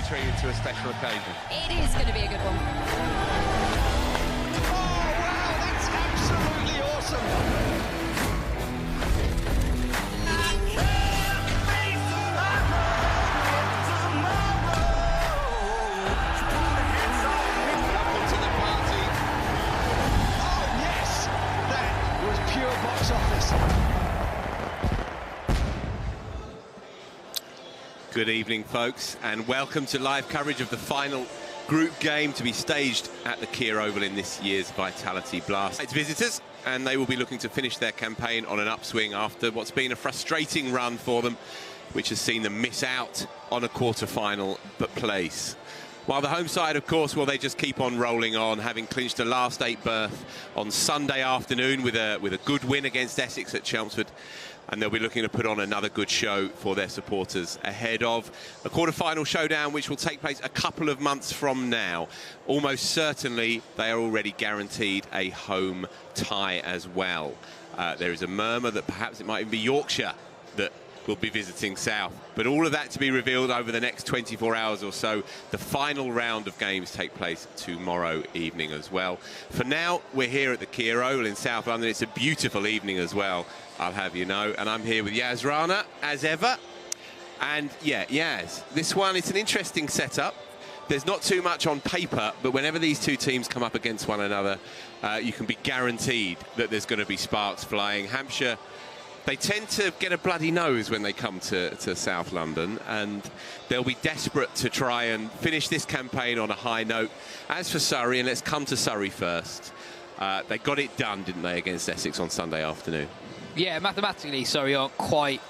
treated to a special occasion. It is going to be a good one. Oh, wow, that's absolutely awesome. Welcome to the party. Oh, yes, that was pure box office. Good evening, folks, and welcome to live coverage of the final group game to be staged at the Curran Oval in this year's Vitality Blast. It's visitors, and they will be looking to finish their campaign on an upswing after what's been a frustrating run for them, which has seen them miss out on a quarter-final place. While the home side, of course, well, they just keep on rolling on, having clinched a last 8 berth on Sunday afternoon with a good win against Essex at Chelmsford. And they'll be looking to put on another good show for their supporters ahead of a quarter-final showdown which will take place a couple of months from now. Almost certainly they are already guaranteed a home tie as well. There is a murmur that perhaps it might even be Yorkshire that will be visiting South. But all of that to be revealed over the next 24 hours or so. The final round of games take place tomorrow evening as well. For now, we're here at the Curran Oval in South London. It's a beautiful evening as well, I'll have you know. And I'm here with Rana, as ever. And yeah, Yaz, this one, it's an interesting setup. There's not too much on paper, but whenever these two teams come up against one another, you can be guaranteed that there's going to be sparks flying. Hampshire, they tend to get a bloody nose when they come to South London, and they'll be desperate to try and finish this campaign on a high note. As for Surrey, and let's come to Surrey first, they got it done, didn't they, against Essex on Sunday afternoon? Yeah, mathematically, Surrey aren't quite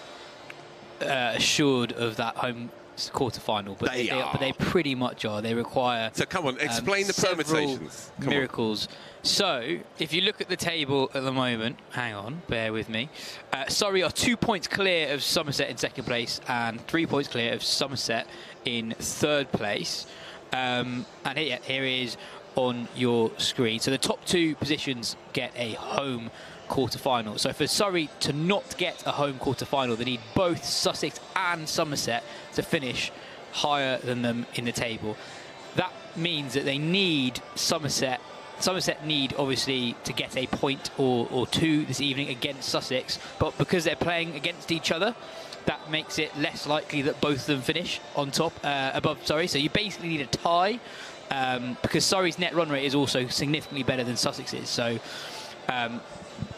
assured of that home quarter-final, but they pretty much are. They require so come on, explain the permutations. Miracles. So, if you look at the table at the moment, hang on, bear with me. Surrey are 2 points clear of Somerset in second place and 3 points clear of Somerset in third place. And here is on your screen. So the top two positions get a home quarter-final. So for Surrey to not get a home quarter-final, they need both Sussex and Somerset to finish higher than them in the table. That means that they need Somerset need, obviously, to get a point or two this evening against Sussex, but because they're playing against each other, that makes it less likely that both of them finish on top, above Surrey. So you basically need a tie, because Surrey's net run rate is also significantly better than Sussex's. So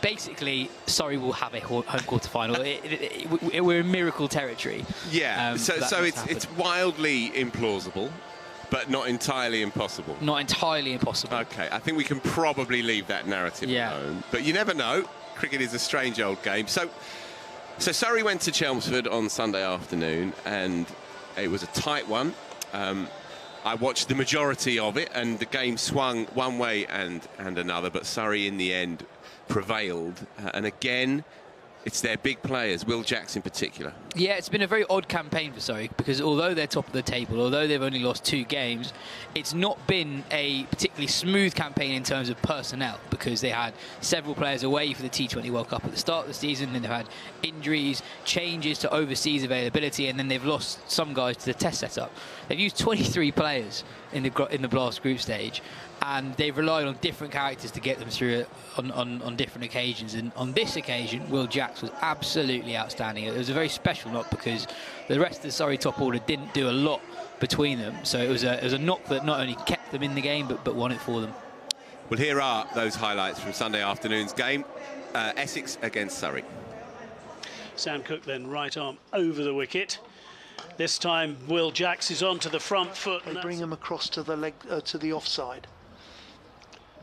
basically, Surrey will have a home quarter-final. We're in miracle territory. Yeah, so it's wildly implausible, but not entirely impossible. Not entirely impossible. OK, I think we can probably leave that narrative alone. But you never know. Cricket is a strange old game. So Surrey went to Chelmsford on Sunday afternoon, and it was a tight one. I watched the majority of it, and the game swung one way and another, but Surrey in the end prevailed. And again, it's their big players, Will Jacks in particular. Yeah, it's been a very odd campaign for Surrey, because although they're top of the table, although they've only lost 2 games, it's not been a particularly smooth campaign in terms of personnel, because they had several players away for the T20 World Cup at the start of the season, then they've had injuries, changes to overseas availability, and then they've lost some guys to the test setup. They've used 23 players in the Blast group stage, and they've relied on different characters to get them through it on different occasions. And on this occasion, Will Jacks was absolutely outstanding. It was a very special knock because the rest of the Surrey top order didn't do a lot between them. So it was a knock that not only kept them in the game, but won it for them. Well, here are those highlights from Sunday afternoon's game. Essex against Surrey. Sam Cook then right arm over the wicket. This time, Will Jacks is on to the front foot. They bring him across to the leg, to the offside.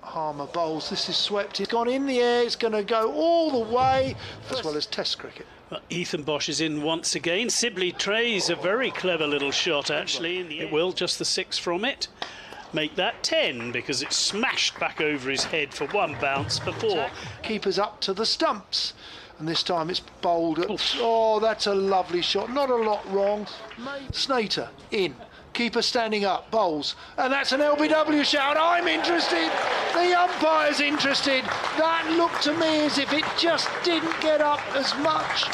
Harmer bowls. This is swept. It's gone in the air. It's going to go all the way, as well as Test cricket. Well, Ethan Bosch is in once again. Sibley trays a very clever little shot, actually. In the it will just the 6 from it. Make that 10 because it's smashed back over his head for 1 bounce before. Keeper's up to the stumps. And this time it's bowled at, oh, that's a lovely shot. Not a lot wrong. Snater in. Keeper standing up, bowls. And that's an LBW shout. I'm interested. The umpire's interested. That looked to me as if it just didn't get up as much.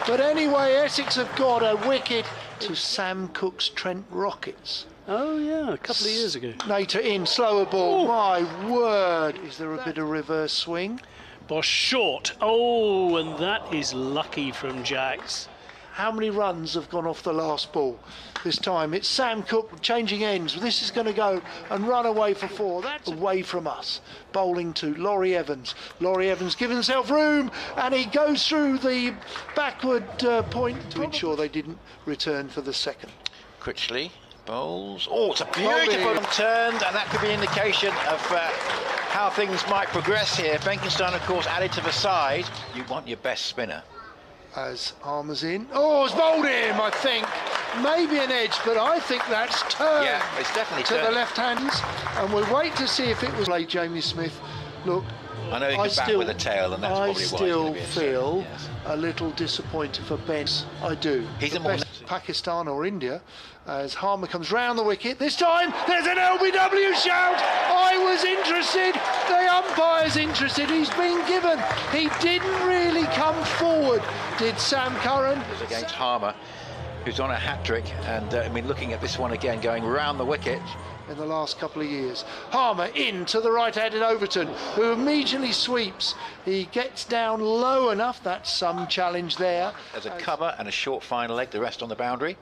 But anyway, Essex have got a wicket to Sam Cook's Trent Rockets. Oh, yeah, a couple of years ago. Nater in, slower ball. My word. Is there a bit of reverse swing? Boss short. Oh, and that is lucky from Jacks. How many runs have gone off the last ball? This time it's Sam Cook changing ends. This is going to go and run away for 4. That's away from us. Bowling to Laurie Evans. Laurie Evans giving himself room, and he goes through the backward point to ensure they didn't return for the second. Critchley bowls. Oh, it's a beautiful turn, and that could be an indication of how things might progress here. Benkenstein, of course, added to the side. You want your best spinner. As Harmer's in. Oh, it's bowled him, I think. Maybe an edge, but I think that's turned. Yeah, it's definitely to turned. the left hands. And we'll wait to see if it was late, Jamie Smith. Look, I know he could bat with a tail, and that's probably why. I still feel a little disappointed for Ben. I do. He's the a more best Pakistan or India. As Harmer comes round the wicket. This time, there's an LBW shout. I was interested. The umpire's interested. He's been given. He didn't really come forward, did Sam Curran. Against Harmer, who's on a hat-trick, and I mean, looking at this one again, going round the wicket. In the last couple of years. Harmer in to the right-handed Overton, who immediately sweeps. He gets down low enough. That's some challenge there. There's a cover and a short final leg, the rest on the boundary.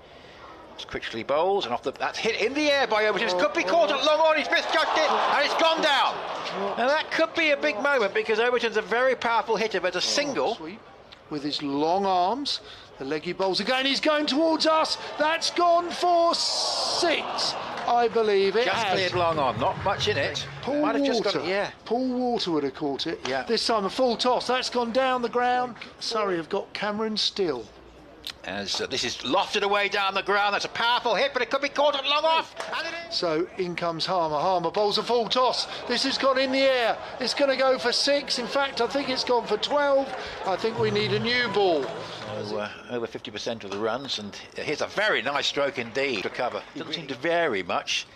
Critchley bowls, and that's hit in the air by Overton. It could be caught at long on, he's misjudged it, and it's gone down. Now that could be a big moment, because Overton's a very powerful hitter, but a single. Sweep with his long arms. The leggy bowls again, he's going towards us. That's gone for 6, I believe it Just has. cleared long on, not much in it. Paul Might have Water. just got it, yeah. Paul Water would have caught it. Yeah. This time a full toss. That's gone down the ground. Surrey have got Cameron Still. As this is lofted away down the ground. That's a powerful hit, but it could be caught at long off. And it is. So in comes Harmer. Harmer bowls a full toss. This has gone in the air. It's going to go for 6. In fact, I think it's gone for 12. I think we need a new ball. So, over 50% of the runs, and here's a very nice stroke indeed to cover. Doesn't seem to vary much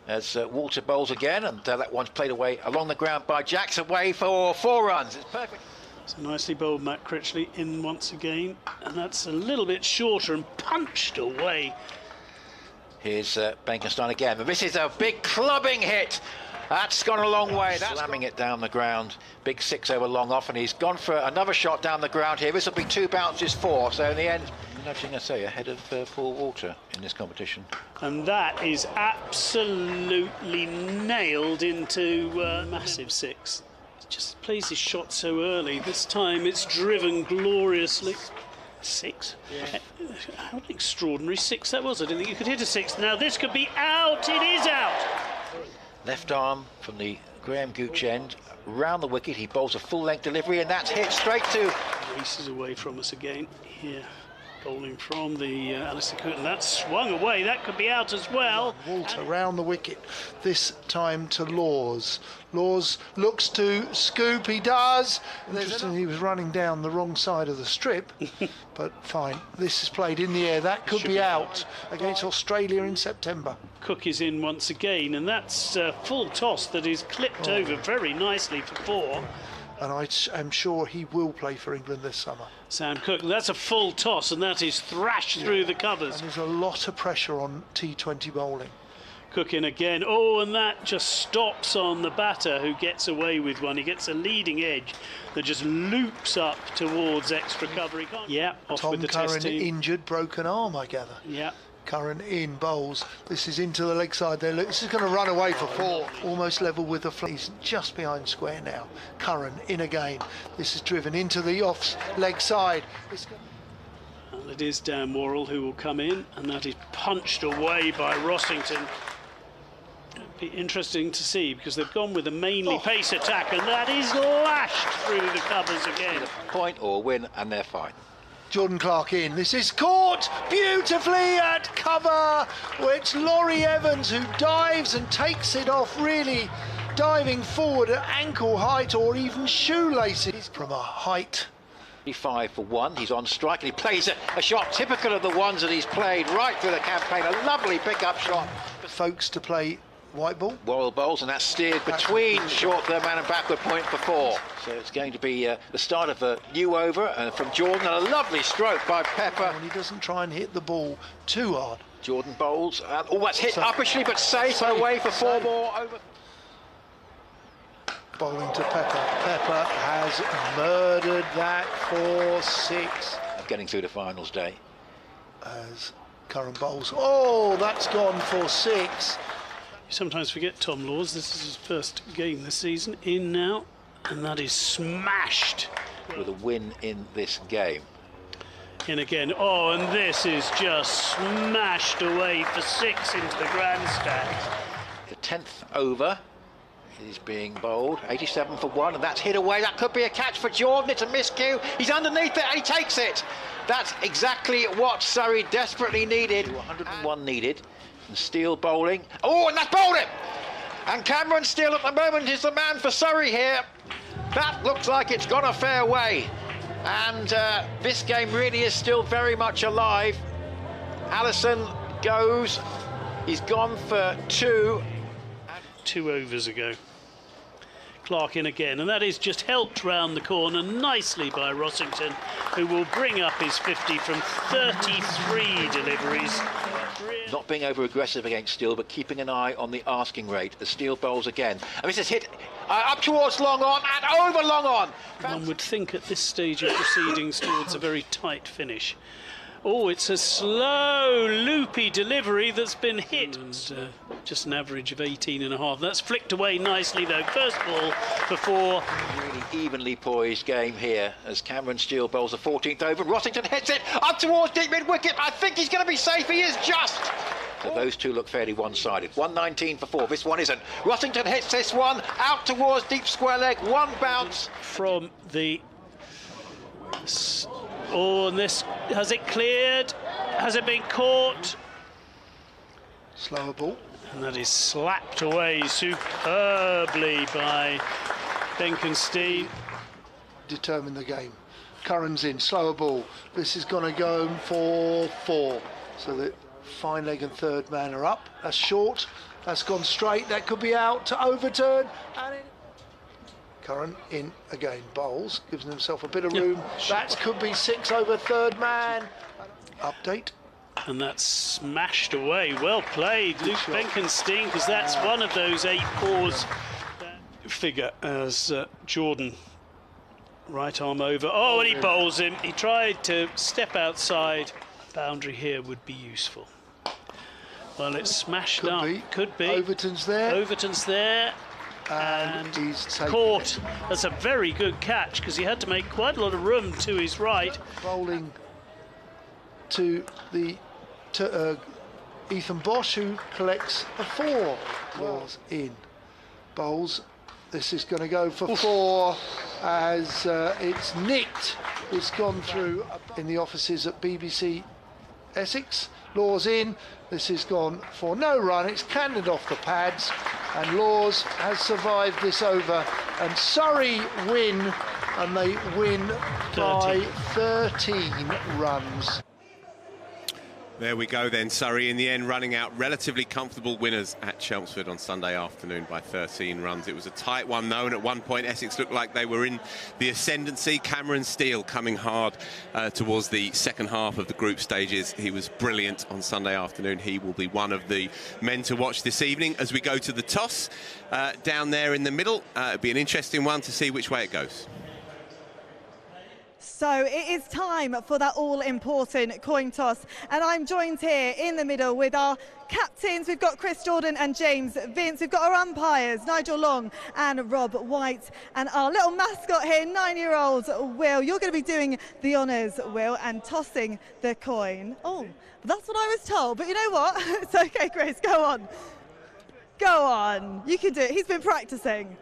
as Walter bowls again, and that one's played away along the ground by Jacks, away for 4 runs. It's perfect. So nicely bowled, Matt Critchley in once again, and that's a little bit shorter and punched away. Here's Benkenstein again, but this is a big clubbing hit. That's gone a long way. That's slamming it down the ground. Big 6 over long off, and he's gone for another shot down the ground here. This will be 2 bounces, 4. So in the end, nudging, I say, ahead of Paul Walter in this competition. And that is absolutely nailed into massive 6. Just plays his shot so early. This time it's driven gloriously. 6. Yeah. How extraordinary 6 that was. I didn't think you could hit a 6. Now this could be out. It is out. Left arm from the Graham Gooch end, round the wicket. He bowls a full-length delivery, and that's hit straight to. Races away from us again here. Bowling from the Alistair Curran. That's swung away. That could be out as well. Walter round the wicket. This time to Laws. Laws looks to scoop. He does. Interesting, he was running down the wrong side of the strip, but fine. This is played in the air. That could be out against Australia in September. Cook is in once again, and that's a full toss that is clipped over very nicely for 4. And I am sure he will play for England this summer. Sam Cook, that's a full toss, and that is thrashed through the covers. And there's a lot of pressure on T20 bowling. Cook in again. Oh, and that just stops on the batter, who gets away with one. He gets a leading edge that just loops up towards extra cover. He can't. Yeah, off Tom with the Curran test team. injured, broken arm, I gather. Yeah. Curran in bowls. This is into the leg side there. Look, this is going to run away for 4. Almost level with the flat. He's just behind square now. Curran in again. This is driven into the off leg side. Well, it is Dan Worrell who will come in, and that is punched away by Rossington. It'll be interesting to see, because they've gone with a mainly pace attack, and that is lashed through the covers again. Point or win, and they're fine. Jordan Clark in. This is caught beautifully at cover. It's Laurie Evans who dives and takes it off, really diving forward at ankle height or even shoelaces from a height. 5 for 1. He's on strike, and he plays a shot typical of the ones that he's played right through the campaign. A lovely pick-up shot. Folks to play white ball. Worrell bowls, and that's steered between short third man and backward point for 4. So it's going to be the start of a new over from Jordan, and a lovely stroke by Pepper. And he doesn't try and hit the ball too hard. Jordan bowls. Oh, that's hit uppishly, but safe away for 4 more. Over. Bowling to Pepper. Pepper has murdered that for 6. Getting through the finals day. As Curran bowls. Oh, that's gone for 6. You sometimes forget Tom Laws. This is his first game this season. In now, and that is smashed. With a win in this game. In again. Oh, and this is just smashed away for 6 into the grandstand. The 10th over is being bowled. 87 for 1, and that's hit away. That could be a catch for Jordan. It's a miscue. He's underneath it, and he takes it. That's exactly what Surrey desperately needed. 101 needed. And Steele bowling. Oh, and that's bowled him! And Cameron Steele at the moment is the man for Surrey here. That looks like it's gone a fair way. And this game really is still very much alive. Allison goes. He's gone for 2. 2 overs ago. Clark in again, and that is just helped round the corner nicely by Rossington, who will bring up his 50 from 33 deliveries. Not being over-aggressive against Steele, but keeping an eye on the asking rate as Steele bowls again. And this is hit up towards long on and over long on. One would think at this stage of proceedings towards a very tight finish. Oh, it's a slow, loopy delivery that's been hit. And, just an average of 18.5. That's flicked away nicely, though. First ball for 4. Really evenly poised game here as Cameron Steele bowls the 14th over. Rossington hits it up towards deep mid-wicket. I think he's going to be safe. He is just. So those two look fairly one-sided. 119 for 4. This one isn't. Rossington hits this one out towards deep square leg. 1 bounce. From the... Oh, and this, has it cleared? Has it been caught? Slower ball. And that is slapped away superbly by Benkenstein. Determine the game. Curran's in, slower ball. This is going to go for 4. So that fine leg and third man are up. That's short. That's gone straight. That could be out to Overton. And Curran in again, bowls, gives himself a bit of room. That could be 6 over third man. Update. And that's smashed away. Well played, Luke Benkenstein, because that's one of those 8 paws figure as Jordan. Right arm over. Oh, and he bowls him. He tried to step outside. Boundary here would be useful. Well, it's smashed up. Could be. Overton's there. Overton's there. And he's caught. That's a very good catch because he had to make quite a lot of room to his right. Bowling to the Ethan Bosch, who collects a 4. Was in. Bowls. This is going to go for 4 as it's nicked. It's gone through in the offices at BBC Essex. Laws in. This has gone for no run. It's cannoned off the pads, and Laws has survived this over. And Surrey win, and they win by 13 runs. There we go then, Surrey in the end running out relatively comfortable winners at Chelmsford on Sunday afternoon by 13 runs. It was a tight one though, and at one point Essex looked like they were in the ascendancy. Cameron Steele coming hard towards the second half of the group stages. He was brilliant on Sunday afternoon. He will be one of the men to watch this evening as we go to the toss down there in the middle. It'll be an interesting one to see which way it goes. So it is time for that all-important coin toss, and I'm joined here in the middle with our captains. We've got Chris Jordan and James Vince. We've got our umpires, Nigel Long and Rob White, and our little mascot here, 9-year-old Will. You're going to be doing the honours, Will, and tossing the coin. Oh, that's what I was told, but you know what? It's okay, Chris, go on. Go on, you can do it. He's been practising.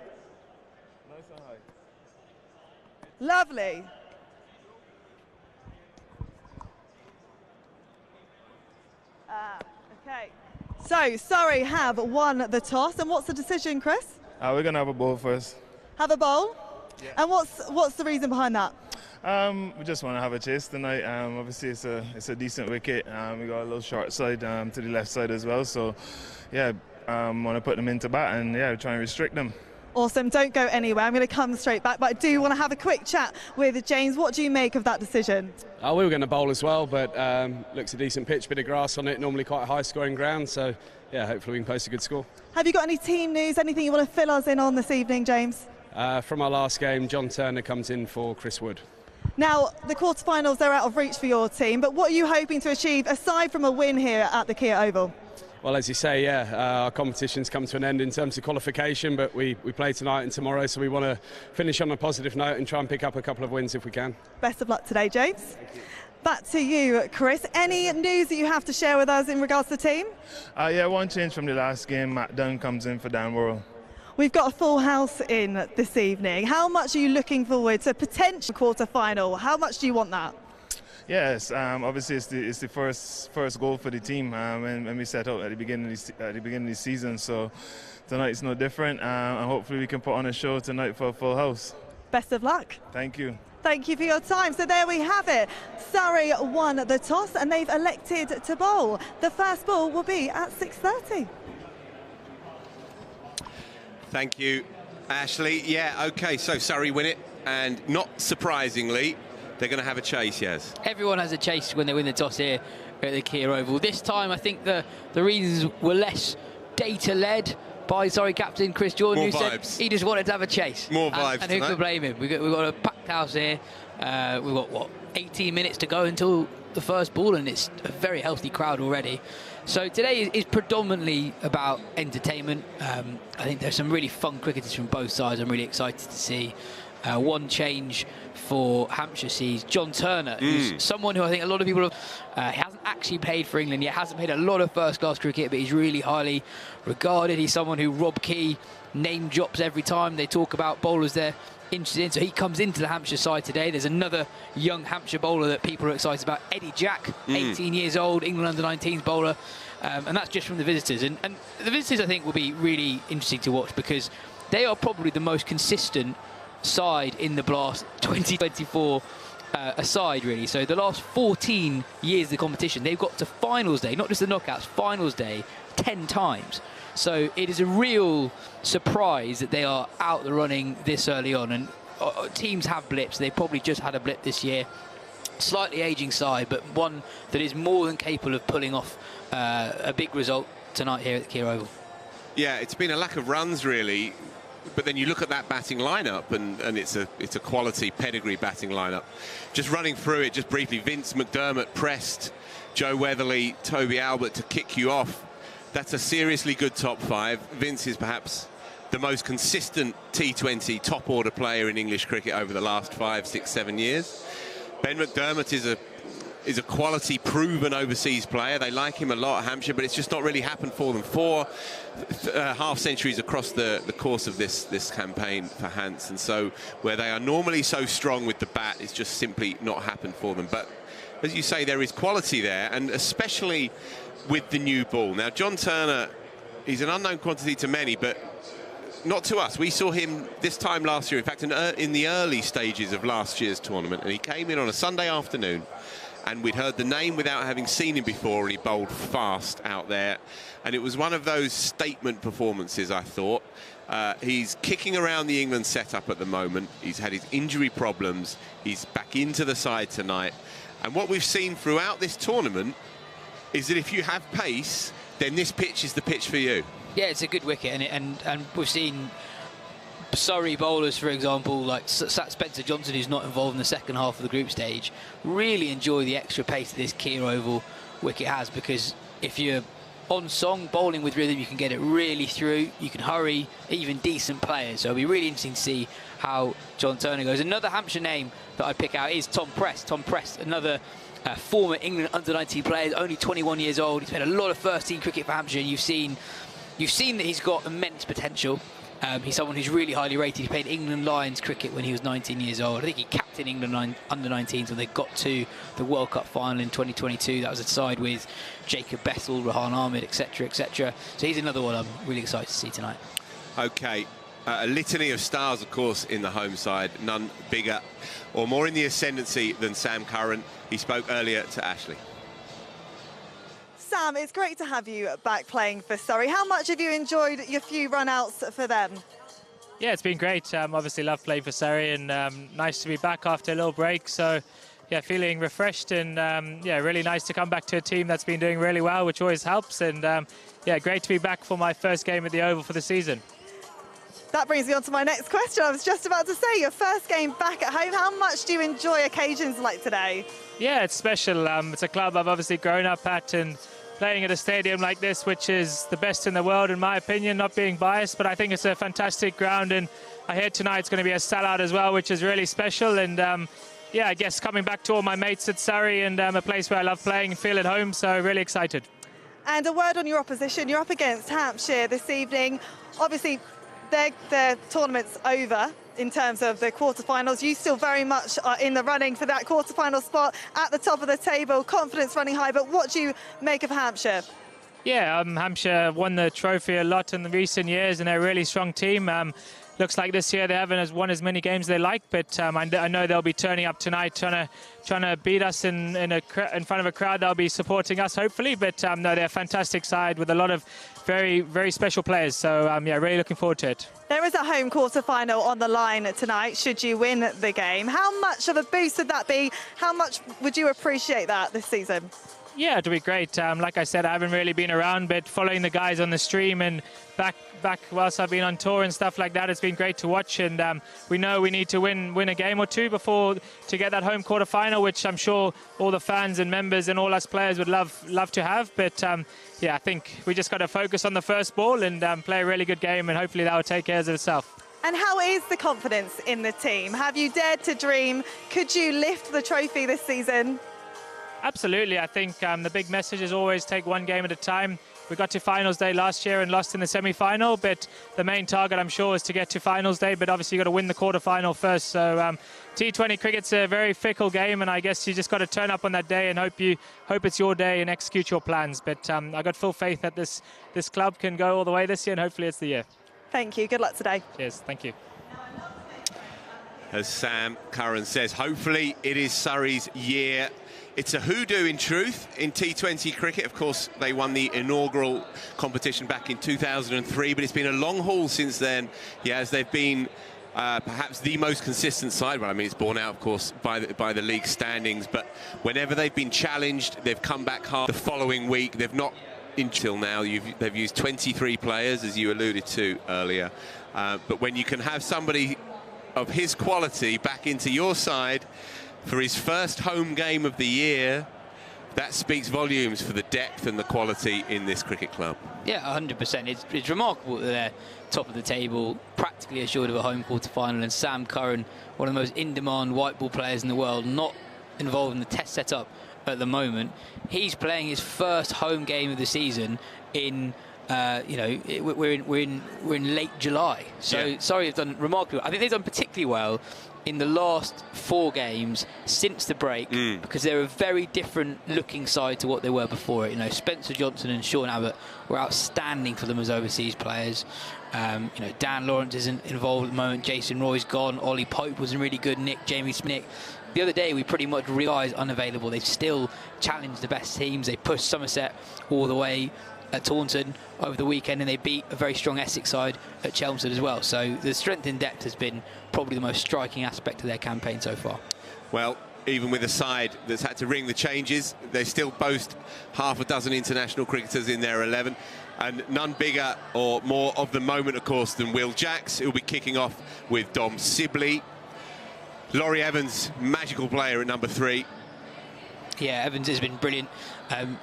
Nice and high. Lovely. Okay. So Surrey have won the toss, and what's the decision, Chris? We're gonna have a bowl first. Have a bowl? Yeah. And what's the reason behind that? We just want to have a chase tonight. Obviously, it's a decent wicket. We got a little short side to the left side as well. So, yeah, want to put them into bat and try and restrict them. Awesome, don't go anywhere. I'm going to come straight back, but I do want to have a quick chat with James. What do you make of that decision? We were going to bowl as well, but looks a decent pitch, bit of grass on it, normally quite a high scoring ground, so yeah, hopefully we can post a good score. Have you got any team news, anything you want to fill us in on this evening, James? From our last game, John Turner comes in for Chris Wood. Now, the quarterfinals, they're out of reach for your team, but what are you hoping to achieve aside from a win here at the Kia Oval? Well, as you say, our competition's come to an end in terms of qualification, but we play tonight and tomorrow, so we want to finish on a positive note and try and pick up a couple of wins if we can. Best of luck today, James. Back to you, Chris. Any news that you have to share with us in regards to the team? One change from the last game. Matt Dunn comes in for Dan Worrell. We've got a full house in this evening. How much are you looking forward to a potential quarter-final? How much do you want that? Yes, obviously it's the first goal for the team when we set out at the beginning of the season. So tonight is no different, and hopefully we can put on a show tonight for a full house. Best of luck. Thank you. Thank you for your time. So there we have it. Surrey won the toss and they've elected to bowl. The first ball will be at 6:30. Thank you, Ashley. Yeah, OK, so Surrey win it, and not surprisingly, they're going to have a chase, yes. Everyone has a chase when they win the toss here at the Kia Oval. This time, I think the reasons were less data-led by Surrey captain Chris Jordan, More who vibes. said he just wanted to have a chase. More vibes and who tonight. could blame him? We've got a packed house here. We've got, 18 minutes to go until the first ball, and it's a very healthy crowd already. So today is predominantly about entertainment. I think there's some really fun cricketers from both sides. I'm really excited to see. One change for Hampshire sees John Turner, who's someone who I think a lot of people have. He hasn't actually played for England yet, hasn't played a lot of first-class cricket, but he's really highly regarded. He's someone who Rob Key name drops every time they talk about bowlers they're interested in. So he comes into the Hampshire side today. There's another young Hampshire bowler that people are excited about, Eddie Jack, 18 years old, England under-19s bowler. And that's just from the visitors. And the visitors, I think, will be really interesting to watch because they are probably the most consistent side in the Blast 2024 aside, really. So the last 14 years of the competition, they've got to finals day, not just the knockouts, finals day 10 times. So it is a real surprise that they are out the running this early on. And teams have blips. They've probably just had a blip this year. Slightly ageing side, but one that is more than capable of pulling off a big result tonight here at the Kia Oval. Yeah, it's been a lack of runs, really. But then you look at that batting lineup, and it's a quality pedigree batting lineup. Just running through it, just briefly, Vince McDermott pressed Joe Weatherly, Toby Albert to kick you off. That's a seriously good top five. Vince is perhaps the most consistent T20 top order player in English cricket over the last 5, 6, 7 years. Ben McDermott is a quality, proven overseas player. They like him a lot at Hampshire, but it's just not really happened for them. 4 half centuries across the course of this campaign for Hans, and so where they are normally so strong with the bat, it's just simply not happened for them. But as you say, there is quality there, and especially with the new ball. Now, John Turner, he's an unknown quantity to many, but not to us. We saw him this time last year, in fact, in the early stages of last year's tournament, and he came in on a Sunday afternoon, and we'd heard the name without having seen him before, and he bowled fast out there. And it was one of those statement performances, I thought. He's kicking around the England setup at the moment. He's had his injury problems. He's back into the side tonight. And what we've seen throughout this tournament is that if you have pace, then this pitch is the pitch for you. Yeah, it's a good wicket, and we've seen Surrey bowlers, for example, like Spencer Johnson, who's not involved in the second half of the group stage, really enjoy the extra pace that this Kia Oval wicket has, because if you're on song, bowling with rhythm, you can get it really through, you can hurry even decent players. So it'll be really interesting to see how John Turner goes. Another Hampshire name that I pick out is Tom Prest. Tom Prest, another former England under-19 player, only 21 years old. He's played a lot of first-team cricket for Hampshire, and you've seen that he's got immense potential. He's someone who's really highly rated. He played England Lions cricket when he was 19 years old. I think he captained England under-19s when they got to the World Cup final in 2022. That was a side with Jacob Bessel, Rahan Ahmed, etc., etc. So he's another one I'm really excited to see tonight. OK, a litany of stars, of course, in the home side. None bigger or more in the ascendancy than Sam Curran. He spoke earlier to Ashley. Sam, it's great to have you back playing for Surrey. How much have you enjoyed your few run-outs for them? Yeah, it's been great. Obviously love playing for Surrey, and nice to be back after a little break. So, yeah, feeling refreshed, and yeah, really nice to come back to a team that's been doing really well, which always helps. And yeah, great to be back for my first game at the Oval for the season. That brings me on to my next question. I was just about to say, your first game back at home. How much do you enjoy occasions like today? Yeah, it's special. It's a club I've obviously grown up at, and playing at a stadium like this, which is the best in the world, in my opinion, not being biased, but I think it's a fantastic ground, and I hear tonight's going to be a sellout as well, which is really special. And yeah, I guess coming back to all my mates at Surrey, and a place where I love playing and feel at home, so really excited. And a word on your opposition. You're up against Hampshire this evening. Obviously, their tournament's over in terms of the quarterfinals. You still very much are in the running for that quarterfinal spot at the top of the table, confidence running high. But what do you make of Hampshire? Yeah, Hampshire won the trophy a lot in the recent years, and they're a really strong team. Looks like this year they haven't won as many games as they like, but I know they'll be turning up tonight, trying to beat us in front of a crowd that'll be supporting us, hopefully. But no, they're a fantastic side with a lot of very, very special players. So yeah, really looking forward to it. There is a home quarter-final on the line tonight, should you win the game. How much of a boost would that be? How much would you appreciate that this season? Yeah, it'll be great. Like I said, I haven't really been around, but following the guys on the stream and back whilst I've been on tour and stuff like that, it's been great to watch. And we know we need to win a game or two before to get that home quarter final, which I'm sure all the fans and members and all us players would love to have. But yeah, I think we just got to focus on the first ball and play a really good game, and hopefully that will take care of itself. And how is the confidence in the team? Have you dared to dream? Could you lift the trophy this season? Absolutely. I think the big message is always take one game at a time. We got to finals day last year and lost in the semi-final, but the main target, I'm sure, is to get to finals day, but obviously you've got to win the quarter-final first. So T20 cricket's a very fickle game, and I guess you just got to turn up on that day and hope it's your day and execute your plans. But I've got full faith that this club can go all the way this year, and hopefully it's the year. Thank you. Good luck today. Cheers. Thank you. As Sam Curran says, hopefully it is Surrey's year. It's a hoodoo in truth in T20 cricket. Of course, they won the inaugural competition back in 2003, but it's been a long haul since then. Yeah, as they've been perhaps the most consistent side. Well, I mean, it's borne out, of course, by the league standings. But whenever they've been challenged, they've come back hard. The following week, they've not until now. They've used 23 players, as you alluded to earlier. But when you can have somebody of his quality back into your side for his first home game of the year, that speaks volumes for the depth and the quality in this cricket club. Yeah, 100%. It's remarkable that they're top of the table, practically assured of a home quarter-final, and Sam Curran, one of the most in-demand white ball players in the world, not involved in the test setup at the moment. He's playing his first home game of the season in we're in late July. So yeah. Surrey have done remarkably well. I think they've done particularly well in the last 4 games since the break, because they're a very different looking side to what they were before. You know, Spencer Johnson and Sean Abbott were outstanding for them as overseas players. Dan Lawrence isn't involved at the moment. Jason Roy's gone. Ollie Pope wasn't really good. Jamie Smith. The other day, we pretty much realised unavailable. They've still challenged the best teams. They pushed Somerset all the way at Taunton over the weekend, and they beat a very strong Essex side at Chelmsford as well. So the strength in depth has been probably the most striking aspect of their campaign so far. Well, even with a side that's had to ring the changes, they still boast half a dozen international cricketers in their 11, and none bigger or more of the moment, of course, than Will Jacks, who'll be kicking off with Dom Sibley. Laurie Evans, magical player at number 3. Yeah, Evans has been brilliant.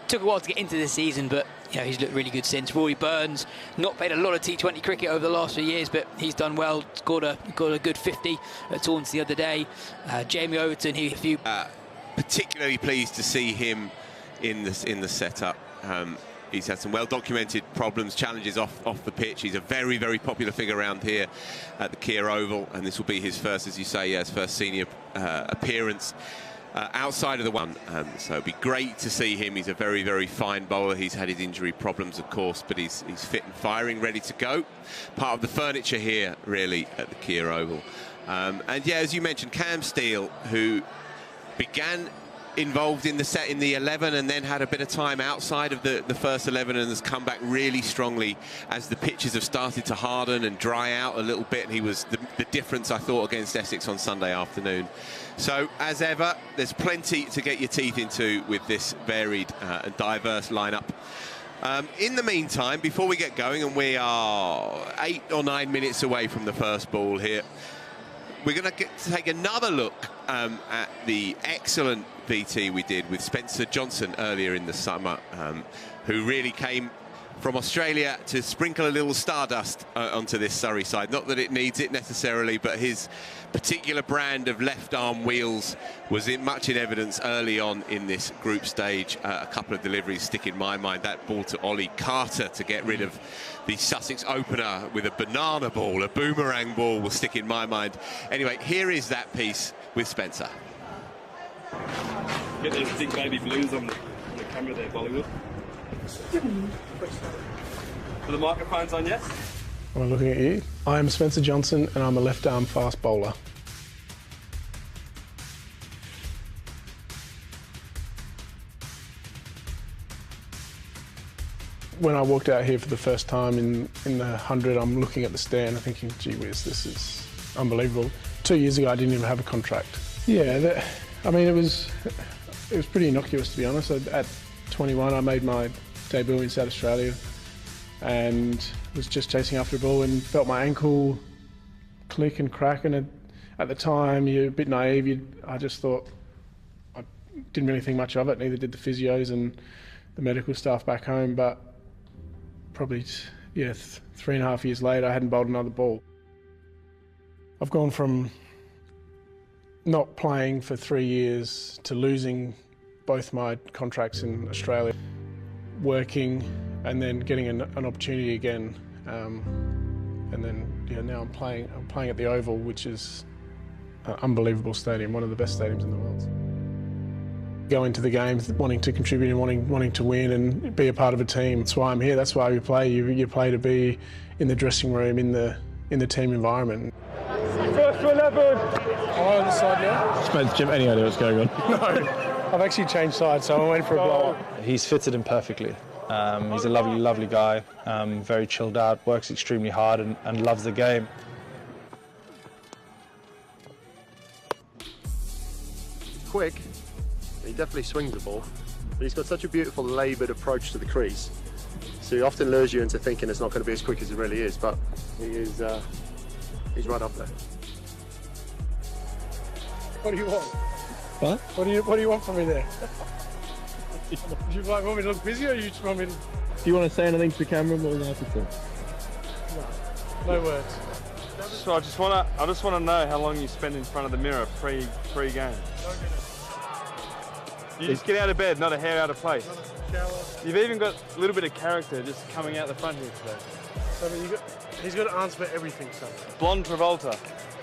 Took a while to get into this season, but he's looked really good since. Rory Burns, not played a lot of T20 cricket over the last few years, but he's done well. Got a good 50 at Taunton the other day. Jamie Overton, particularly pleased to see him in the setup. He's had some well-documented problems, challenges off the pitch. He's a very, very popular figure around here at the Kia Oval, and this will be his first, as you say, his first senior appearance outside of the one. So it'd be great to see him. He's a very, very fine bowler. He's had his injury problems, of course, but he's fit and firing, ready to go. Part of the furniture here, really, at the Kia Oval. And yeah, as you mentioned, Cam Steele, who began involved in the 11 and then had a bit of time outside of the first 11 and has come back really strongly as the pitches have started to harden and dry out a little bit. He was the difference, I thought, against Essex on Sunday afternoon. So, as ever, there's plenty to get your teeth into with this varied and diverse lineup. In the meantime, before we get going, and we are 8 or 9 minutes away from the first ball here, we're going to take another look at the excellent VT we did with Spencer Johnson earlier in the summer, who really came from Australia to sprinkle a little stardust onto this Surrey side. Not that it needs it necessarily, but his particular brand of left-arm wheels was much in evidence early on in this group stage. A couple of deliveries stick in my mind. That ball to Ollie Carter to get rid of the Sussex opener with a banana ball, a boomerang ball, will stick in my mind. Anyway, here is that piece with Spencer. Get those big baby blues on the camera there, Bollywood. Are the microphones on yet? I'm looking at you. I am Spencer Johnson and I'm a left-arm fast bowler. When I walked out here for the first time in the 100, I'm looking at the stand and thinking, gee whiz, this is unbelievable. 2 years ago, I didn't even have a contract. Yeah, I mean, it was pretty innocuous, to be honest. At 21, I made my debut in South Australia and was just chasing after a ball and felt my ankle click and crack. And at the time, you're a bit naive. I just thought, I didn't really think much of it, neither did the physios and the medical staff back home. But probably, 3.5 years later, I hadn't bowled another ball. I've gone from not playing for 3 years to losing both my contracts in Australia, working and then getting an opportunity again, and then now I'm playing at the Oval, which is an unbelievable stadium, one of the best stadiums in the world. Go into the game wanting to contribute and wanting to win and be a part of a team. That's why I'm here. That's why we play. You play to be in the dressing room, in the team environment. First to 11. Am I on the side now? Spence, Jim, any idea what's going on? No. I've actually changed sides, so I went for a blow-up. He's fitted in perfectly. He's a lovely, lovely guy, very chilled out, works extremely hard and loves the game. Quick, he definitely swings the ball, but he's got such a beautiful laboured approach to the crease, so he often lures you into thinking it's not going to be as quick as it really is, but he's right up there. What do you want? What? What do you want from me there? Do you want me to look busy, or you just want me to... Do you want to say anything to the camera? More than happy to. No words. So I just want to know how long you spend in front of the mirror pre-game. You just get out of bed, not a hair out of place. You've even got a little bit of character just coming out the front here today. So he's got to answer for everything, son. Blonde Travolta.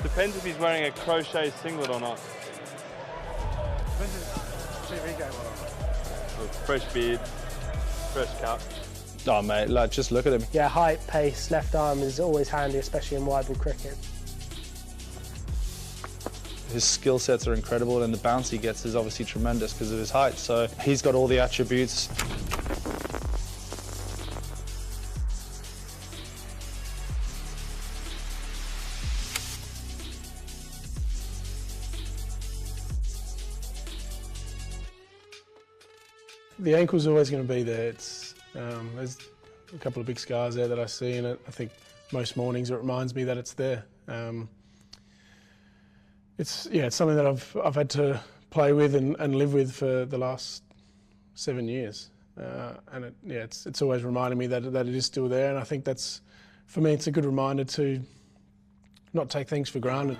Depends if he's wearing a crochet singlet or not. Depends if it's a TV game or not. Fresh beard, fresh cut. Oh mate, just look at him. Yeah, height, pace, left arm is always handy, especially in Wisden cricket. His skill sets are incredible and the bounce he gets is obviously tremendous because of his height. So he's got all the attributes. The ankle's always going to be there. There's a couple of big scars there that I see, and I think most mornings it reminds me that it's there. It's something that I've had to play with and live with for the last 7 years, and it's always reminded me that it is still there. And I think that's, for me, it's a good reminder to not take things for granted.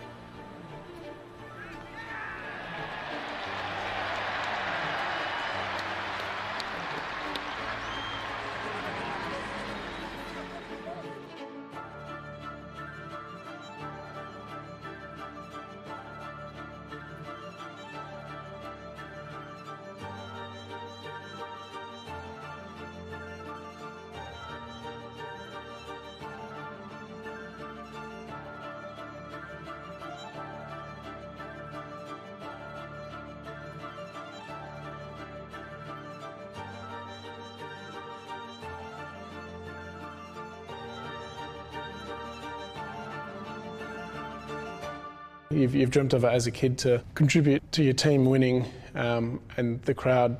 You've dreamt of it as a kid to contribute to your team winning, and the crowd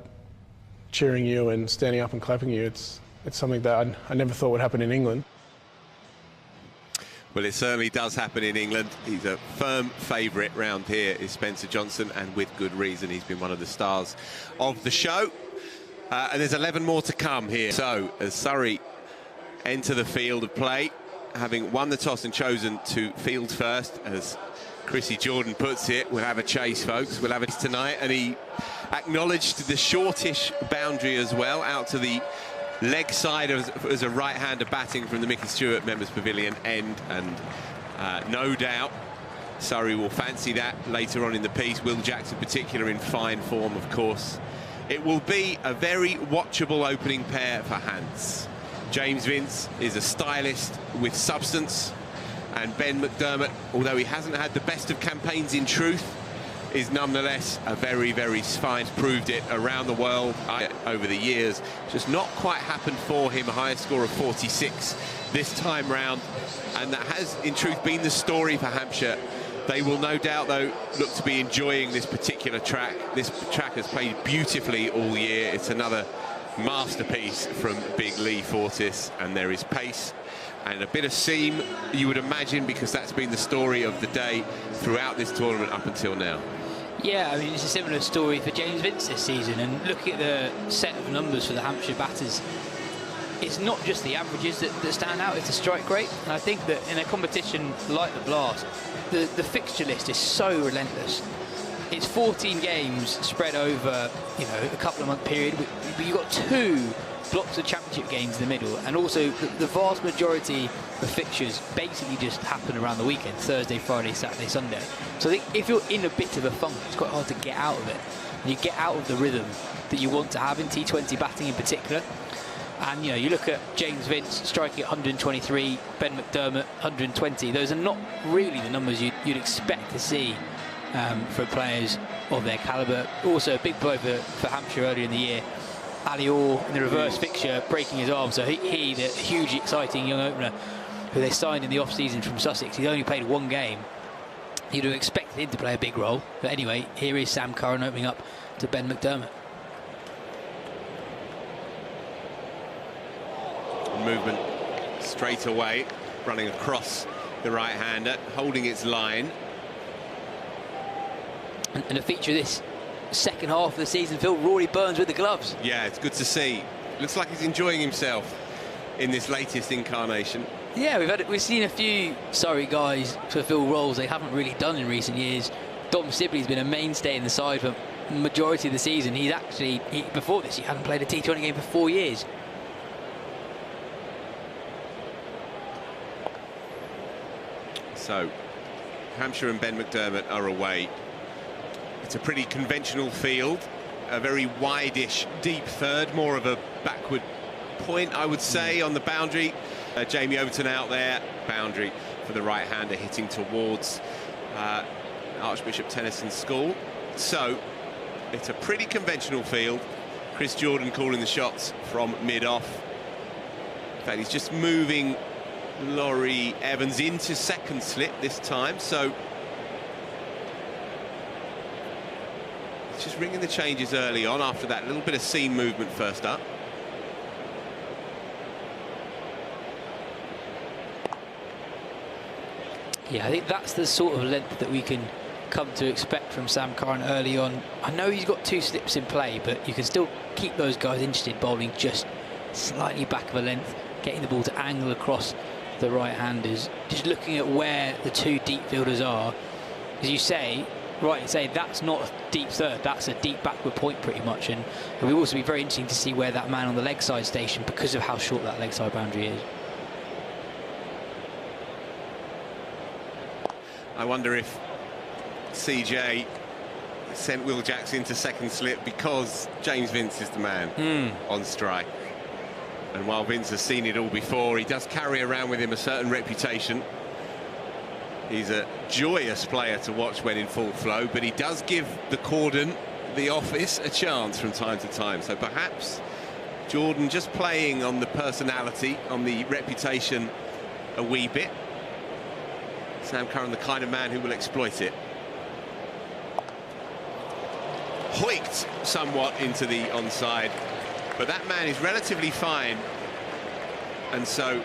cheering you and standing up and clapping you. It's something that I never thought would happen in England. Well, it certainly does happen in England. He's a firm favourite round here, is Spencer Johnson, and with good reason. He's been one of the stars of the show. And there's 11 more to come here. So, as Surrey enter the field of play, having won the toss and chosen to field first, as Chrissy Jordan puts it, we'll have a chase, folks. We'll have it tonight. And he acknowledged the shortish boundary as well, out to the leg side as a right-hander batting from the Mickey Stewart Members Pavilion end, and no doubt Surrey will fancy that later on in the piece. Will Jacks in particular in fine form, of course. It will be a very watchable opening pair for Hans. James Vince is a stylist with substance, and Ben McDermott, although he hasn't had the best of campaigns in truth, is nonetheless a very, very fine. Proved it around the world over the years. Just not quite happened for him. A highest score of 46 this time round, and that has in truth been the story for Hampshire. They will no doubt, though, look to be enjoying this particular track. This track has played beautifully all year. It's another masterpiece from Big Lee Fortis, and there is pace and a bit of seam, you would imagine, because that's been the story of the day throughout this tournament up until now. Yeah, I mean, it's a similar story for James Vince this season, and looking at the set of numbers for the Hampshire batters, it's not just the averages that stand out, it's the strike rate. And I think that in a competition like the Blast, the fixture list is so relentless. It's 14 games spread over, you know, a couple of month period, but you've got 2 blocks of championship games in the middle, and also the vast majority of fixtures basically just happen around the weekend: Thursday, Friday, Saturday, Sunday. So I think if you're in a bit of a funk, it's quite hard to get out of it, and you get out of the rhythm that you want to have in T20 batting in particular. And you know, you look at James Vince striking at 123, Ben McDermott 120. Those are not really the numbers you'd expect to see for players of their calibre. Also a big blow for Hampshire earlier in the year. Ali Orr in the reverse fixture breaking his arm, so he the huge exciting young opener who they signed in the off-season from Sussex, he's only played 1 game. You'd have expected him to play a big role, but anyway, here is Sam Curran opening up to Ben McDermott. Movement straight away, running across the right-hander, holding its line. And a feature of this second half of the season, Phil, Rory Burns with the gloves. Yeah, it's good to see. Looks like he's enjoying himself in this latest incarnation. Yeah, we've seen a few Surrey guys fulfil roles they haven't really done in recent years. Dom Sibley's been a mainstay in the side for the majority of the season. He's actually, before this, he hadn't played a T20 game for 4 years. So, Hampshire and Ben McDermott are away. It's a pretty conventional field, a very wide-ish deep third, more of a backward point, I would say, on the boundary. Jamie Overton out there, boundary for the right-hander, hitting towards Archbishop Tennyson School. So, it's a pretty conventional field. Chris Jordan calling the shots from mid-off. In fact, he's just moving Laurie Evans into second slip this time, so it's just ringing the changes early on after that little bit of seam movement first up. Yeah, I think that's the sort of length that we can come to expect from Sam Curran early on. I know he's got 2 slips in play, but you can still keep those guys interested bowling just slightly back of a length, getting the ball to angle across the right-handers, just looking at where the 2 deep fielders are. As you say, right, that's not a deep third, that's a deep backward point pretty much, and it will also be very interesting to see where that man on the leg side station, because of how short that leg side boundary is. I wonder if CJ sent Will Jacks into second slip because James Vince is the man on strike. And while Vince has seen it all before, he does carry around with him a certain reputation. He's a joyous player to watch when in full flow, but he does give the cordon, the office, a chance from time to time. So perhaps Jordan just playing on the personality, on the reputation a wee bit. Sam Curran, the kind of man who will exploit it. Hoiked somewhat into the onside, but that man is relatively fine. And so,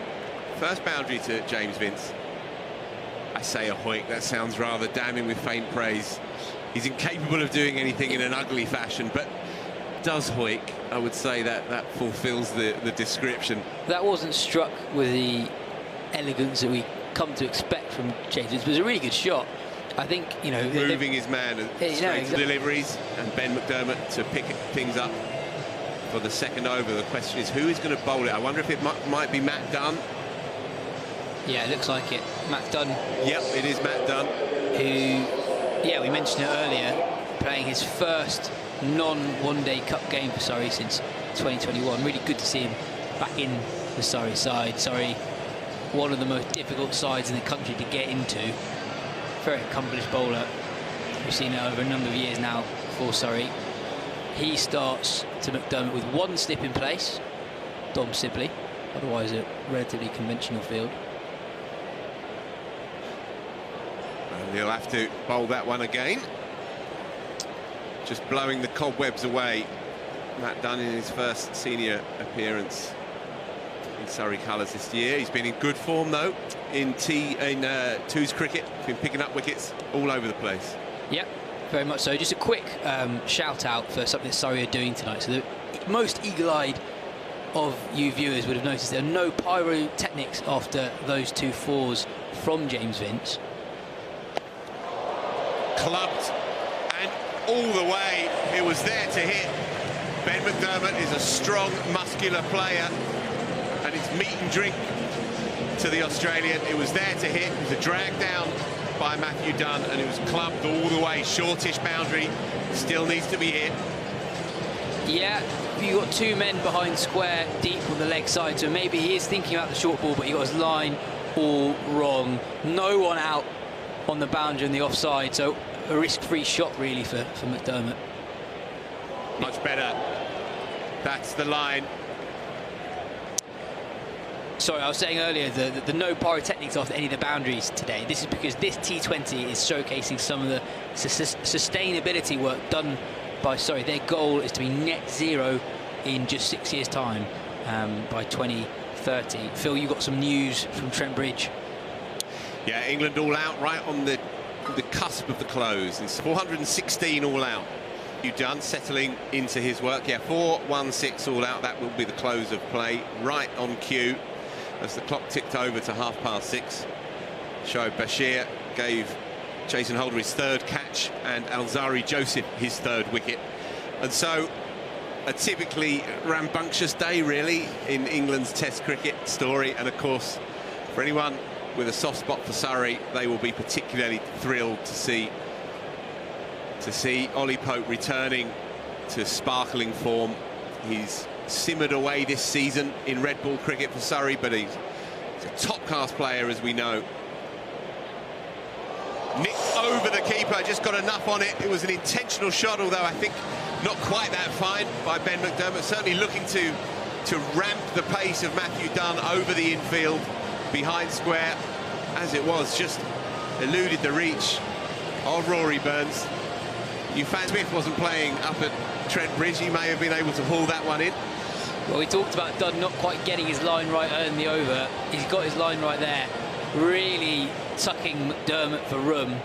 first boundary to James Vince. I say a hoik, that sounds rather damning with faint praise. He's incapable of doing anything in an ugly fashion, but does hoik. I would say that fulfills the description. That wasn't struck with the elegance that we come to expect from James Vince. It was a really good shot. I think, you know... Moving his man straight to deliveries, and Ben McDermott to pick things up for the second over. The question is, who is going to bowl it? I wonder if it might be Matt Dunn. Yeah, it looks like it. Matt Dunn. Yep, it is Matt Dunn. Who, yeah, we mentioned it earlier, playing his first non-one-day cup game for Surrey since 2021. Really good to see him back in the Surrey side. Surrey, one of the most difficult sides in the country to get into. Very accomplished bowler. We've seen it over a number of years now for Surrey. He starts to McDermott with one slip in place, Dom Sibley, otherwise a relatively conventional field. And he'll have to bowl that one again. Just blowing the cobwebs away. Matt Dunn in his first senior appearance in Surrey colours this year. He's been in good form though in twos cricket. He's been picking up wickets all over the place. Yep, very much so. Just a quick shout out for something that Surrey are doing tonight. So the most eagle-eyed of you viewers would have noticed there are no pyrotechnics after those 2 fours from James Vince. Clubbed and all the way. It was there to hit. Ben McDermott is a strong, muscular player, and it's meat and drink to the Australian. It was there to hit. It was a drag down by Matthew Dunn, and it was clubbed all the way. Shortish boundary, still needs to be hit. Yeah, you've got 2 men behind square, deep on the leg side, so maybe he is thinking about the short ball, but he got his line all wrong. No one out on the boundary and the offside, so a risk-free shot really for McDermott. Much better. That's the line. Sorry, I was saying earlier the no pyrotechnics after any of the boundaries today. This is because this T20 is showcasing some of the sustainability work done by Surrey. Their goal is to be net zero in just 6 years' time, by 2030. Phil, you got some news from Trent Bridge. Yeah, England all out right on the cusp of the close. It's 416 all out. You've done settling into his work. Yeah, 416 all out. That will be the close of play, right on cue as the clock ticked over to 6:30. Shoaib Bashir gave Jason Holder his 3rd catch and Alzari Joseph his 3rd wicket. And so a typically rambunctious day really in England's Test cricket story. And of course, for anyone with a soft spot for Surrey, they will be particularly thrilled to see Ollie Pope returning to sparkling form. He's simmered away this season in red ball cricket for Surrey, but he's a top-class player, as we know. Nicked over the keeper, just got enough on it. It was an intentional shot, although I think not quite that fine by Ben McDermott. Certainly looking to ramp the pace of Matthew Dunn over the infield behind square. As it was, just eluded the reach of Rory Burns. Fan Smith wasn't playing up at Trent Bridge. He may have been able to haul that one in. Well, we talked about Dunn not quite getting his line right early in the over. He's got his line right there, really tucking McDermott for room,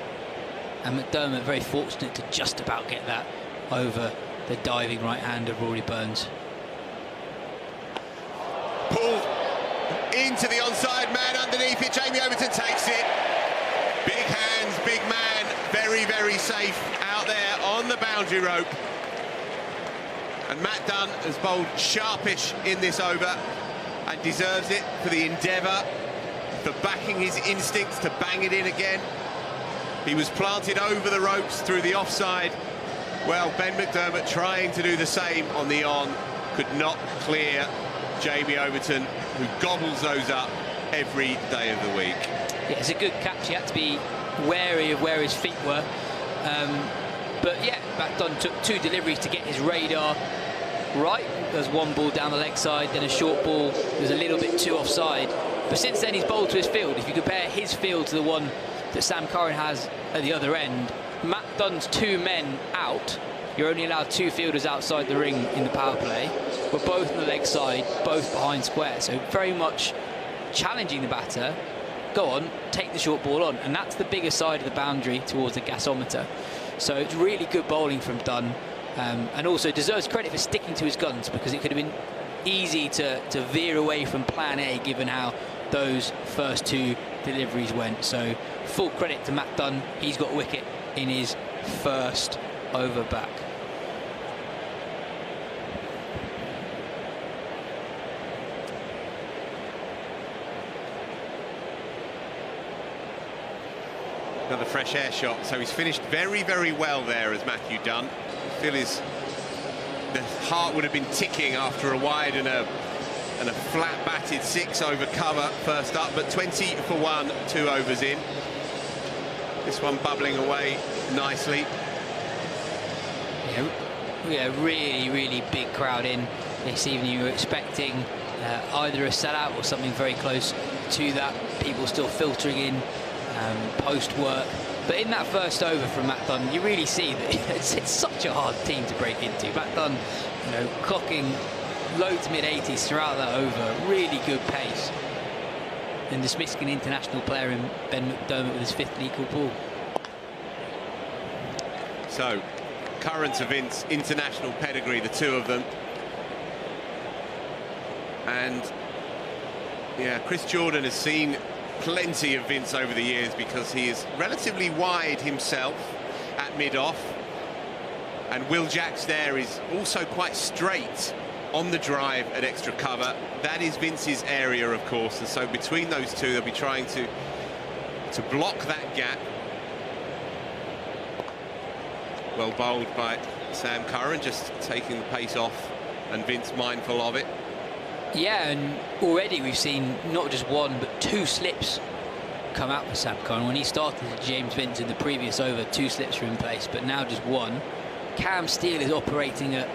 and McDermott very fortunate to just about get that over the diving right hand of Rory Burns. Pulled into the onside man underneath it. Jamie Overton takes it. Big hands, big man, very, very safe out there on the boundary rope. And Matt Dunn has bowled sharpish in this over and deserves it for the endeavour, for backing his instincts to bang it in again. He was planted over the ropes through the offside. Well, Ben McDermott trying to do the same on the on, could not clear Jamie Overton, who gobbles those up every day of the week. Yeah, it's a good catch. He had to be wary of where his feet were. But yeah, Matt Dunn took 2 deliveries to get his radar right. There's one ball down the leg side, then a short ball. There's a little bit too offside. But since then, he's bowled to his field. If you compare his field to the one that Sam Curran has at the other end. Matt Dunn's 2 men out. You're only allowed 2 fielders outside the ring in the power play. We're both on the leg side, both behind square. So very much challenging the batter. Go on, take the short ball on. And that's the bigger side of the boundary towards the gasometer. So it's really good bowling from Dunn. And also deserves credit for sticking to his guns, because it could have been easy to veer away from plan A given how those first 2 deliveries went. So full credit to Matt Dunn. He's got a wicket in his first over back. Another fresh air shot, so he's finished very, very well there as Matthew Dunn. I feel the heart would have been ticking after a wide and a flat batted 6 over cover first up, but 20 for 1, 2 overs in. This one bubbling away nicely. Yeah, really, really big crowd in this evening. You were expecting either a sellout or something very close to that. People still filtering in post-work. But in that first over from Matt Dunn, you really see that it's such a hard team to break into. Matt Dunn, clocking low to mid-80s throughout that over. Really good pace. And dismissing an international player in Ben McDermott with his 5th legal ball. So, Curran to Vince, international pedigree, the 2 of them. And, yeah, Chris Jordan has seen plenty of Vince over the years because he is relatively wide himself at mid-off. And Will Jacks there is also quite straight on the drive at extra cover. That is Vince's area, of course, and so between those 2 they'll be trying to block that gap. Well bowled by Sam Curran, just taking the pace off, and Vince mindful of it. Yeah, and already we've seen not just 1 but 2 slips come out for Sam Curran. When he started with James Vince in the previous over, 2 slips were in place, but now just 1. Cam Steele is operating at,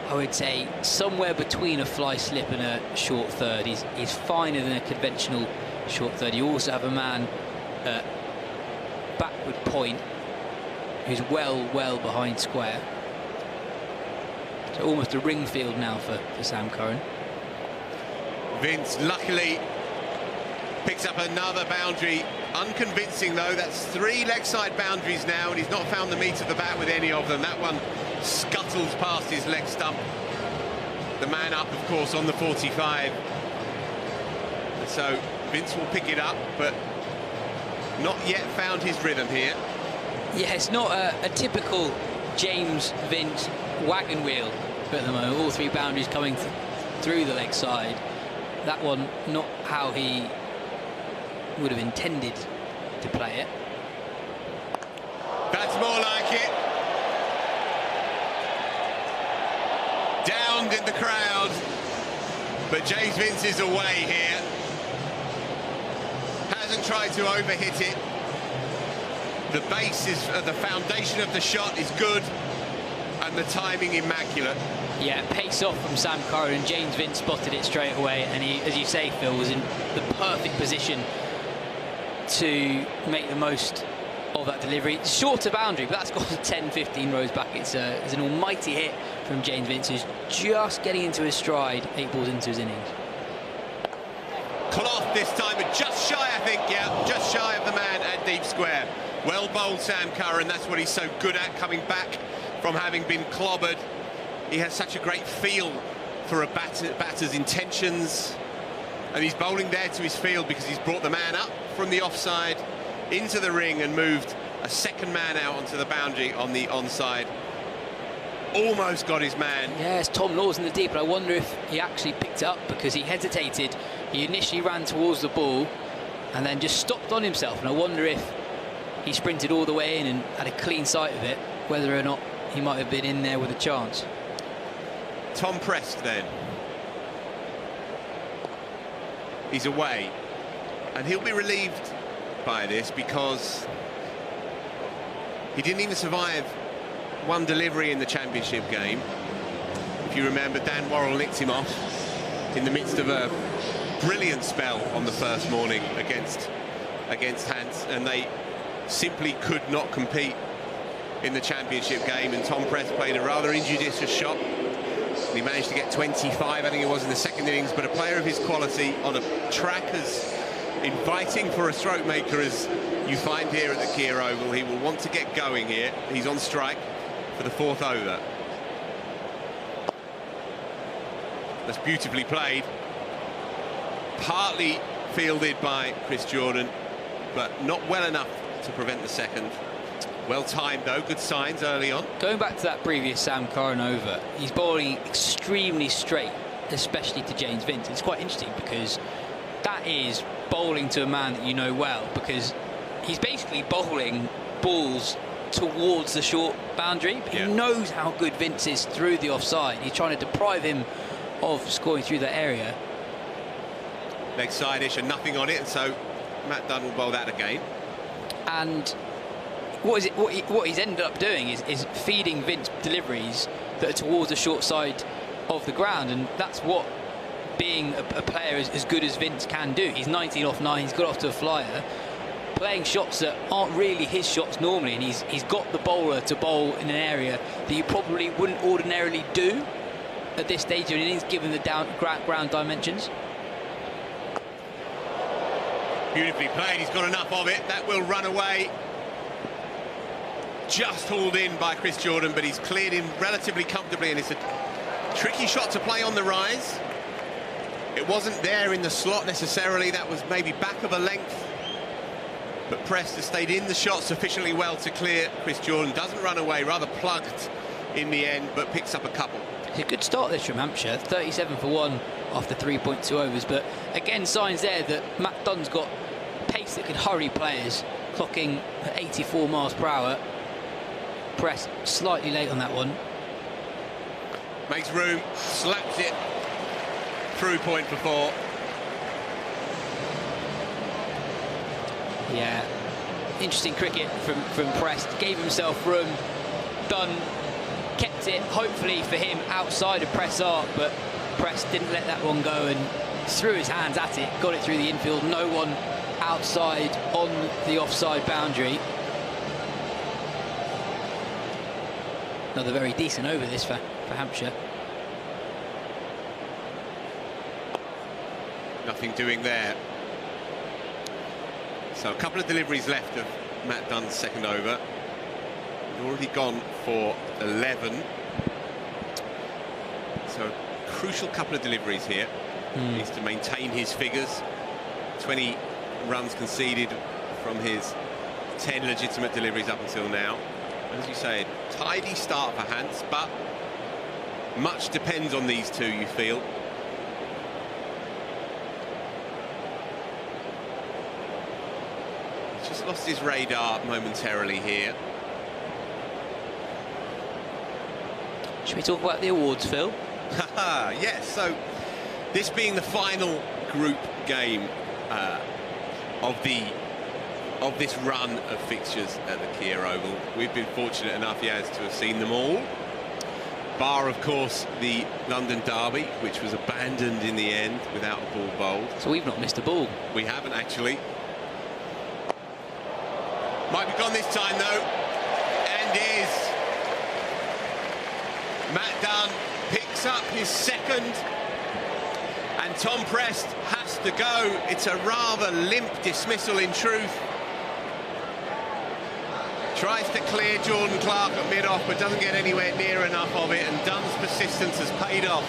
I would say, somewhere between a fly slip and a short third. He's finer than a conventional short third. You also have a man at backward point who's well behind square. So almost a ring field now for Sam Curran. Vince luckily picks up another boundary. Unconvincing though, that's 3 leg side boundaries now, and he's not found the meat of the bat with any of them. That one scuttles past his leg stump. The man up, of course, on the 45. So Vince will pick it up, but not yet found his rhythm here. Yeah, it's not a typical James Vince wagon wheel at the moment. All 3 boundaries coming through the leg side. That one, not how he would have intended to play it. That's more like it. Downed in the crowd, but James Vince is away here. Hasn't tried to overhit it. The base is, the foundation of the shot is good, and the timing immaculate. Yeah, pace off from Sam Curran, and James Vince spotted it straight away, and he, as you say, Phil, was in the perfect position to make the most of that delivery. Shorter boundary, but that's gone 10-15 rows back. It's an almighty hit from James Vince, who's just getting into his stride, 8 balls into his innings. Cloth this time, but just shy, I think, yeah, just shy of the man at deep square. Well bowled, Sam Curran. That's what he's so good at, coming back from having been clobbered. He has such a great feel for a batter's intentions, and he's bowling there to his field because he's brought the man up from the offside into the ring and moved a second man out onto the boundary on the onside. Almost got his man. Yes, Tom Law's in the deep, but I wonder if he actually picked it up because he hesitated. He initially ran towards the ball and then just stopped on himself, and I wonder if he sprinted all the way in and had a clean sight of it, whether or not he might have been in there with a chance. Tom Prest then. He's away, and he'll be relieved by this because he didn't even survive one delivery in the championship game. If you remember, Dan Worrell nicked him off in the midst of a brilliant spell on the first morning against against Hans, and they simply could not compete in the championship game. And Tom Prest played a rather injudicious shot. He managed to get 25, I think it was, in the second innings. But a player of his quality on a track as inviting for a stroke maker as you find here at the Kia Oval, he will want to get going here. He's on strike for the 4th over. That's beautifully played. Partly fielded by Chris Jordan, but not well enough to prevent the second. Well timed though, good signs early on. Going back to that previous Sam Curran over, he's bowling extremely straight, especially to James Vince. It's quite interesting because that is bowling to a man that you know well, because he's basically bowling balls towards the short boundary. He knows how good Vince is through the offside. He's trying to deprive him of scoring through that area. Leg side-ish and nothing on it, and so Matt Dunn will bowl that again. And what he's ended up doing is feeding Vince deliveries that are towards the short side of the ground, and that's what being a player as good as Vince can do. He's 19 off 9, he's got off to a flyer, playing shots that aren't really his shots normally, and he's got the bowler to bowl in an area that you probably wouldn't ordinarily do at this stage of an innings, given the ground dimensions. Beautifully played, he's got enough of it. That will run away. Just hauled in by Chris Jordan, but he's cleared him relatively comfortably, and it's a tricky shot to play on the rise. It wasn't there in the slot necessarily, that was maybe back of a length. But Prest has stayed in the shot sufficiently well to clear Chris Jordan. Doesn't run away, rather plugged in the end, but picks up a couple. It's a good start this from Hampshire, 37 for 1 after 3.2 overs, but again signs there that Matt Dunn's got pace that can hurry players, clocking at 84 miles per hour. Prest slightly late on that one. Makes room, slaps it through point for 4. Yeah, interesting cricket from Prest. Gave himself room. Dunn kept it, hopefully for him, outside of Prest's arc, but Prest didn't let that one go and threw his hands at it, got it through the infield. No one outside on the offside boundary. Another very decent over this for Hampshire. Nothing doing there. So a couple of deliveries left of Matt Dunn's second over. He's already gone for 11. So a crucial couple of deliveries here. Needs to maintain his figures. 20 runs conceded from his 10 legitimate deliveries up until now. As you say, a tidy start for Hans, but much depends on these two, you feel. He's just lost his radar momentarily here. Should we talk about the awards, Phil? Yes, so this being the final group game of this run of fixtures at the Kia Oval. We've been fortunate enough, Yaz, to have seen them all. Bar, of course, the London Derby, which was abandoned in the end without a ball bowled. So we've not missed a ball. We haven't, actually. Might be gone this time, though. And is. Matt Dunn picks up his second. And Tom Prest has to go. It's a rather limp dismissal in truth. Tries to clear Jordan Clark at mid-off, but doesn't get anywhere near enough of it, and Dunn's persistence has paid off.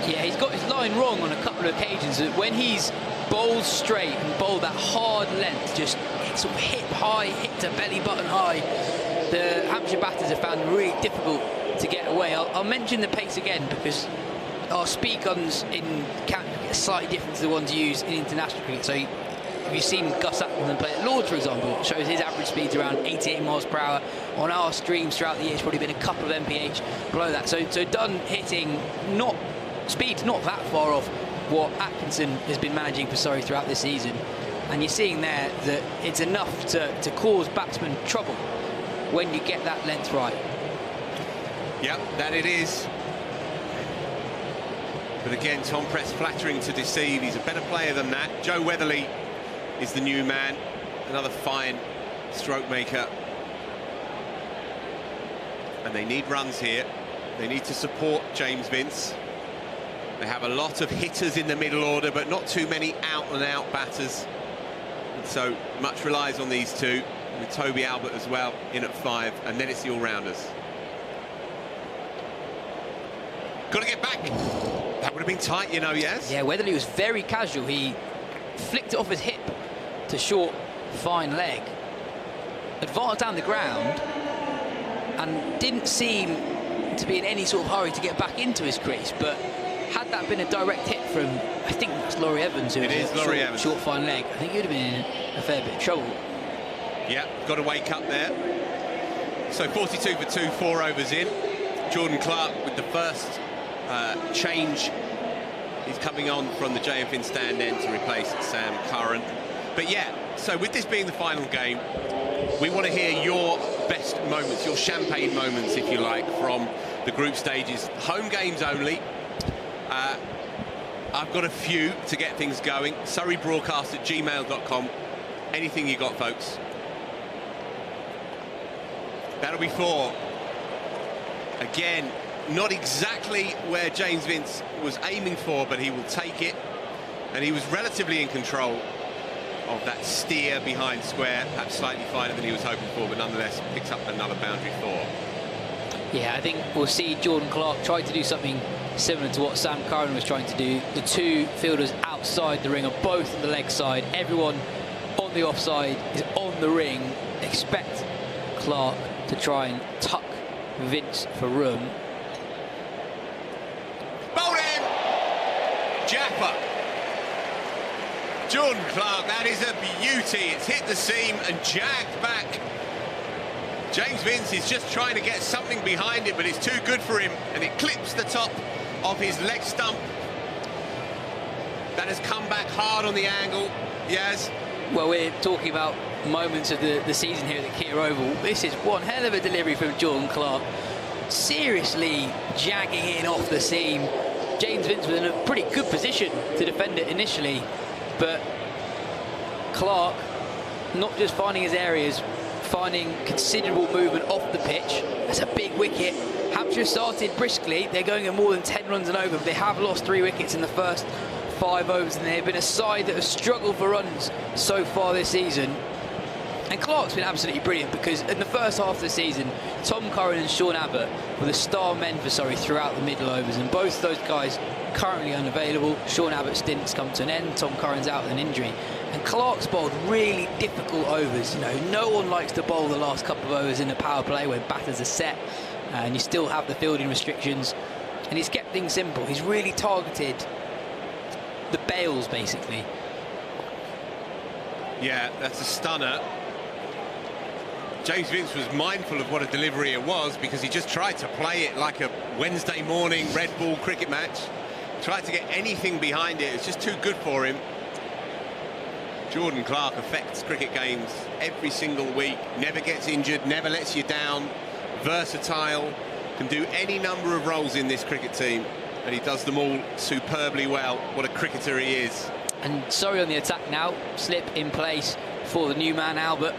Yeah, he's got his line wrong on a couple of occasions. When he's bowled straight and bowled that hard length, just sort of hip high, hit to belly button high, the Hampshire batters have found really difficult to get away. I'll mention the pace again because our speed guns in camp are slightly different to the ones used in international cricket. So if you've seen Gus Atkinson play at Lords, for example, it shows his average speed's around 88 miles per hour. On our streams throughout the year, it's probably been a couple of mph below that. So Dunn hitting speed's not that far off what Atkinson has been managing for Surrey throughout this season. And you're seeing there that it's enough to cause batsmen trouble when you get that length right. Yep, that it is. But again, Tom Prest flattering to deceive. He's a better player than that. Joe Weatherly is the new man, another fine stroke maker. And they need runs here. They need to support James Vince. They have a lot of hitters in the middle order, but not too many out-and-out batters. And so much relies on these two, with Toby Albert as well in at 5, and then it's the all-rounders. Got to get back. That would have been tight, you know, yes? Yeah, Weatherly was very casual. He flicked it off his hip to short, fine leg. Advanced down the ground and didn't seem to be in any sort of hurry to get back into his crease. But had that been a direct hit from, I think that's Laurie Evans, who was short, fine leg, I think he'd have been in a fair bit of trouble. Yeah, got to wake up there. So 42 for 2, 4 overs in. Jordan Clark with the first change. He's coming on from the JFN stand end to replace Sam Curran. But yeah, so with this being the final game, we want to hear your best moments, your champagne moments, if you like, from the group stages. Home games only. I've got a few to get things going. surreybroadcast@gmail.com. Anything you got, folks? That'll be 4. Again, not exactly where James Vince was aiming for, but he will take it. And he was relatively in control of that steer behind square, perhaps slightly finer than he was hoping for, but nonetheless picks up another boundary 4. Yeah, I think we'll see Jordan Clark try to do something similar to what Sam Curran was trying to do. The two fielders outside the ring are both on the leg side. Everyone on the offside is on the ring. Expect Clark to try and tuck Vince for room. Bowled in! Japper. Jordan Clark, that is a beauty. It's hit the seam and jagged back. James Vince is just trying to get something behind it, but it's too good for him, and it clips the top of his leg stump. That has come back hard on the angle. Yes. Well, we're talking about moments of the season here at the Kia Oval. This is one hell of a delivery from Jordan Clark. Seriously jagging in off the seam. James Vince was in a pretty good position to defend it initially, but Clark not just finding his areas, finding considerable movement off the pitch. That's a big wicket. Hampshire started briskly. They're going at more than 10 runs and over, but they have lost 3 wickets in the first 5 overs, and they've been a side that has struggled for runs so far this season. And Clark's been absolutely brilliant, because in the first half of the season, Tom Curran and Sean Abbott were the star men for Surrey throughout the middle overs, and both of those guys currently unavailable. Sean Abbott's stint's come to an end. Tom Curran's out with an injury. And Clark's bowled really difficult overs. You know, no one likes to bowl the last couple of overs in a power play where batters are set and you still have the fielding restrictions. And he's kept things simple. He's really targeted the bails, basically. Yeah, that's a stunner. James Vince was mindful of what a delivery it was, because he just tried to play it like a Wednesday morning red ball cricket match. Tried to get anything behind it. It's just too good for him. Jordan Clark affects cricket games every single week. Never gets injured, never lets you down. Versatile, can do any number of roles in this cricket team, and he does them all superbly well. What a cricketer he is. And Surrey on the attack now. Slip in place for the new man, Albert.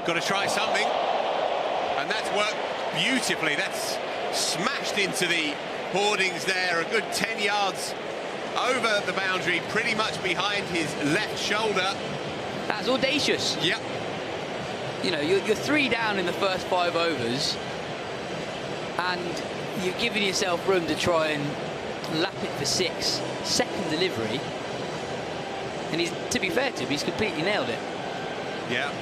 Got to try something, and that's worked beautifully. That's smashed into the hoardings there, a good 10 yards over the boundary, pretty much behind his left shoulder. That's audacious. Yep. You know, you're 3 down in the first 5 overs, and you've given yourself room to try and lap it for 6. Second delivery, and he's, to be fair to him, he's completely nailed it. Yeah.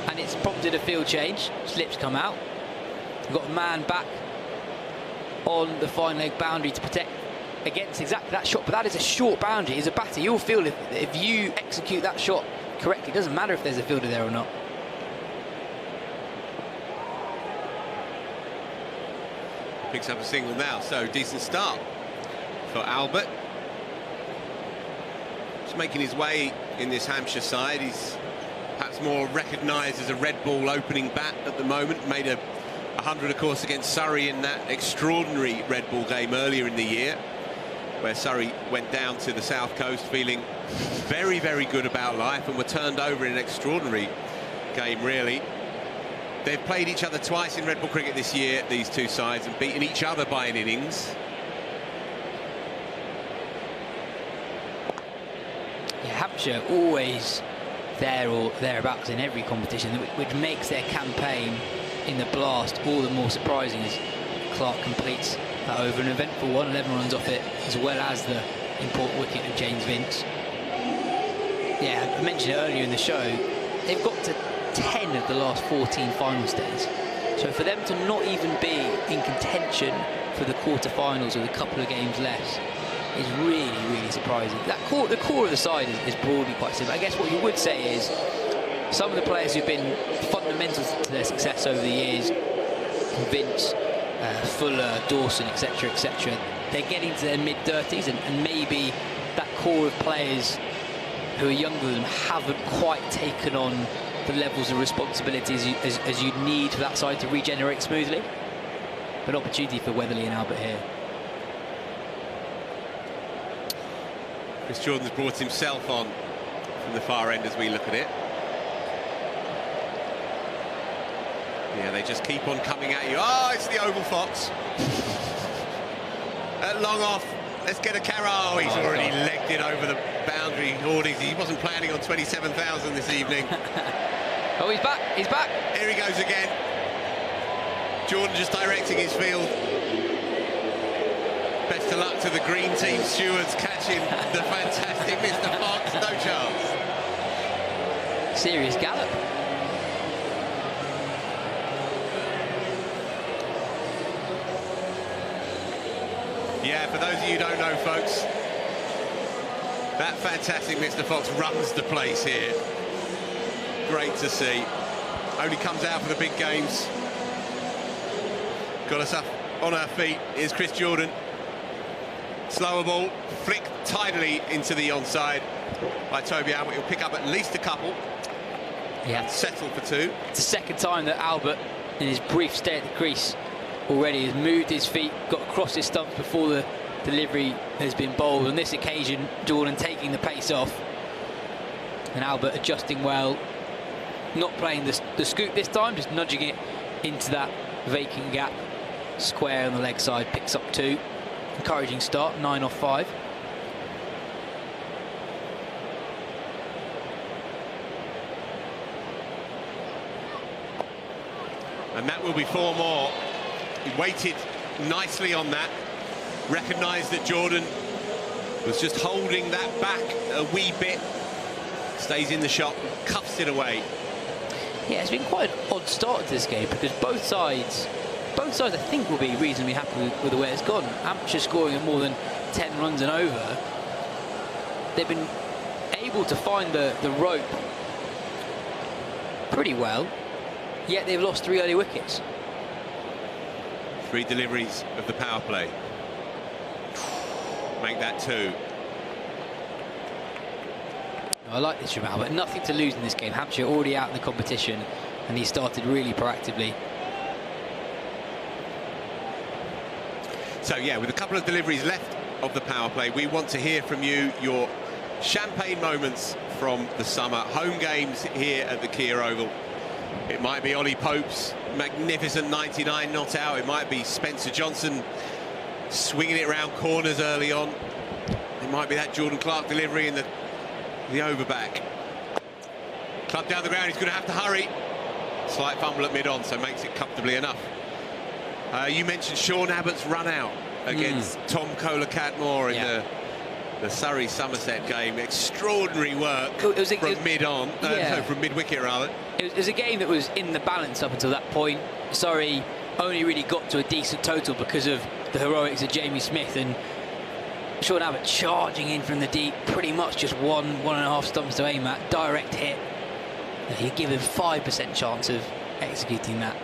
And it's prompted a field change. Slips come out. We've got a man back on the fine leg boundary to protect against exactly that shot, but that is a short boundary. As a batter, you'll feel if you execute that shot correctly, it doesn't matter if there's a fielder there or not. Picks up a single now, so decent start for Albert. Just making his way in this Hampshire side. He's perhaps more recognised as a red ball opening bat at the moment. Made a 100, of course, against Surrey in that extraordinary red ball game earlier in the year. where Surrey went down to the south coast feeling very, very good about life and were turned over in an extraordinary game, really. They've played each other twice in Red Bull cricket this year, these two sides, and beaten each other by an innings. Yeah, Hampshire always there or thereabouts in every competition, which makes their campaign in the Blast all the more surprising as Clark completes that over an eventful one, 11 runs off it, as well as the important wicket of James Vince. Yeah, I mentioned it earlier in the show, they've got to 10 of the last 14 final stays. So for them to not even be in contention for the quarter-finals with a couple of games less is really, really surprising. The core of the side is broadly quite simple. I guess what you would say is some of the players who've been fundamental to their success over the years, Vince, Fuller, Dawson, etc., they're getting to their mid-30s, and maybe that core of players who are younger than them haven't quite taken on the levels of responsibilities as you'd need for that side to regenerate smoothly. An opportunity for Weatherly and Albert here. Chris Jordan's brought himself on from the far end as we look at it. Yeah, they just keep on coming at you. Oh, it's the Oval Fox. At long off, let's get a carry. Oh, he's already legged it over the boundary hoardings. He wasn't planning on 27,000 this evening. Oh, he's back, he's back. Here he goes again. Jordan just directing his field. Best of luck to the green team stewards catching the fantastic Mr. Fox. No chance. Serious gallop. Yeah, for those of you who don't know, folks, that fantastic Mr. Fox runs the place here. Great to see. Only comes out for the big games. Got us up on our feet. Here's Chris Jordan. Slower ball, flicked tidily into the onside by Toby Albert. He'll pick up at least a couple. Yeah. Settle for two. It's the second time that Albert, in his brief stay at the crease, already has moved his feet, got across his stumps before the delivery has been bowled. On this occasion, Jordan taking the pace off, and Albert adjusting well, not playing the scoop this time, just nudging it into that vacant gap. Square on the leg side, picks up two. Encouraging start, 9 off 5. And that will be 4 more. He waited nicely on that, recognised that Jordan was just holding that back a wee bit, stays in the shot, cuffs it away. Yeah, it's been quite an odd start to this game because both sides I think will be reasonably happy with the way it's gone. Hampshire scoring at more than 10 runs and over. They've been able to find the rope pretty well, yet they've lost 3 early wickets. 3 deliveries of the power play. Make that 2. I like this from Albert. Nothing to lose in this game. Hampshire already out in the competition, and he started really proactively. So yeah, with a couple of deliveries left of the power play, we want to hear from you your champagne moments from the summer. Home games here at the Kia Oval. It might be Ollie Pope's magnificent 99 not out. It might be Spencer Johnson swinging it around corners early on. It might be that Jordan Clark delivery in the overback. Club down the ground, he's going to have to hurry. Slight fumble at mid-on, so makes it comfortably enough. You mentioned Sean Abbott's run out against Tom Kohler-Catmore in the Surrey-Somerset game. Extraordinary work from mid-on, from mid-wicket rather. It was a game that was in the balance up until that point. Surrey only really got to a decent total because of the heroics of Jamie Smith, and Sean Abbott charging in from the deep, pretty much just 1.5 stumps to aim at, direct hit. You give him 5% chance of executing that.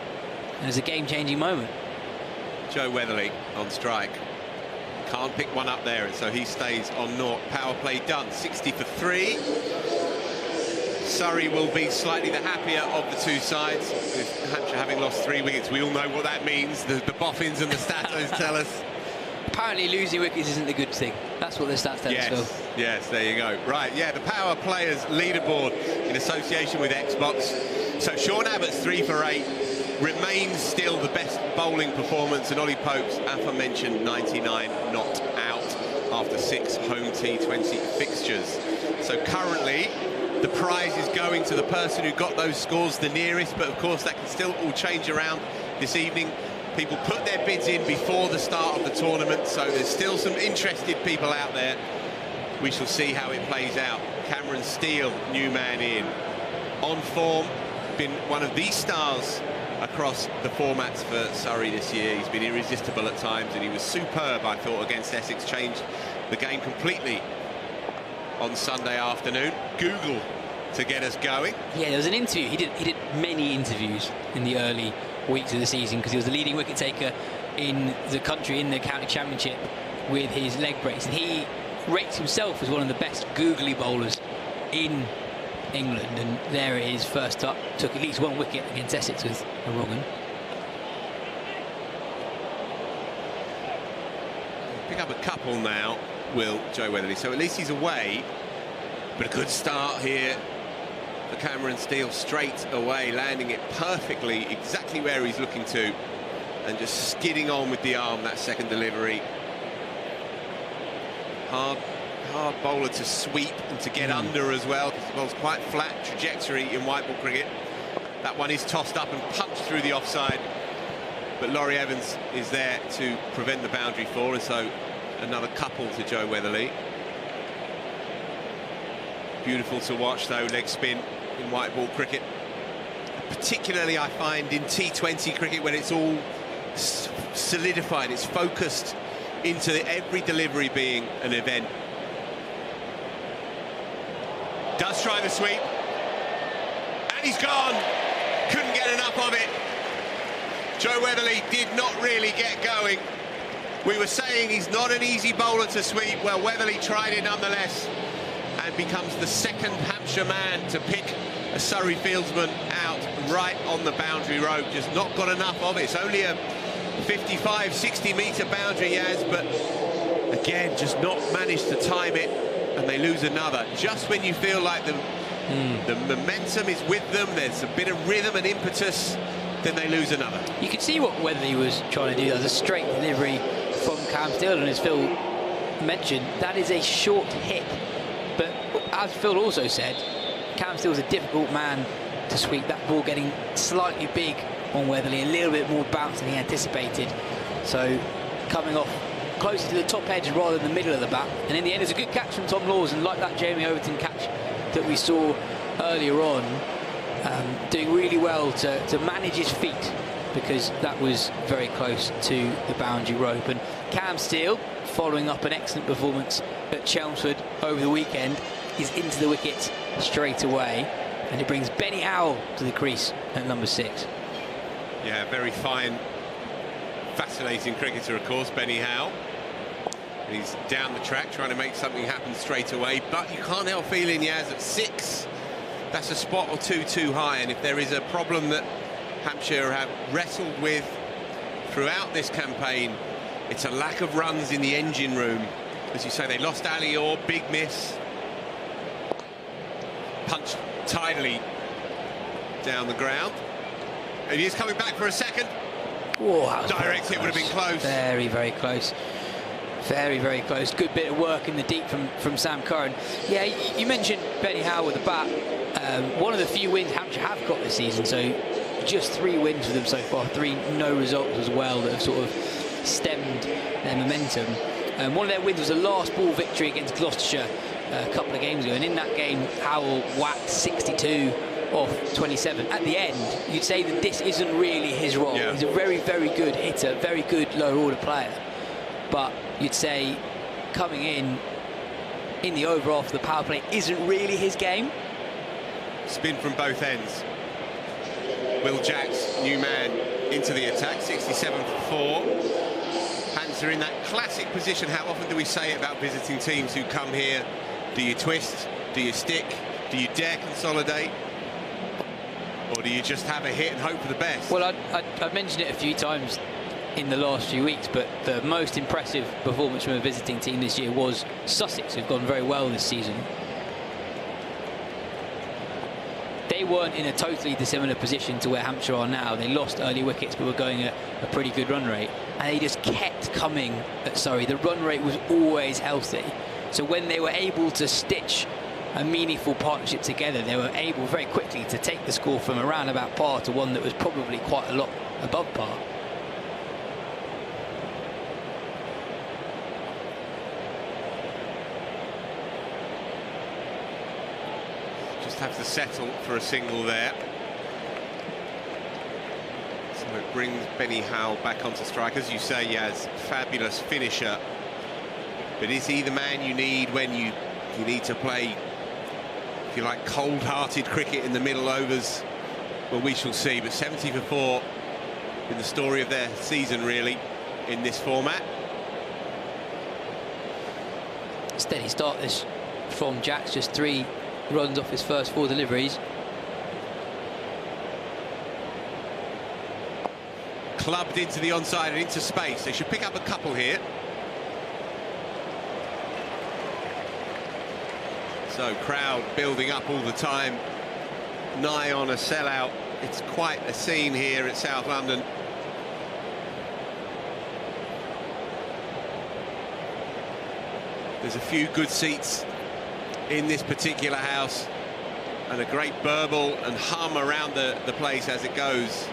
And it's a game-changing moment. Joe Weatherly on strike. Can't pick one up there, and so he stays on naught. Power play done, 60 for 3. Surrey will be slightly the happier of the two sides, with Hampshire having lost 3 wickets. We all know what that means. The boffins and the statos tell us. Apparently losing wickets isn't a good thing. That's what the stats tell us, Phil. Yes, there you go. Right, yeah, the Power Players leaderboard in association with Xbox. So Sean Abbott's 3 for 8 remains still the best bowling performance, and Ollie Pope's aforementioned 99 not out after 6 home T20 fixtures. So currently the prize is going to the person who got those scores the nearest, but of course that can still all change around this evening. People put their bids in before the start of the tournament, so there's still some interested people out there. We shall see how it plays out. Cameron Steele, new man in. On form, been one of the stars across the formats for Surrey this year. He's been irresistible at times, and he was superb, I thought, against Essex. Changed the game completely on Sunday afternoon. Google to get us going. Yeah, there was an interview. He did many interviews in the early weeks of the season because he was the leading wicket taker in the country in the county championship with his leg breaks, and he rates himself as one of the best googly bowlers in England, and there it is, first up, took at least 1 wicket against Essex with a wrong one. Pick up a couple now, will Joe Weatherly, so at least he's away, but a good start here for Cameron Steele, straight away, landing it perfectly, exactly where he's looking to, and just skidding on with the arm, that second delivery. Hard bowler to sweep and to get under as well, because the ball's quite flat trajectory in white ball cricket. That one is tossed up and punched through the offside, but Laurie Evans is there to prevent the boundary for, and so another couple to Joe Weatherly. Beautiful to watch though, leg spin in white ball cricket, particularly I find in T20 cricket when it's all solidified, it's focused into every delivery being an event. Does try the sweep, and he's gone. Couldn't get enough of it. Joe Weatherly did not really get going. We were saying he's not an easy bowler to sweep. Well, Weatherly tried it nonetheless and becomes the second Hampshire man to pick a Surrey fieldsman out right on the boundary rope. Just not got enough of it. It's only a 55, 60 metre boundary, Yaz, but again, just not managed to time it, and they lose another. Just when you feel like the momentum is with them, there's a bit of rhythm and impetus, then they lose another. You could see what Weatherly was trying to do. That was a straight delivery from Cam Steele, and as Phil mentioned, that is a short hit. But as Phil also said, Cam Steele's a difficult man to sweep. That ball getting slightly big on Weatherly, a little bit more bounce than he anticipated. So coming off closer to the top edge rather than the middle of the bat. And in the end, it's a good catch from Tom Laws, and like that Jamie Overton catch that we saw earlier on, doing really well to manage his feet, because that was very close to the boundary rope. And Cam Steele, following up an excellent performance at Chelmsford over the weekend, is into the wickets straight away, and it brings Benny Howell to the crease at number 6. Yeah, very fine, fascinating cricketer, of course, Benny Howell. He's down the track trying to make something happen straight away, but you can't help feeling, Yaz, at 6, that's a spot or two too high. And if there is a problem that Hampshire have wrestled with throughout this campaign, it's a lack of runs in the engine room. As you say, they lost Ali Orr, big miss. Punched tidily down the ground. And he is coming back for a second. Whoa, direct hit would have been close. Very, very close. Very, very close. Good bit of work in the deep from Sam Curran. Yeah, you mentioned Benny Howell with the bat. One of the few wins Hampshire have got this season, so just 3 wins for them so far, 3 no results as well that have sort of stemmed their momentum. One of their wins was a last ball victory against Gloucestershire a couple of games ago, and in that game Howell whacked 62 off 27. At the end, you'd say that this isn't really his role. Yeah. He's a very, very good hitter, very good lower order player, but you'd say coming in the over after the power play isn't really his game. Spin from both ends. Will Jacks, new man, into the attack, 67 for 4. Hands are in that classic position. How often do we say it about visiting teams who come here? Do you twist? Do you stick? Do you dare consolidate? Or do you just have a hit and hope for the best? Well, I've mentioned it a few times in the last few weeks, but the most impressive performance from a visiting team this year was Sussex, who've gone very well this season. They weren't in a totally dissimilar position to where Hampshire are now. They lost early wickets but were going at a pretty good run rate, and they just kept coming at Surrey. The run rate was always healthy, so when they were able to stitch a meaningful partnership together, they were able very quickly to take the score from around about par to one that was probably quite a lot above par. Have to settle for a single there. So it brings Benny Howell back onto strike. As you say, Yaz, fabulous finisher. But is he the man you need when you need to play, if you like, cold-hearted cricket in the middle overs? Well, we shall see. But 70 for 4 in the story of their season, really, in this format. Steady start this from Jacks, just 3 runs off his first 4 deliveries. Clubbed into the onside and into space. They should pick up a couple here. So crowd building up all the time. Nigh on a sellout. It's quite a scene here at South London. There's a few good seats in this particular house, and a great burble and hum around the place as it goes,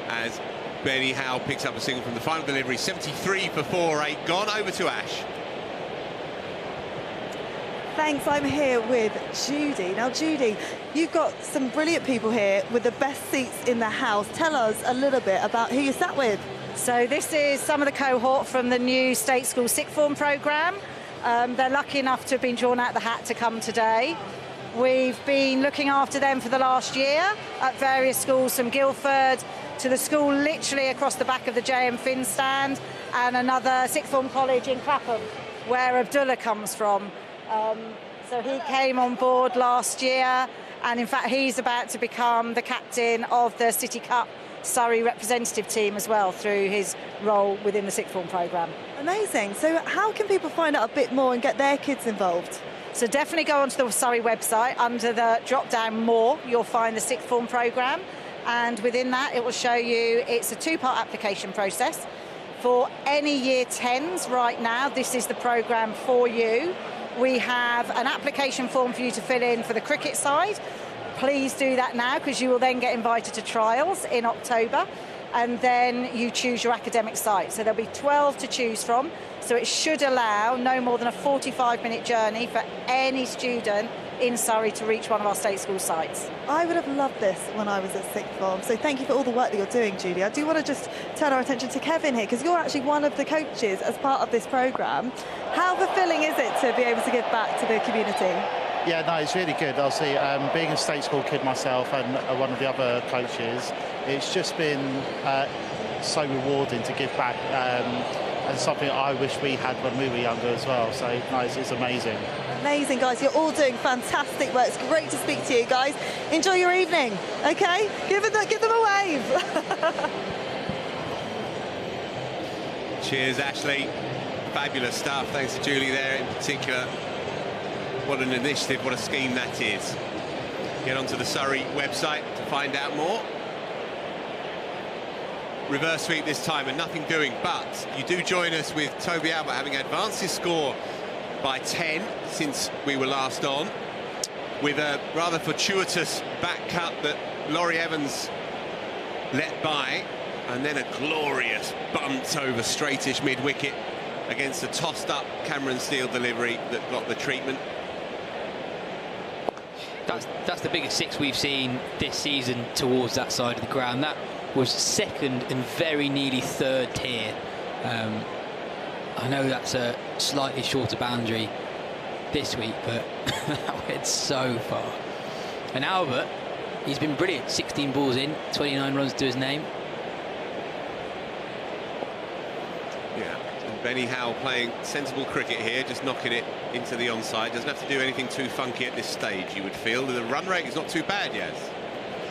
as Benny Howell picks up a single from the final delivery. 73 for 4, 8 gone. Over to Ash. Thanks, I'm here with Judy. Now, Judy, you've got some brilliant people here with the best seats in the house. Tell us a little bit about who you sat with. So this is some of the cohort from the new State School Sixth Form programme. They're lucky enough to have been drawn out the hat to come today. We've been looking after them for the last year at various schools, from Guildford to the school literally across the back of the J.M. Finn stand, and another Sixth Form college in Clapham, where Abdullah comes from. So he came on board last year, and in fact he's about to become the captain of the City Cup Surrey representative team as well, through his role within the Sixth Form programme. Amazing. So how can people find out a bit more and get their kids involved? So definitely go onto the Surrey website. Under the drop-down More, you'll find the Sixth Form programme, and within that it will show you it's a 2-part application process. For any Year 10s right now, this is the programme for you. We have an application form for you to fill in for the cricket side. Please do that now, because you will then get invited to trials in October, and then you choose your academic site. So there'll be 12 to choose from, so it should allow no more than a 45-minute journey for any student in Surrey to reach one of our state school sites. I would have loved this when I was at Sixth Form, so thank you for all the work that you're doing, Julie. I do want to just turn our attention to Kevin here, because you're actually one of the coaches as part of this programme. How fulfilling is it to be able to give back to the community? Yeah, no, it's really good. Obviously, being a state school kid myself and one of the other coaches, it's just been so rewarding to give back, and something I wish we had when we were younger as well. So, no, it's amazing. Amazing, guys. You're all doing fantastic work. It's great to speak to you guys. Enjoy your evening, OK? Give them a wave. Cheers, Ashley. Fabulous stuff. Thanks to Julie there in particular. What an initiative, what a scheme that is. Get onto the Surrey website to find out more. Reverse sweep this time and nothing doing, but you do join us with Toby Albert having advanced his score by 10 since we were last on, with a rather fortuitous back cut that Laurie Evans let by, and then a glorious bunt over straightish mid-wicket against a tossed-up Cameron Steele delivery that got the treatment. That's the biggest 6 we've seen this season towards that side of the ground. That was second and very nearly third tier. I know that's a slightly shorter boundary this week, but that went so far. And Albert, he's been brilliant. 16 balls in, 29 runs to his name. Yeah, and Benny Howell playing sensible cricket here, just knocking it into the onside. Doesn't have to do anything too funky at this stage, you would feel. The run rate is not too bad, yes.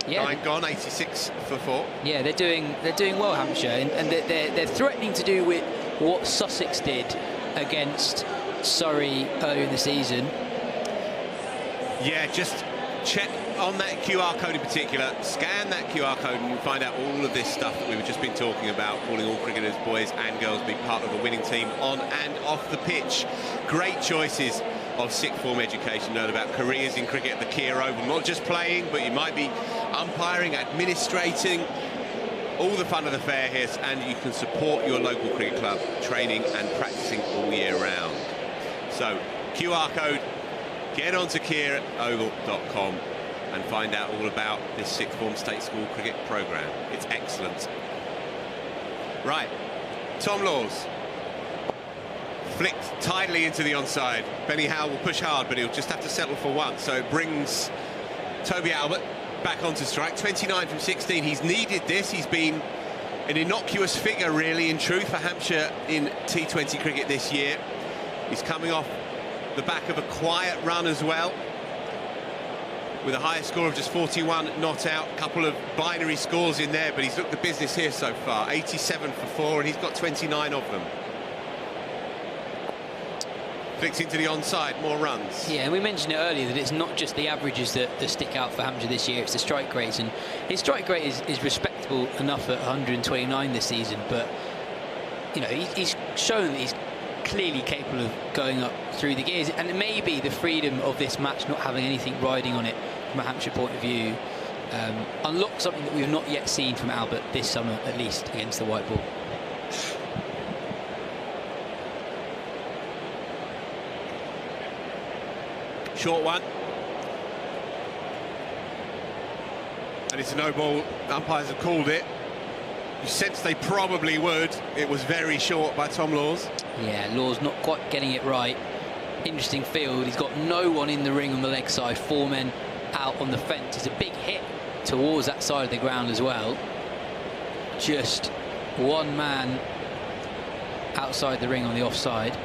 Yeah. 9 gone, 86 for 4. Yeah, they're doing well, Hampshire, and they're threatening to do with what Sussex did against Surrey earlier in the season. Yeah, just check on that QR code in particular, scan that QR code and find out all of this stuff that we've just been talking about, calling all cricketers, boys and girls, be part of a winning team on and off the pitch. Great choices of sixth form education. Learn about careers in cricket at the Kia Oval, not just playing, but you might be umpiring, administrating, all the fun of the fair here, and you can support your local cricket club training and practicing all year round. So QR code, get onto kiaoval.com and find out all about this sixth form state school cricket programme. It's excellent. Right, Tom Laws flicked tidily into the onside. Benny Howell will push hard, but he'll just have to settle for one. So it brings Toby Albert back onto strike. 29 from 16. He's needed this. He's been an innocuous figure, really, in truth, for Hampshire in T20 cricket this year. He's coming off the back of a quiet run as well, with a higher score of just 41 not out. A couple of binary scores in there, but he's looked the business here so far. 87 for 4, and he's got 29 of them. Flicks into the onside, more runs. Yeah, and we mentioned it earlier that it's not just the averages that stick out for Hampshire this year, it's the strike rates, and his strike rate is respectable enough at 129 this season, but you know, he's shown that he's clearly capable of going up through the gears, and it may be the freedom of this match, not having anything riding on it from a Hampshire point of view, unlocked something that we've not yet seen from Albert this summer, at least against the white ball. Short one. And it's a no ball. Umpires have called it. You sense they probably would. It was very short by Tom Laws. Yeah, Laws not quite getting it right. Interesting field. He's got no one in the ring on the leg side. 4 men out on the fence. It's a big hit towards that side of the ground as well. Just 1 man outside the ring on the offside.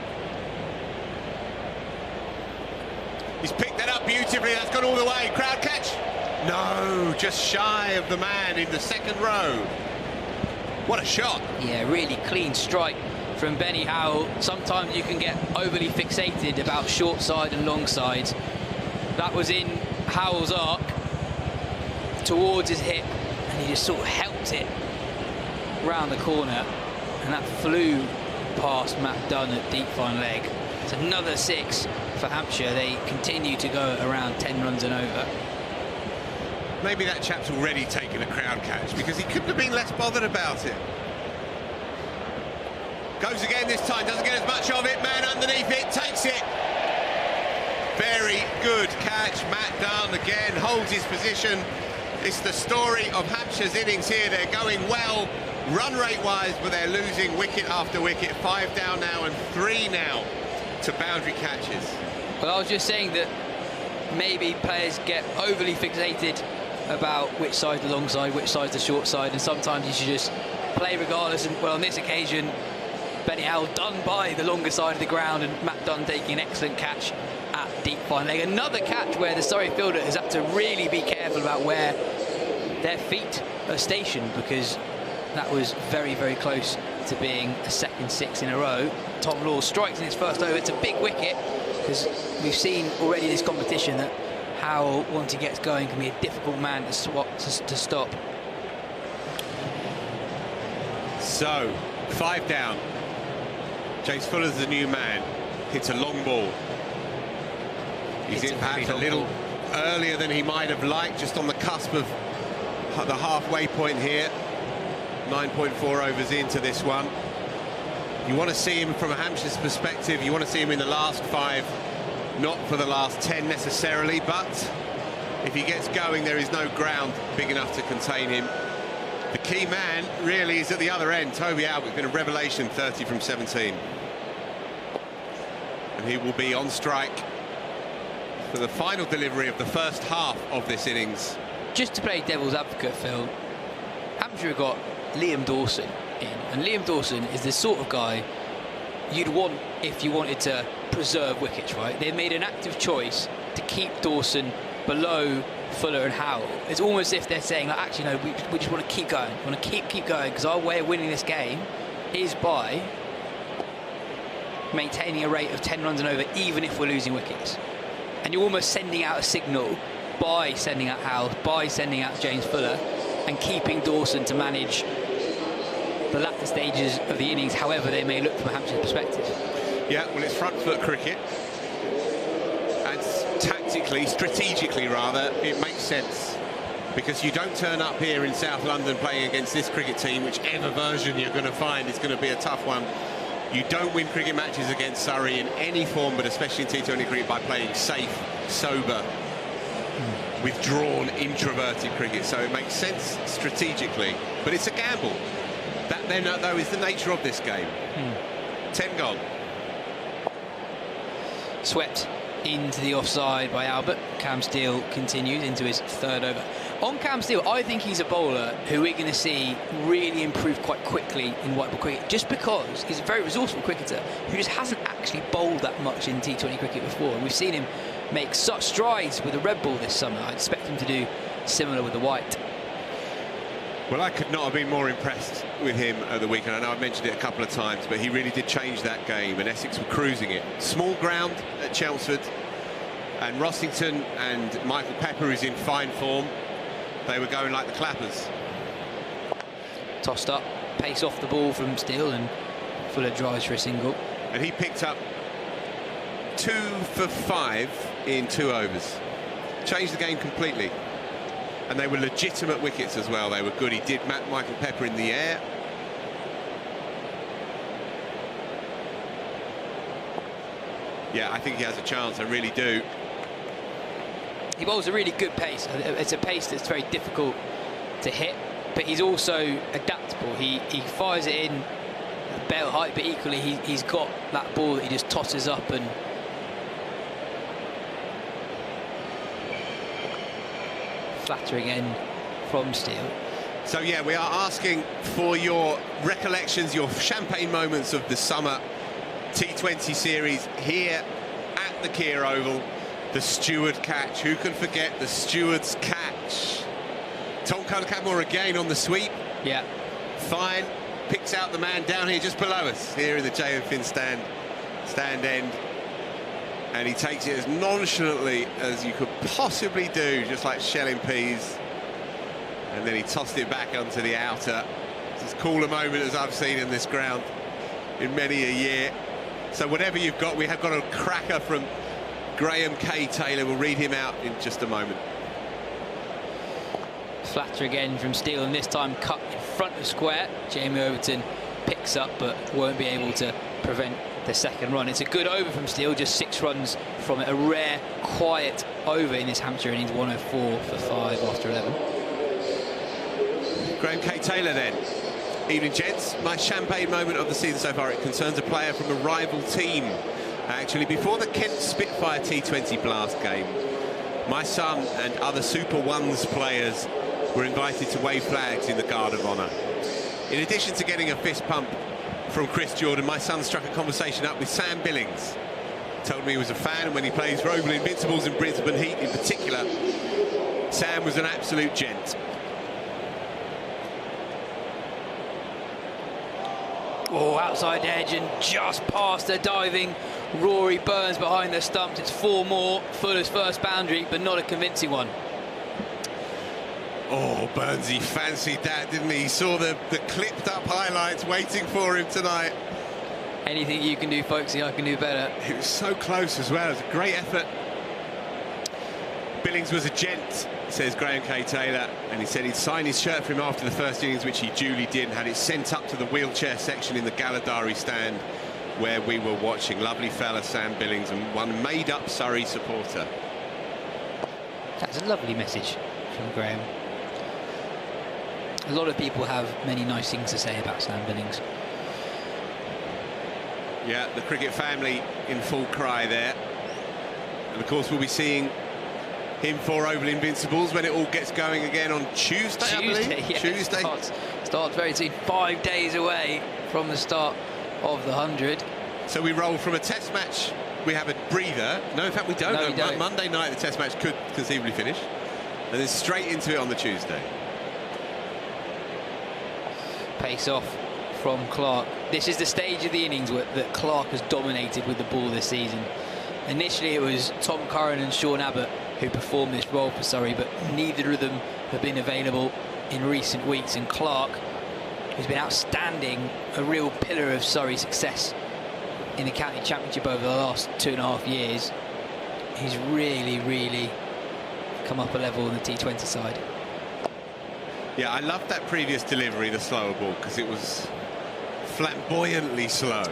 He's picked that up beautifully. That's gone all the way. Crowd catch. No, just shy of the man in the second row. What a shot. Yeah, really clean strike from Benny Howell. Sometimes you can get overly fixated about short side and long sides. That was in Howell's arc towards his hip, and he just sort of helped it round the corner, and that flew past Matt Dunn at deep fine leg. It's another 6 for Hampshire. They continue to go around 10 runs and over. Maybe that chap's already taken a crowd catch, because he couldn't have been less bothered about it. Goes again this time, doesn't get as much of it. Man underneath it, takes it. Very good catch. Matt Dunn again holds his position. It's the story of Hampshire's innings here. They're going well run rate wise, but they're losing wicket after wicket. 5 down now and 3 now to boundary catches. Well, I was just saying that maybe players get overly fixated about which side's the long side, which side's the short side, and sometimes you should just play regardless. And well, on this occasion, Benny Howell done by the longer side of the ground, and Matt Dunn taking an excellent catch at deep fine leg. Another catch where the Surrey fielder has had to really be careful about where their feet are stationed, because that was very, very close to being a second 6 in a row. Tom Laws strikes in his first over. It's a big wicket, because we've seen already this competition that Howell, once he gets going, can be a difficult man to stop. So, 5 down. James Fuller's the new man. Hits a long ball. He's in perhaps a little earlier than he might have liked, just on the cusp of the halfway point here. 9.4 overs into this one. You want to see him from Hampshire's perspective. You want to see him in the last 5, not for the last 10 necessarily, but if he gets going, there is no ground big enough to contain him. The key man really is at the other end. Toby Albert's been a revelation, 30 from 17. And he will be on strike for the final delivery of the first half of this innings. Just to play devil's advocate, Phil, Hampshire got Liam Dawson in, and Liam Dawson is the sort of guy you'd want if you wanted to preserve wickets, right? They made an active choice to keep Dawson below Fuller and Howell, it's almost as if they're saying, like, actually, no, we just want to keep going. We want to keep going, because our way of winning this game is by maintaining a rate of 10 runs and over, even if we're losing wickets. And you're almost sending out a signal by sending out Howell, by sending out James Fuller, and keeping Dawson to manage the latter stages of the innings, however they may look from a Hampshire perspective. Yeah, well, it's front foot cricket. And tactically, strategically rather, it makes sense. Because you don't turn up here in South London playing against this cricket team, whichever version you're going to find is going to be a tough one. You don't win cricket matches against Surrey in any form, but especially in T20 cricket, by playing safe, sober, withdrawn, introverted cricket. So it makes sense strategically, but it's a gamble. That then, though, is the nature of this game. 10 gone. Swept into the offside by Albert. Cam Steele continues into his third over. On Cam Steele, I think he's a bowler who we're going to see really improve quite quickly in white ball cricket, just because he's a very resourceful cricketer who just hasn't actually bowled that much in T20 cricket before. And we've seen him make such strides with the red ball this summer. I expect him to do similar with the white. Well, I could not have been more impressed with him at the weekend. I know I've mentioned it a couple of times, but he really did change that game, and Essex were cruising it. Small ground at Chelmsford, and Rossington and Michael Pepper is in fine form. They were going like the clappers. Tossed up, pace off the ball from Steele, and Fuller drives for a single. And he picked up 2 for 5 in 2 overs. Changed the game completely. And they were legitimate wickets as well. They were good. He did Michael Pepper in the air. Yeah, I think he has a chance. I really do. He bowls a really good pace. It's a pace that's very difficult to hit, but he's also adaptable. He fires it in bail height, but equally he's got that ball that he just tosses up and flatter again from Steele. So yeah, we are asking for your recollections, your champagne moments of the summer T20 series here at the Keir Oval. The Stewart catch. Who can forget the Stewart's catch? Tom Culcamore again on the sweep. Yeah. Fine. Picks out the man down here just below us, here in the J.O. Finn stand end. And he takes it as nonchalantly as you could possibly do, just like shelling peas. And then he tossed it back onto the outer. It's as cool a moment as I've seen in this ground in many a year. So whatever you've got, we have got a cracker from Graham K. Taylor. We'll read him out in just a moment. Flatter again from Steele, and this time cut in front of square. Jamie Overton picks up but won't be able to prevent the second run. It's a good over from Steele, just 6 runs from it. A rare, quiet over in this Hampshire innings, 104 for 5 after 11. Graham K. Taylor then. Evening, gents. My champagne moment of the season so far, it concerns a player from a rival team. Actually, before the Kent Spitfire T20 Blast game, my son and other Super Ones players were invited to wave flags in the Guard of Honour. In addition to getting a fist pump from Chris Jordan, my son struck a conversation up with Sam Billings. Told me he was a fan, and when he plays for Oval Invincibles and Brisbane Heat in particular, Sam was an absolute gent. Oh, outside edge and just past a diving Rory Burns behind the stumps. It's 4 more. Fuller's first boundary, but not a convincing one. Oh, Burnsy fancied that, didn't he? He saw the clipped up highlights waiting for him tonight. Anything you can do, folksy, I can do better. It was so close as well. It was a great effort. Billings was a gent, says Graham K. Taylor, and he said he'd sign his shirt for him after the first innings, which he duly did, and had it sent up to the wheelchair section in the Galladari stand where we were watching. Lovely fella, Sam Billings, and one made-up Surrey supporter. That's a lovely message from Graham. A lot of people have many nice things to say about Sam Billings. Yeah, the cricket family in full cry there. And of course we'll be seeing him for Oval Invincibles when it all gets going again on Tuesday, I believe. Yeah, Tuesday. Starts very soon, 5 days away from the start of the 100. So we roll from a test match. We have a breather. No, in fact we don't. No, we don't. Monday night the test match could conceivably finish. and then straight into it on the Tuesday. Pace off from Clark. This is the stage of the innings that Clark has dominated with the ball this season. Initially it was Tom Curran and Sean Abbott who performed this role for Surrey, but neither of them have been available in recent weeks, and Clark, who's been outstanding, a real pillar of Surrey's success in the county championship over the last 2.5 years, he's really come up a level on the T20 side. Yeah, I loved that previous delivery, the slower ball, because it was flamboyantly slow.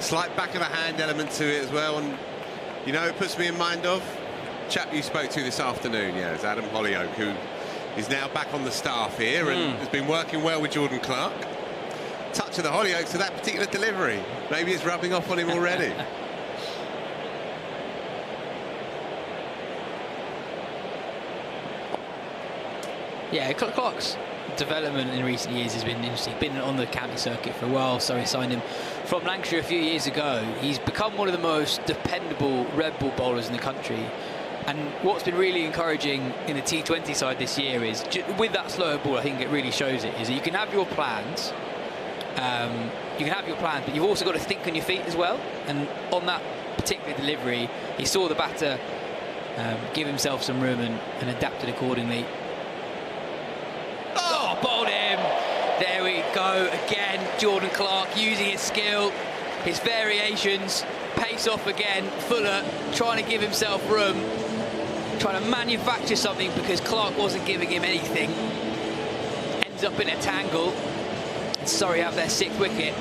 Slight back of the hand element to it as well, and you know, it puts me in mind of chap you spoke to this afternoon, yeah, it's Adam Hollyoake, who is now back on the staff here and has been working well with Jordan Clark. Touch of the Hollyoake to that particular delivery. Maybe it's rubbing off on him already. Yeah, Clark's development in recent years has been interesting. Been on the county circuit for a while. Surrey signed him from Lancashire a few years ago. He's become one of the most dependable red ball bowlers in the country. And what's been really encouraging in the T20 side this year is, with that slower ball, I think it really shows it, is that you can have your plans. But you've also got to think on your feet as well. And on that particular delivery, he saw the batter give himself some room and adapted accordingly. Oh, bowled him. There we go again. Jordan Clark using his skill, his variations, pace off again. Fuller trying to give himself room, trying to manufacture something because Clark wasn't giving him anything. Ends up in a tangle. And Surrey have their 6th wicket.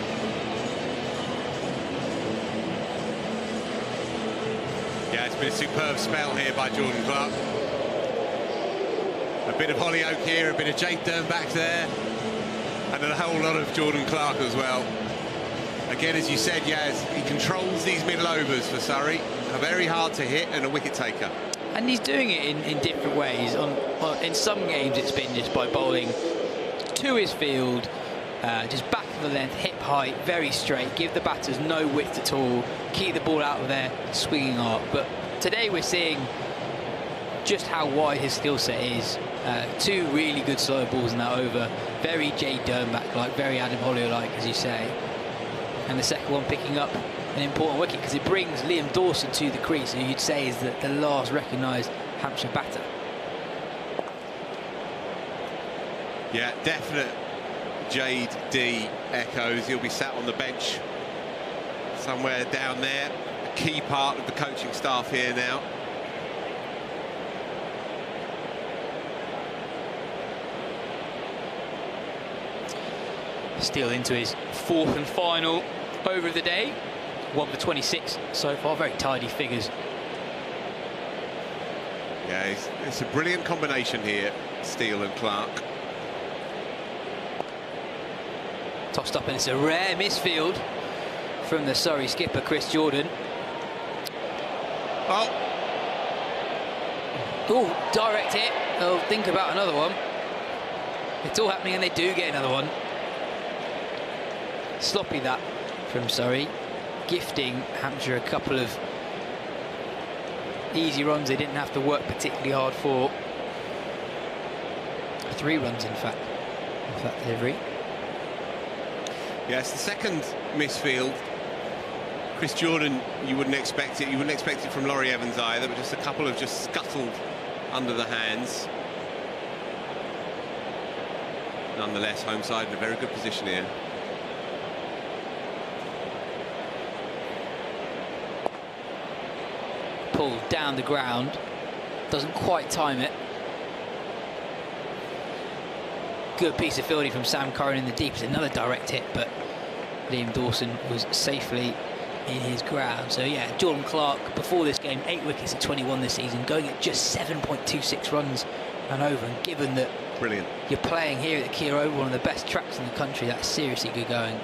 Yeah, it's been a superb spell here by Jordan Clark. A bit of Hollyoake here, a bit of Jake Dernbach there, and a whole lot of Jordan Clark as well. Again, as you said, Yaz, he controls these middle overs for Surrey. Are very hard to hit and a wicket taker. And he's doing it in different ways. In some games it's been just by bowling to his field, just back of the length, hip height, very straight, give the batters no width at all, keep the ball out of their swinging arc. But today we're seeing just how wide his skill set is. 2 really good slow balls in that over, very Jay Dernbach-like, very Adam Hollyoake-like, as you say. And the second one picking up an important wicket because it brings Liam Dawson to the crease, who you'd say is the last recognised Hampshire batter. Yeah, definite Jade D echoes. He'll be sat on the bench somewhere down there. A key part of the coaching staff here now. Still into his 4th and final over of the day. 1 for 26 so far. Very tidy figures. Yeah, it's a brilliant combination here, Steele and Clark. Tossed up, and it's a rare misfield from the Surrey skipper, Chris Jordan. Oh, direct hit. They'll think about another one. It's all happening, and they do get another one. Sloppy that from Surrey, gifting Hampshire a couple of easy runs they didn't have to work particularly hard for. 3 runs, in fact, of that delivery. Yes, the second misfield. Chris Jordan, you wouldn't expect it. You wouldn't expect it from Laurie Evans either, but just a couple of just scuttled under the hands. Nonetheless, home side in a very good position here. Pulled down the ground, doesn't quite time it. Good piece of fielding from Sam Curran in the deep. It's another direct hit, but Liam Dawson was safely in his ground. So yeah, Jordan Clark before this game, 8 wickets at 21 this season, going at just 7.26 runs and over. And given that brilliant, you're playing here at the Kia Oval, one of the best tracks in the country, that's seriously good going.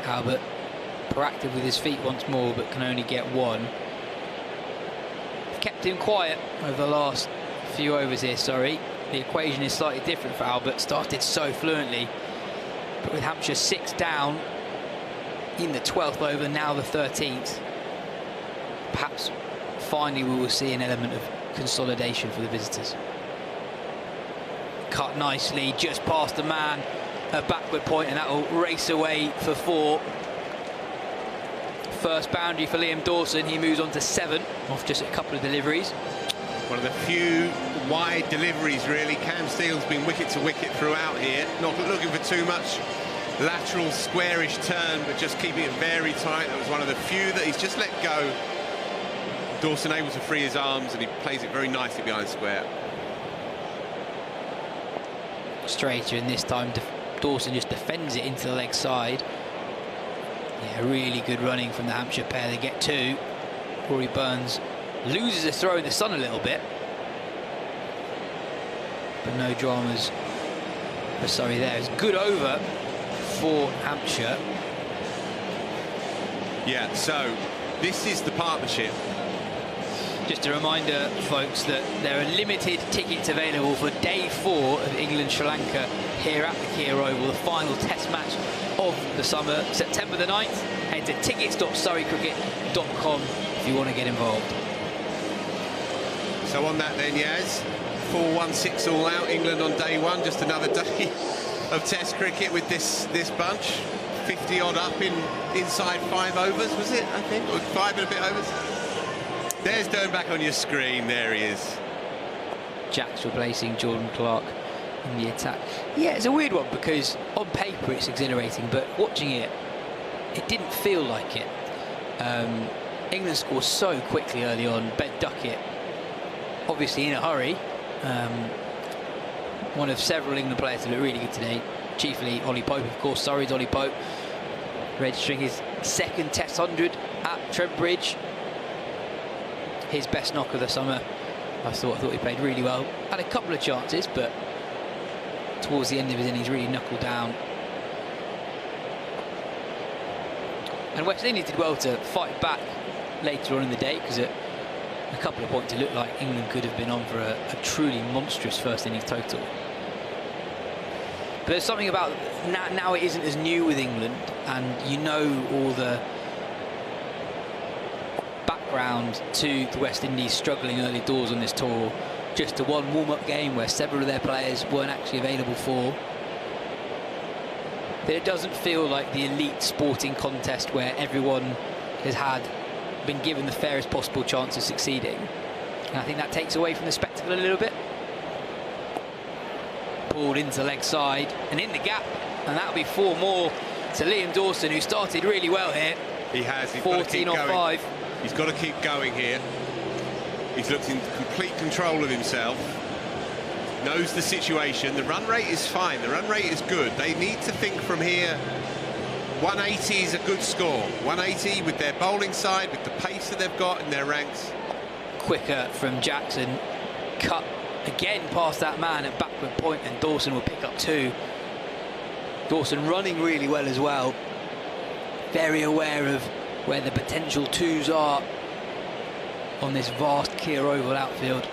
Albert proactive with his feet once more, but can only get 1. Kept him quiet over the last few overs here, Surrey. the equation is slightly different for Albert. Started so fluently, but with Hampshire 6 down in the 12th over, now the 13th, perhaps finally we will see an element of consolidation for the visitors. Cut nicely, just past the man, a backward point, and that will race away for 4. First boundary for Liam Dawson. He moves on to 7 off just a couple of deliveries. One of the few wide deliveries, really. Cam Steele's been wicket to wicket throughout here. Not looking for too much lateral squarish turn, but just keeping it very tight. That was one of the few that he's just let go. Dawson able to free his arms, and he plays it very nicely behind square. Straighter, and this time Dawson just defends it into the leg side. Yeah, really good running from the Hampshire pair. They get 2. Rory Burns loses a throw in the sun a little bit, but no dramas for Surrey there. It's good over for Hampshire. Yeah, so this is the partnership. Just a reminder, folks, that there are limited tickets available for day 4 of England-Sri Lanka here at the Kia Oval, the final test match of the summer, September the 9th. Head to tickets.surreycricket.com if you want to get involved. So on that then, Yaz, 4-1-6 all out, England on day 1, just another day of test cricket with this bunch. 50 odd up inside 5 overs, was it, I think, or 5 and a bit overs. There's Dern back on your screen. There he is. Jacks replacing Jordan Clark in the attack. Yeah, it's a weird one because on paper it's exhilarating, but watching it, it didn't feel like it. England scored so quickly early on. Ben Duckett, obviously in a hurry. One of several England players to look really good today. Chiefly Ollie Pope, of course. Surrey's Ollie Pope, registering his 2nd Test 100 at Trent Bridge. His best knock of the summer. I thought he played really well. Had a couple of chances, but towards the end of his innings, really knuckled down. And West Indies did well to fight back later on in the day, because at a couple of points it looked like England could have been on for a truly monstrous first innings total. But there's something about now it isn't as new with England, and you know all the background to the West Indies struggling early doors on this tour. Just a one warm-up game where several of their players weren't actually available for. That it doesn't feel like the elite sporting contest where everyone has been given the fairest possible chance of succeeding. And I think that takes away from the spectacle a little bit. Pulled into leg side and in the gap, and that'll be 4 more to Liam Dawson, who started really well here. He has. He's 14 off 5. He's got to keep going here. He's looked in complete control of himself. Knows the situation. The run rate is fine. The run rate is good. They need to think from here. 180 is a good score. 180 with their bowling side, with the pace that they've got in their ranks. Quicker from Jackson. Cut again past that man at backward point, and Dawson will pick up 2. Dawson running really well as well. Very aware of where the potential 2s are on this vast Kia Oval outfield.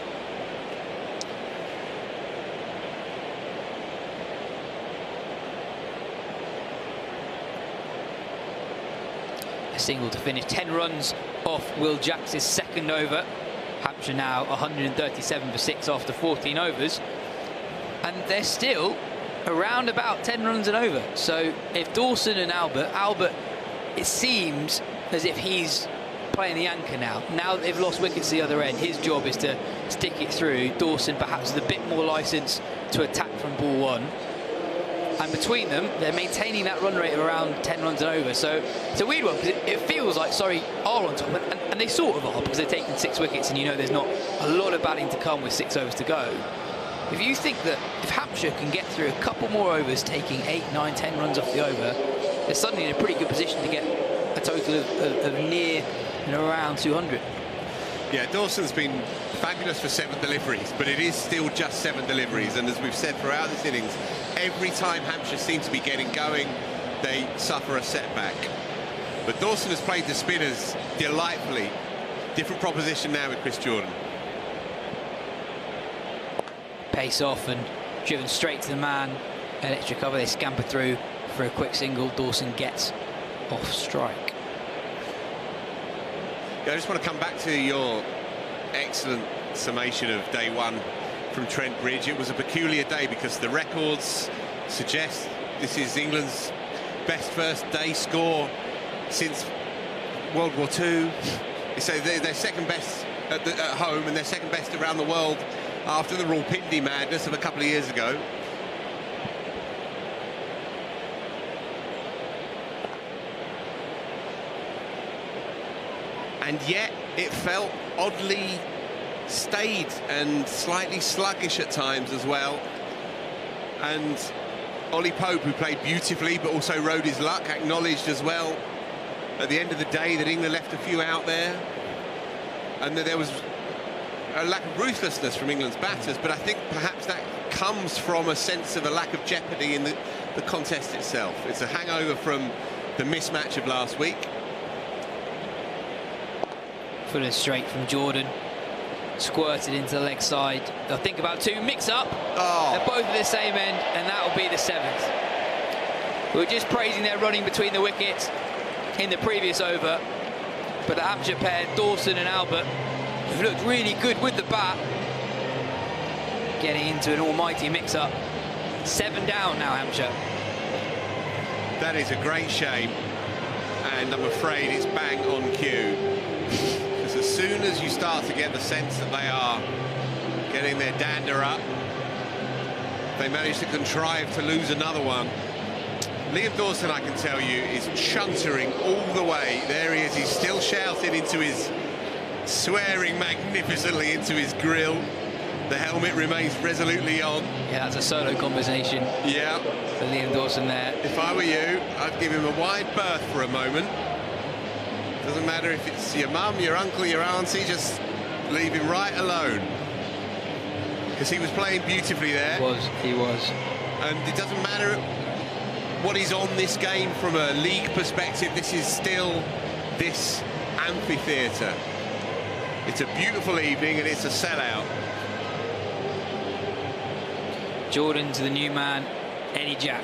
A single to finish. 10 runs off Will Jacks' 2nd over. Hampshire now 137 for 6 after 14 overs. And they're still around about 10 runs and over. So if Dawson and Albert, it seems as if he's playing the anchor now. Now that they've lost wickets the other end, his job is to stick it through. Dawson perhaps with a bit more licence to attack from ball 1. And between them, they're maintaining that run rate of around 10 runs and over. So it's a weird one, because it feels like Surrey are on top, and they sort of are, because they're taking 6 wickets, and you know there's not a lot of batting to come with 6 overs to go. If you think that if Hampshire can get through a couple more overs, taking 8, 9, 10 runs off the over, they're suddenly in a pretty good position to get a total of near and around 200. Yeah, Dawson's been fabulous for 7 deliveries, but it is still just 7 deliveries. And as we've said throughout this innings, every time Hampshire seems to be getting going, they suffer a setback. But Dawson has played the spinners delightfully. Different proposition now with Chris Jordan. pace off and driven straight to the man. Electric cover, they scamper through for a quick single. Dawson gets off strike. Yeah, I just want to come back to your excellent summation of day one from Trent Bridge. It was a peculiar day because the records suggest this is England's best first day score since World War II. So they're second best at home, and they're second best around the world after the Rawalpindi madness of a couple of years ago. And yet it felt oddly staid and slightly sluggish at times as well. And Ollie Pope, who played beautifully but also rode his luck, acknowledged as well at the end of the day that England left a few out there and that there was a lack of ruthlessness from England's batters, but I think perhaps that comes from a sense of a lack of jeopardy in the contest itself. It's a hangover from the mismatch of last week. Fuller straight from Jordan, squirted into the leg side. They'll think about two, mix up. They're both at the same end, and that will be the 7th. We were just praising their running between the wickets in the previous over, but the Hampshire pair, Dawson and Albert, have looked really good with the bat, getting into an almighty mix-up. 7 down now, Hampshire. That is a great shame, and I'm afraid it's bang on cue. Because as soon as you start to get the sense that they are getting their dander up, they manage to contrive to lose another one. Liam Dawson, I can tell you, is chuntering all the way. There he is, he's still shouting into his, swearing magnificently into his grill. The helmet remains resolutely on. Yeah, that's a solo conversation. Yeah. For Liam Dawson there. If I were you, I'd give him a wide berth for a moment. Doesn't matter if it's your mum, your uncle, your auntie, just leave him right alone. Because he was playing beautifully there. He was. And it doesn't matter what he's on this game from a league perspective. This is still this amphitheatre. It's a beautiful evening and it's a sellout. Jordan to the new man, Eddie Jack.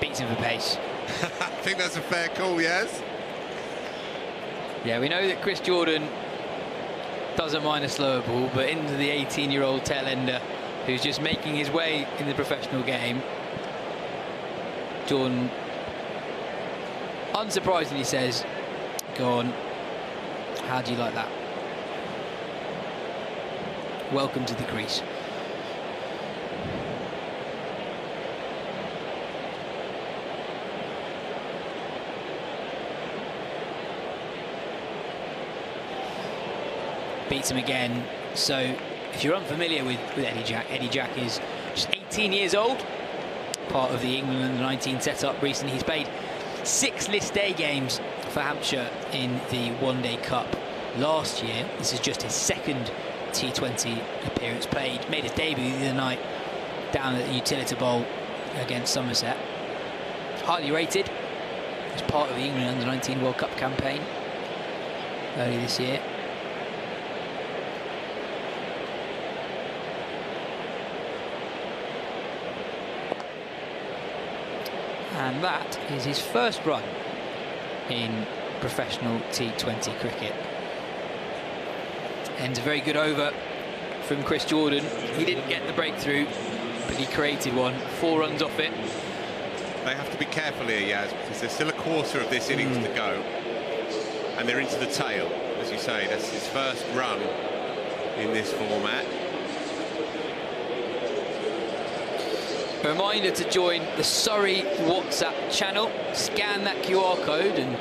Beats him for pace. I think that's a fair call, yes? Yeah, we know that Chris Jordan doesn't mind a slower ball, but into the 18-year-old tail-ender who's just making his way in the professional game. Jordan, unsurprisingly, says, go on, how do you like that? Welcome to the crease. Beats him again. So if you're unfamiliar with Eddie Jack is just 18 years old, part of the England under-19 setup recently. He's played 6 list day games for Hampshire in the One Day Cup last year. This is just his 2nd T20 appearance. Made his debut the other night down at the Utility Bowl against Somerset. Highly rated as part of the England under-19 World Cup campaign early this year. And that is his first run in professional T20 cricket. Ends a very good over from Chris Jordan. He didn't get the breakthrough, but he created one. 4 runs off it. They have to be careful here, Yaz, because there's still a quarter of this innings to go. And they're into the tail, as you say. That's his first run in this format. A reminder to join the Surrey WhatsApp channel. Scan that QR code and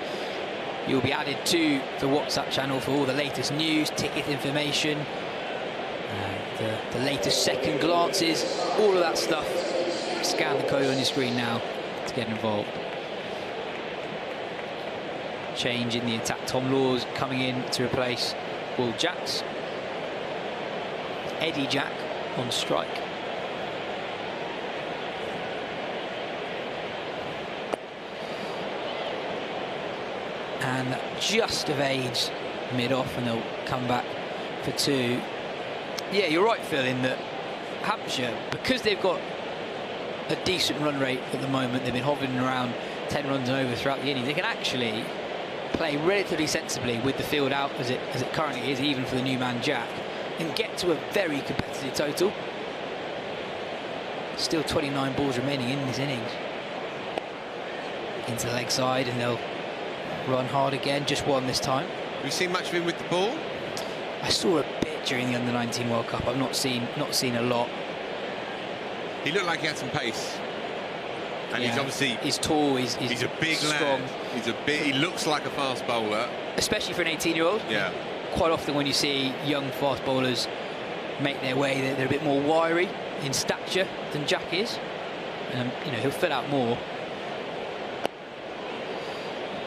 you'll be added to the WhatsApp channel for all the latest news, ticket information, the latest second glances, all of that stuff. Scan the code on your screen now to get involved. Change in the attack. Tom Laws coming in to replace Will Jacks. Eddie Jack on strike. And just evades mid-off, and they'll come back for 2. Yeah, you're right, Phil, in that Hampshire, because they've got a decent run rate at the moment, they've been hovering around 10 runs and over throughout the innings, they can actually play relatively sensibly with the field out as it currently is, even for the new man Jack, and get to a very competitive total. Still 29 balls remaining in this innings. Into the leg side, and they'll run hard again. Just one this time. Have you seen much of him with the ball? I saw a bit during the Under-19 World Cup. I've not seen a lot. He looked like he had some pace. And yeah, he's obviously... He's tall, he's a big strong. Lad. He looks like a fast bowler. Especially for an 18-year-old. Yeah. Quite often when you see young fast bowlers make their way, they're a bit more wiry in stature than Jack is. And, he'll fill out more.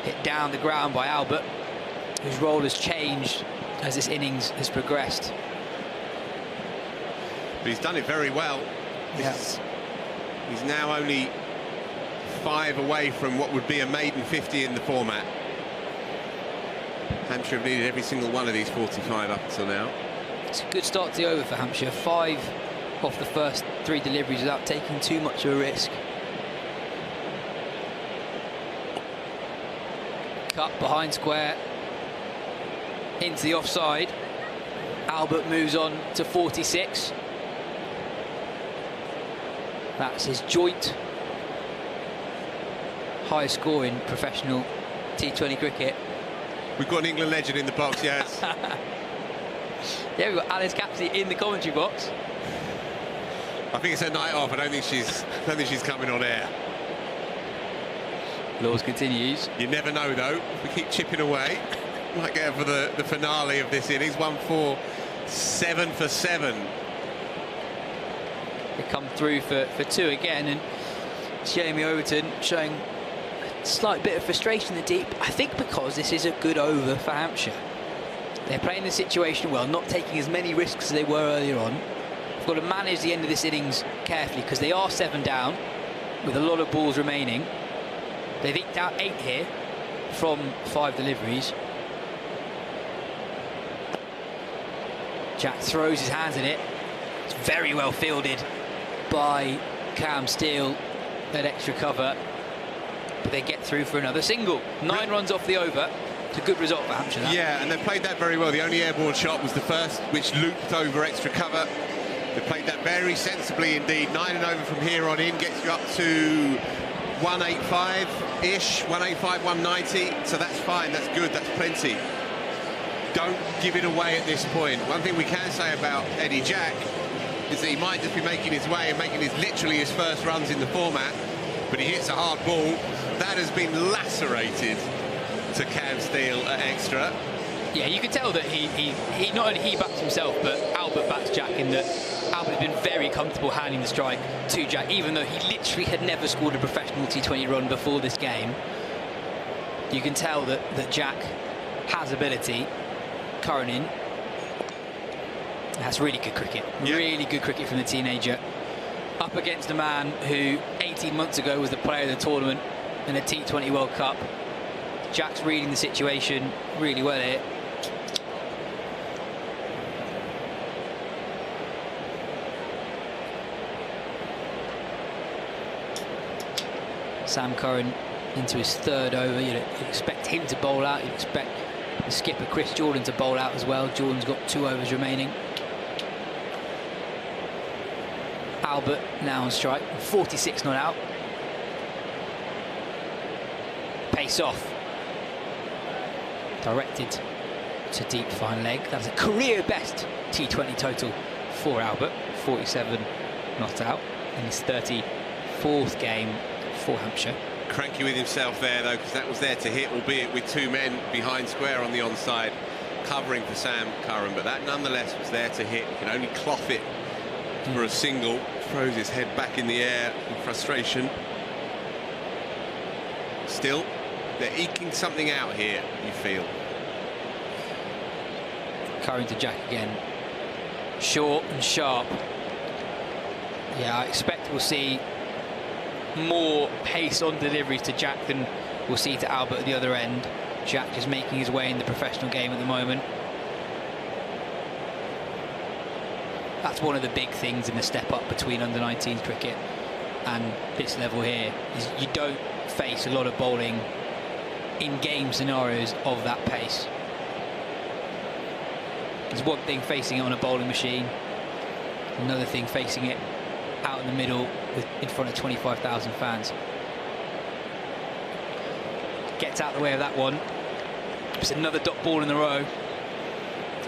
Hit down the ground by Albert, whose role has changed as this innings has progressed. But he's done it very well. Yes. He's now only 5 away from what would be a maiden 50 in the format. Hampshire have needed every single one of these 45 up until now. It's a good start to the over for Hampshire. 5 off the first 3 deliveries without taking too much of a risk. Cut behind square into the offside. Albert moves on to 46. That's his joint highest score in professional T20 cricket. We've got an England legend in the box, yes. Yeah, we've got Alice Capsey in the commentary box. I think it's her night off. I don't think she's coming on air. Laws continues. You never know, though. We keep chipping away. Might get for the finale of this innings. 1-4, 7 for 7. They come through for 2 again, and Jamie Overton showing a slight bit of frustration in the deep. I think because this is a good over for Hampshire. They're playing the situation well, not taking as many risks as they were earlier on. They've got to manage the end of this innings carefully because they are 7 down with a lot of balls remaining. They've eked out 8 here from 5 deliveries. Jack throws his hands in it. It's very well fielded by Cam Steele at extra cover. But they get through for another single. 9 runs off the over. It's a good result for Hampshire. Yeah, and they played that very well. The only airborne shot was the first, which looped over extra cover. They played that very sensibly indeed. 9 and over from here on in gets you up to 185-ish, 185, 190. So that's fine, that's good, that's plenty. Don't give it away at this point. One thing we can say about Eddie Jack is that he might just be making his way and making literally his first runs in the format, but he hits a hard ball. That has been lacerated to Cam Steele at extra. Yeah, you can tell that he not only he backs himself, but Albert backs Jack, in that Albert has been very comfortable handing the strike to Jack, even though he literally had never scored a professional T20 run before this game. You can tell that Jack has ability. Curran in. That's really good cricket. Yeah. Really good cricket from the teenager. Up against a man who 18 months ago was the player of the tournament in a T20 World Cup. Jack's reading the situation really well here. Sam Curran into his 3rd over. You'd expect him to bowl out. You'd expect the skipper Chris Jordan to bowl out as well. Jordan's got 2 overs remaining. Albert now on strike, 46 not out. Pace off. Directed to deep fine leg. That's a career best T20 total for Albert. 47 not out in his 34th game for Hampshire. Cranky with himself there, though, because that was there to hit, albeit with 2 men behind square on the onside, covering for Sam Curran. But that nonetheless was there to hit. He can only cloth it for a single. Throws his head back in the air in frustration. Still, they're eking something out here, you feel. Curran to Jack again. Short and sharp. Yeah, I expect we'll see more pace on deliveries to Jack than we'll see to Albert at the other end. Jack just making his way in the professional game at the moment. That's one of the big things in the step up between under-19s cricket and this level here, is you don't face a lot of bowling in game scenarios of that pace. There's one thing facing it on a bowling machine, another thing facing it out in the middle in front of 25,000 fans. Gets out of the way of that one. It's another dot ball in a row.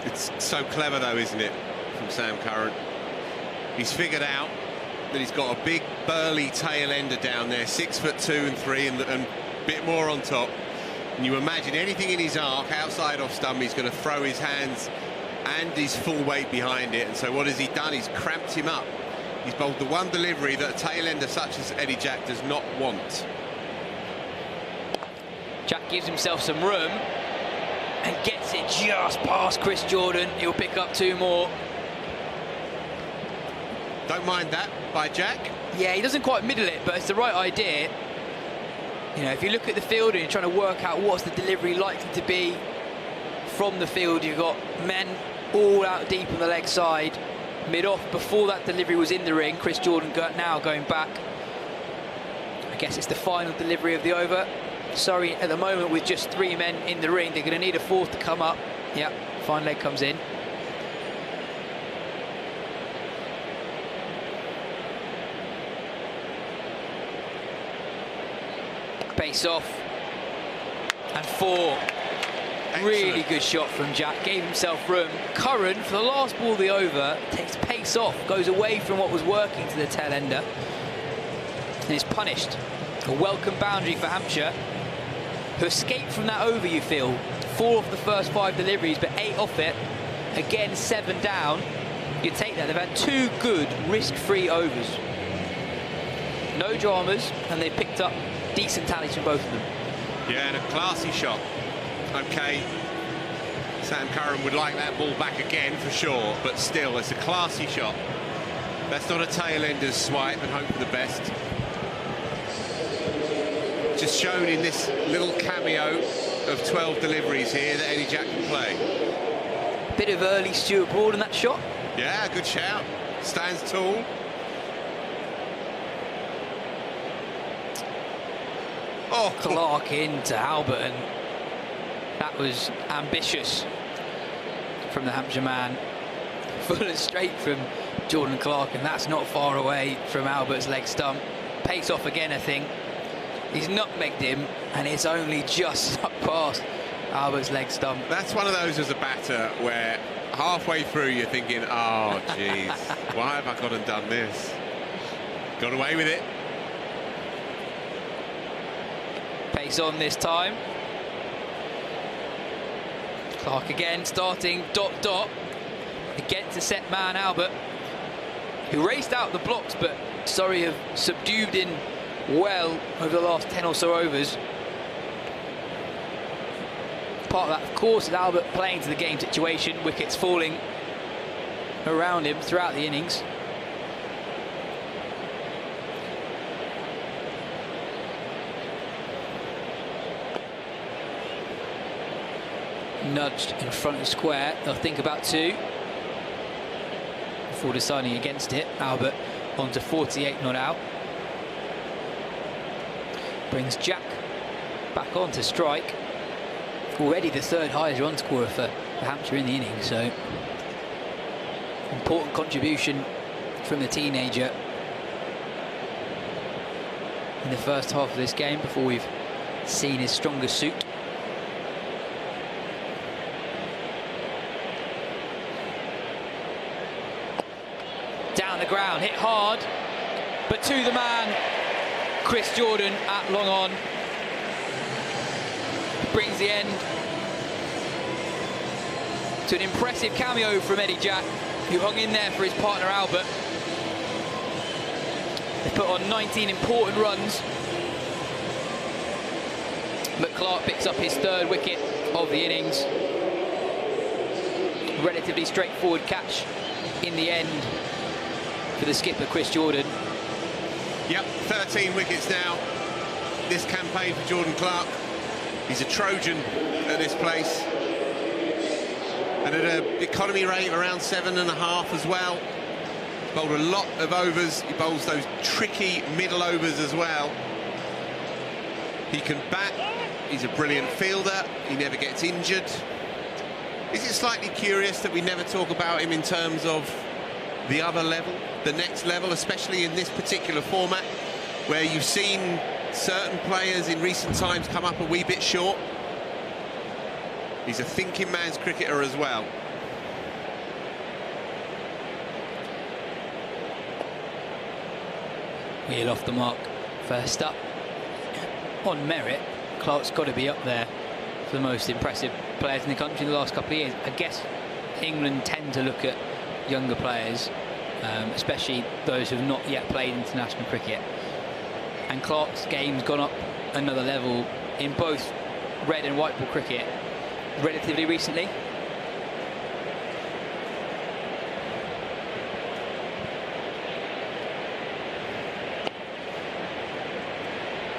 It's so clever though, isn't it, from Sam Curran? He's figured out that he's got a big burly tail ender down there, 6'2" and 3 and a bit more on top. And you imagine anything in his arc outside off stump, he's going to throw his hands and his full weight behind it. And so what has he done? He's cramped him up. He's bowled the one delivery that a tail ender such as Eddie Jack does not want. Jack gives himself some room and gets it just past Chris Jordan. He'll pick up 2 more. Don't mind that by Jack. Yeah, he doesn't quite middle it, but it's the right idea. You know, if you look at the field and you're trying to work out what's the delivery likely to be from the field, you've got men all out deep on the leg side, mid-off before that delivery was in the ring. Chris Jordan now going back. I guess it's the final delivery of the over. Surrey at the moment with just 3 men in the ring. They're going to need a 4th to come up. Yeah, fine leg comes in. Pace off. And 4. Excellent. Really good shot from Jack. Gave himself room. Curran, for the last ball of the over, takes pace off. Goes away from what was working to the tail ender. And is punished. A welcome boundary for Hampshire, who escaped from that over, you feel. 4 of the first 5 deliveries, but 8 off it. Again, 7 down. You take that. They've had 2 good, risk-free overs. No dramas, and they've picked up decent tallies from both of them. Yeah, and a classy shot. OK, Sam Curran would like that ball back again for sure, but still, it's a classy shot. That's not a tail-ender's swipe, and hope for the best. Just shown in this little cameo of 12 deliveries here that Eddie Jack can play. Bit of early Stuart Broad in that shot. Yeah, good shout. Stands tall. Oh, Clark into Albert, and that was ambitious from the Hampshire man. Full and straight from Jordan Clark, and that's not far away from Albert's leg stump. Pace off again, I think. He's nutmegged him, and it's only just up past Albert's leg stump. That's one of those as a batter where halfway through you're thinking, oh, jeez, why have I gone and done this? Got away with it. Pace on this time. Clark again, starting dot against the set man Albert, who raced out the blocks, but Surrey have subdued in well over the last 10 or so overs. Part of that, of course, is Albert playing to the game situation, wickets falling around him throughout the innings. Nudged in front of square. They'll think about 2 before deciding against it. Albert on to 48 not out. Brings Jack back on to strike. Already the 3rd highest run scorer for Hampshire in the innings, so important contribution from the teenager in the first half of this game before we've seen his strongest suit. Down the ground, hit hard, but to the man, Chris Jordan at long on. Brings the end to an impressive cameo from Eddie Jack, who hung in there for his partner Albert. They put on 19 important runs, but Clark picks up his 3rd wicket of the innings. Relatively straightforward catch in the end for the skipper Chris Jordan. Yep, 13 wickets now this campaign for Jordan Clark. He's a Trojan at this place, and at an economy rate of around 7.5 as well. bowled a lot of overs. He bowls those tricky middle overs as well. He can bat. He's a brilliant fielder. He never gets injured. Is it slightly curious that we never talk about him in terms of the other level, the next level, especially in this particular format, where you've seen certain players in recent times come up a wee bit short? He's a thinking man's cricketer as well. Wheel off the mark. First up, on merit, Clark's got to be up there for the most impressive players in the country in the last couple of years. I guess England tend to look at younger players, especially those who have not yet played international cricket. And Clark's game's gone up another level in both red and white ball cricket relatively recently.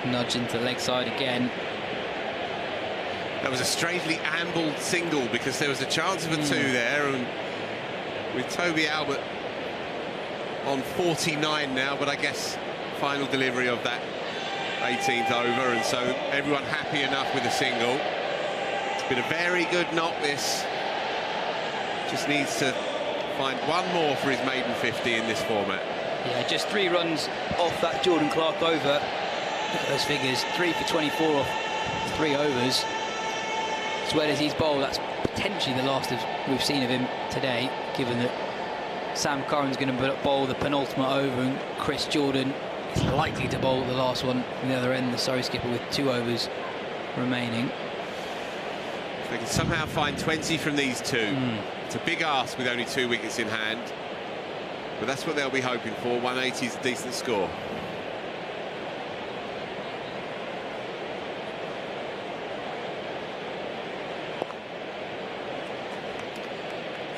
Nudge into the leg side again. That was a strangely ambled single because there was a chance of a two there, and with Toby Albert on 49 now, but I guess final delivery of that 18th over, and so everyone happy enough with a single. It's been a very good knock, this. Just needs to find one more for his maiden 50 in this format. Yeah, just 3 runs off that Jordan Clark over. Look at those figures, 3 for 24 off 3 overs. As well as he's bowled, that's potentially the last we've seen of him today, given that Sam Curran's going to bowl the penultimate over and Chris Jordan is likely to bowl the last one from the other end, the Surrey skipper, with 2 overs remaining. If they can somehow find 20 from these two, it's a big ask with only 2 wickets in hand, but that's what they'll be hoping for. 180 is a decent score.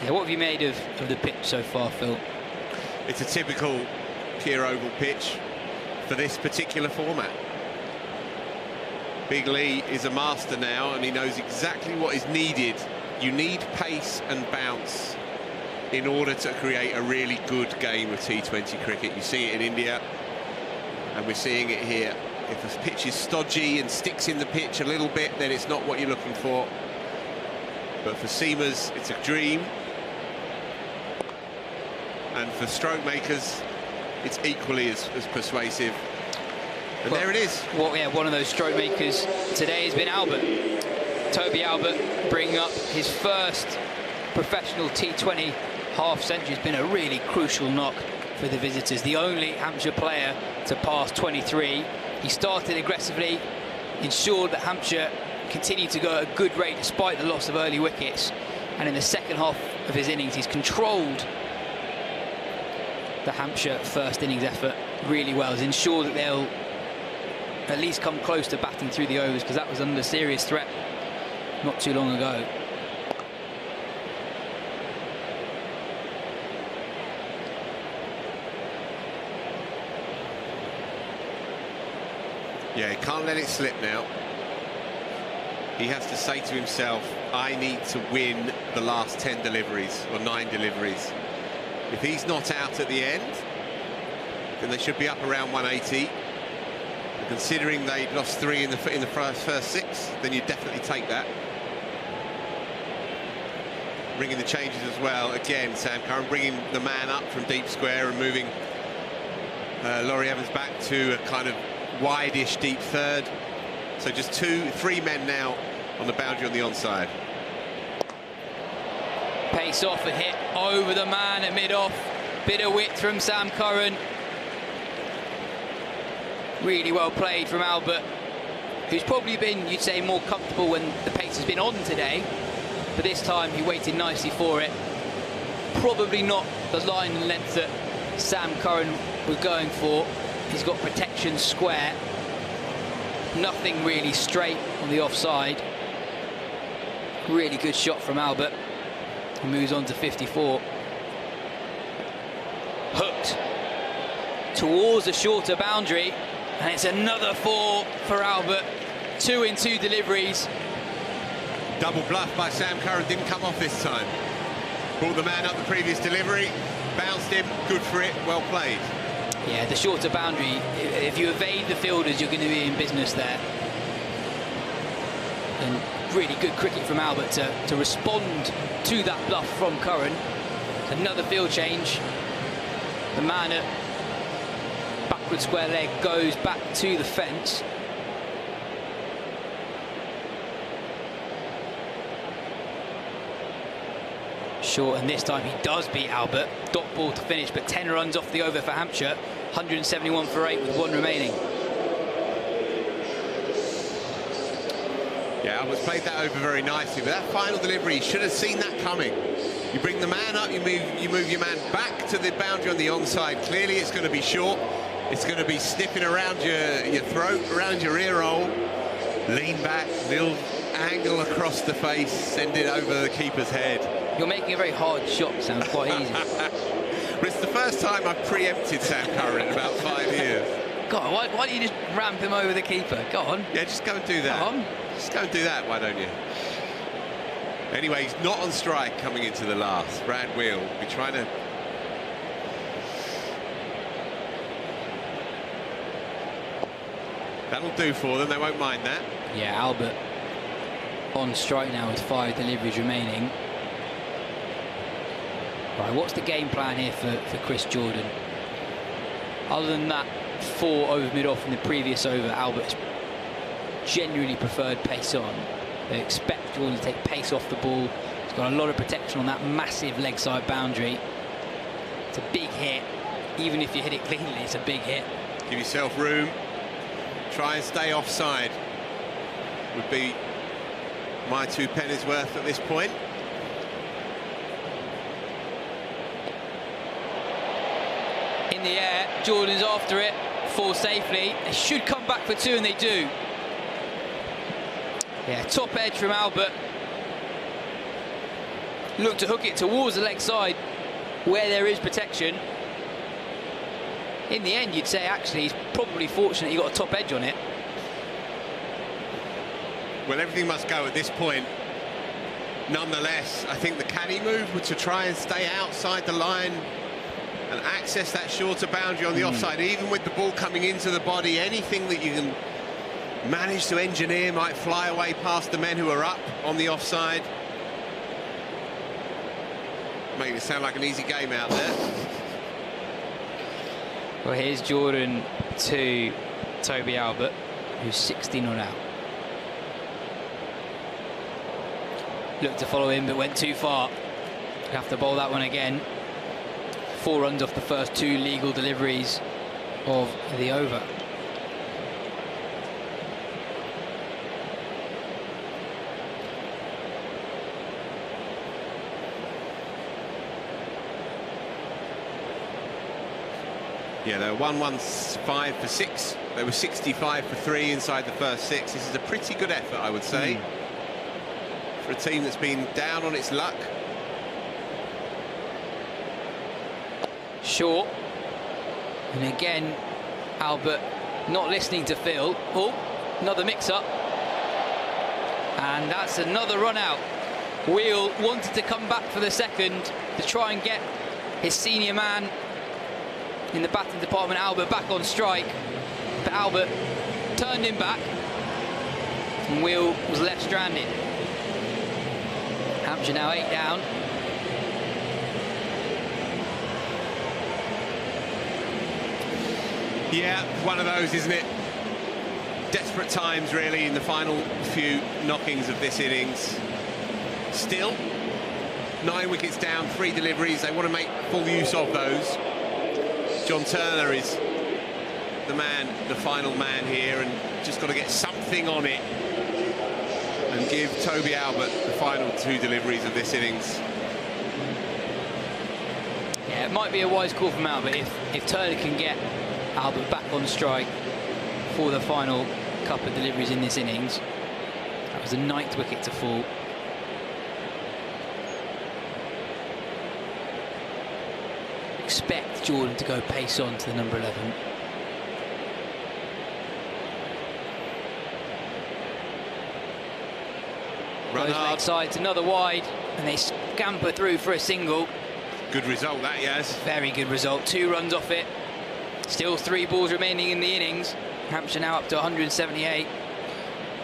Yeah, what have you made of the pitch so far, Phil? It's a typical Keir Oval pitch for this particular format. Big Lee is a master now, and he knows exactly what is needed. You need pace and bounce in order to create a really good game of T20 cricket. You see it in India, and we're seeing it here. If a pitch is stodgy and sticks in the pitch a little bit, then it's not what you're looking for. But for seamers, it's a dream. And for stroke makers, it's equally as persuasive. And well, there it is. Well, yeah, one of those stroke makers today has been Albert. Toby Albert bringing up his first professional T20 half century. Has been a really crucial knock for the visitors. The only Hampshire player to pass 23. He started aggressively, ensured that Hampshire continued to go at a good rate despite the loss of early wickets. And in the second half of his innings, he's controlled the Hampshire first innings effort really well. Has ensured that they'll at least come close to batting through the overs, because that was under serious threat not too long ago. Yeah, he can't let it slip now. He has to say to himself, I need to win the last 10 deliveries or 9 deliveries. If he's not out at the end, then they should be up around 180. And considering they'd lost 3 in the first 6, then you definitely take that. Bringing the changes as well. Again, Sam Curran bringing the man up from deep square and moving Laurie Evans back to a kind of wide-ish deep third. So just 3 men now on the boundary on the onside. Pace off a hit over the man at mid-off. Bit of width from Sam Curran. Really well played from Albert, who's probably been, you'd say, more comfortable when the pace has been on today. But this time he waited nicely for it. Probably not the line and length that Sam Curran was going for. He's got protection square. Nothing really straight on the offside. Really good shot from Albert. He moves on to 54. Hooked towards the shorter boundary, and it's another 4 for Albert. 2 in 2 deliveries. Double bluff by Sam Curran, didn't come off this time. Brought the man up the previous delivery, bounced him, good for it, well played. Yeah, the shorter boundary, if you evade the fielders, you're going to be in business there. And really good cricket from Albert to respond to that bluff from Curran. Another field change. The man at backward square leg goes back to the fence. Short, and this time he does beat Albert. Dot ball to finish, but 10 runs off the over for Hampshire. 171 for 8 with 1 remaining. Yeah, Albert's played that over very nicely, but that final delivery, you should have seen that coming. You bring the man up, you move your man back to the boundary on the onside. Clearly it's going to be short. It's going to be sniffing around your throat, around your ear hole. Lean back, little angle across the face, send it over the keeper's head. You're making a very hard shot, sounds quite easy. But it's the first time I've preempted Sam Curran in about 5 years. God, why don't you just ramp him over the keeper? Go on. Yeah, just go and do that. Go on. Just go and do that, why don't you? Anyway, he's not on strike coming into the last. Brad Wheel will be trying to... That'll do for them, they won't mind that. Yeah, Albert on strike now with 5 deliveries remaining. Right, what's the game plan here for Chris Jordan? Other than that 4 over mid-off in the previous over, Albert's genuinely preferred pace on. They expect Jordan to take pace off the ball. He's got a lot of protection on that massive leg side boundary. It's a big hit. Even if you hit it cleanly, it's a big hit. Give yourself room. Try and stay offside. Would be my 2 pennies worth at this point. In the air, Jordan's after it, 4 safely. They should come back for 2, and they do. Yeah, top edge from Albert. Look to hook it towards the leg side where there is protection. In the end, you'd say actually he's probably fortunate he got a top edge on it. Well, everything must go at this point. Nonetheless, I think the caddy move was to try and stay outside the line and access that shorter boundary on the offside. Even with the ball coming into the body, anything that you can manage to engineer might fly away past the men who are up on the offside. Making it sound like an easy game out there. Well, here's Jordan to Toby Albert, who's 16 on out. Looked to follow him, but went too far. Have to bowl that one again. 4 runs off the first 2 legal deliveries of the over. Yeah, they were 115 for 6. They were 65 for 3 inside the first 6. This is a pretty good effort, I would say, for a team that's been down on its luck. Short. And again, Albert not listening to Phil. Oh, another mix-up. And that's another run out. Wheel wanted to come back for the second to try and get his senior man in the batting department, Albert, back on strike. But Albert turned him back and Wheel was left stranded. Hampshire now 8 down. Yeah, one of those, isn't it? Desperate times, really, in the final few knockings of this innings. Still, 9 wickets down, 3 deliveries. They want to make full use of those. John Turner is the man, the final man here, and just got to get something on it and give Toby Albert the final 2 deliveries of this innings. Yeah, it might be a wise call from Albert if Turner can get Albert back on strike for the final couple of deliveries in this innings. That was the 9th wicket to fall. Expect Jordan to go pace on to the number 11. Run hard. Leg sides, another wide, and they scamper through for a single. Good result, that, yes. Very good result. 2 runs off it. Still 3 balls remaining in the innings. Hampshire now up to 178.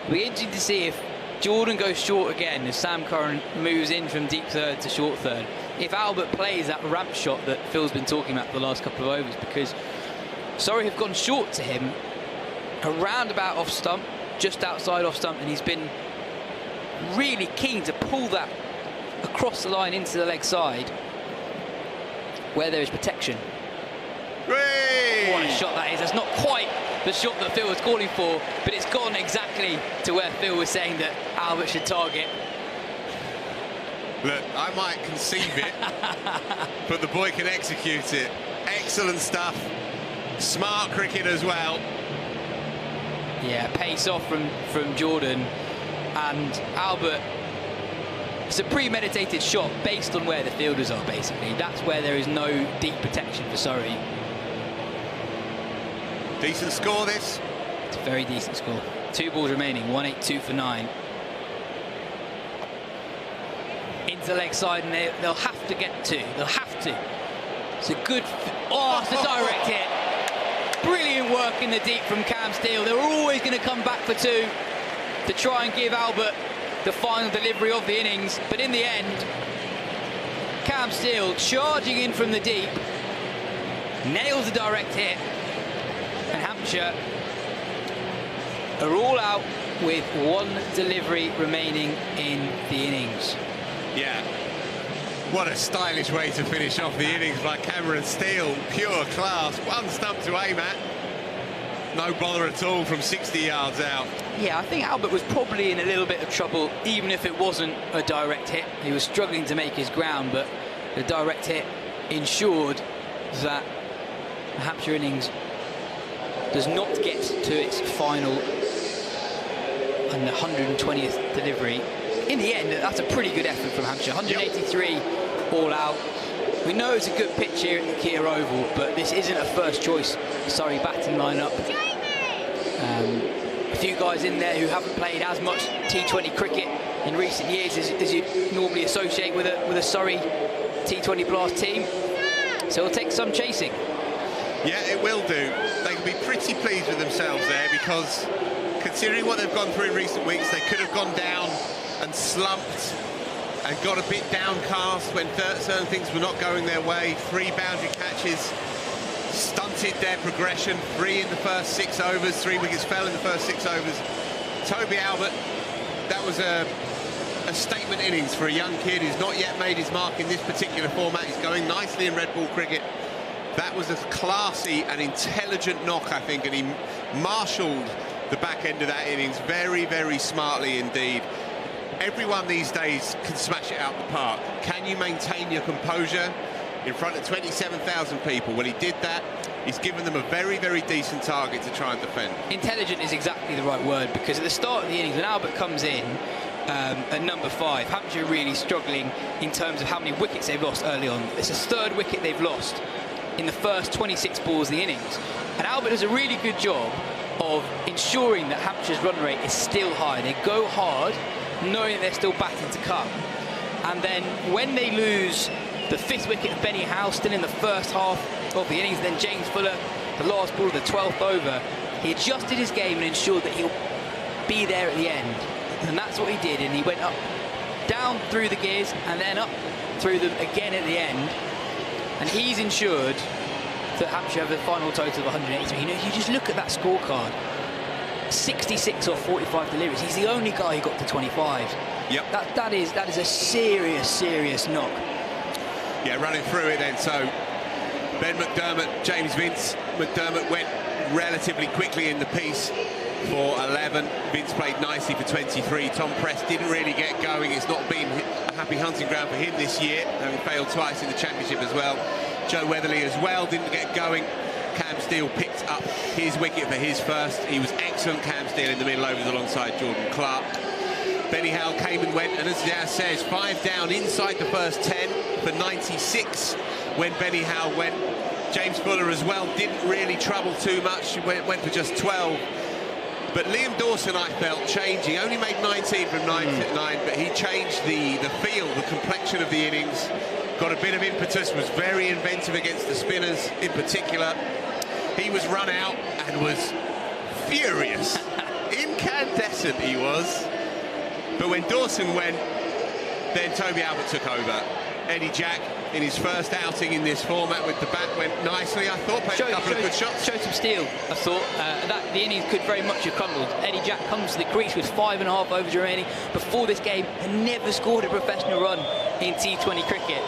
It'll be interesting to see if Jordan goes short again, as Sam Curran moves in from deep third to short third. If Albert plays that ramp shot that Phil's been talking about for the last couple of overs, because Surrey have gone short to him around about off stump, just outside off stump, and he's been really keen to pull that across the line into the leg side where there is protection. Whee! What a shot that is. That's not quite the shot that Phil was calling for, but it's gone exactly to where Phil was saying that Albert should target. Look, I might conceive it, but the boy can execute it. Excellent stuff. Smart cricket as well. Yeah, pace off from Jordan, and Albert. It's a premeditated shot based on where the fielders are, basically. That's where there is no deep protection for Surrey. Decent score, this. It's a very decent score. 2 balls remaining, 182 for 9. Into leg side, and they'll have to get 2. They'll have to. It's a good... Oh, it's a direct hit. Brilliant work in the deep from Cam Steele. They were always going to come back for 2 to try and give Albert the final delivery of the innings, but in the end, Cam Steele charging in from the deep, nails a direct hit, and Hampshire are all out with 1 delivery remaining in the innings. Yeah, what a stylish way to finish off the innings by Cameron Steele. Pure class. 1 stump to aim at. No bother at all from 60 yards out. Yeah, I think Albert was probably in a little bit of trouble, even if it wasn't a direct hit. He was struggling to make his ground, but the direct hit ensured that the Hampshire innings does not get to its final and the 120th delivery. In the end, that's a pretty good effort from Hampshire. 183 all out. We know it's a good pitch here at the Kia Oval, but this isn't a first choice Surrey batting lineup. A few guys in there who haven't played as much T20 cricket in recent years as you normally associate with a Surrey T20 Blast team. So it'll take some chasing. Yeah, it will do. They can be pretty pleased with themselves there, because considering what they've gone through in recent weeks, they could have gone down and slumped and got a bit downcast when certain things were not going their way. 3 boundary catches stunted their progression. 3 in the first 6 overs. 3 wickets fell in the first 6 overs. Toby Albert, that was a statement innings for a young kid who's not yet made his mark in this particular format. He's going nicely in red ball cricket. That was a classy and intelligent knock, I think, and he marshalled the back end of that innings very, very smartly indeed. Everyone these days can smash it out the park. Can you maintain your composure in front of 27,000 people? Well, he did that. He's given them a very, very decent target to try and defend. Intelligent is exactly the right word, because at the start of the innings, when Albert comes in at number 5, Hampshire really struggling in terms of how many wickets they've lost early on. It's a 3rd wicket they've lost in the first 26 balls of the innings. And Albert does a really good job of ensuring that Hampshire's run rate is still high. They go hard, knowing that they're still batting to come. And then when they lose the 5th wicket of Benny Howe, still in the first half of the innings, then James Fuller, the last ball of the 12th over, he adjusted his game and ensured that he'll be there at the end. And that's what he did, and he went up, down through the gears, and then up through them again at the end. And he's ensured that Hampshire have a final total of 183. You know, you just look at that scorecard. 66 or 45 deliveries. He's the only guy who got to 25. Yep. That is a serious knock. Yeah, running through it then. So Ben McDermott, James Vince. McDermott went relatively quickly in the piece for 11. Vince played nicely for 23. Tom Prest didn't really get going. It's not been a happy hunting ground for him this year, having failed twice in the championship as well. Joe Weatherly as well didn't get going. Cam Steele picked up his wicket for his first. He was excellent, Cam Steele, in the middle overs alongside Jordan Clark. Benny Howe came and went, and as Jazz says, 5 down inside the first 10 for 96 when Benny Howe went. James Fuller as well didn't really trouble too much. He went for just 12. But Liam Dawson, I felt, changing. Only made 19 from 9 to 9, but he changed the feel, the complexion of the innings. got a bit of impetus, was very inventive against the spinners in particular. He was run out and was furious. Incandescent he was. But when Dawson went, then Toby Albert took over. Eddie Jack, in his first outing in this format with the bat, went nicely, I thought, played a couple of good shots. Showed some steel, I thought. The innings could very much have crumbled. Eddie Jack comes to the crease with 5.5 overs remaining. Before this game, had never scored a professional run in T20 cricket.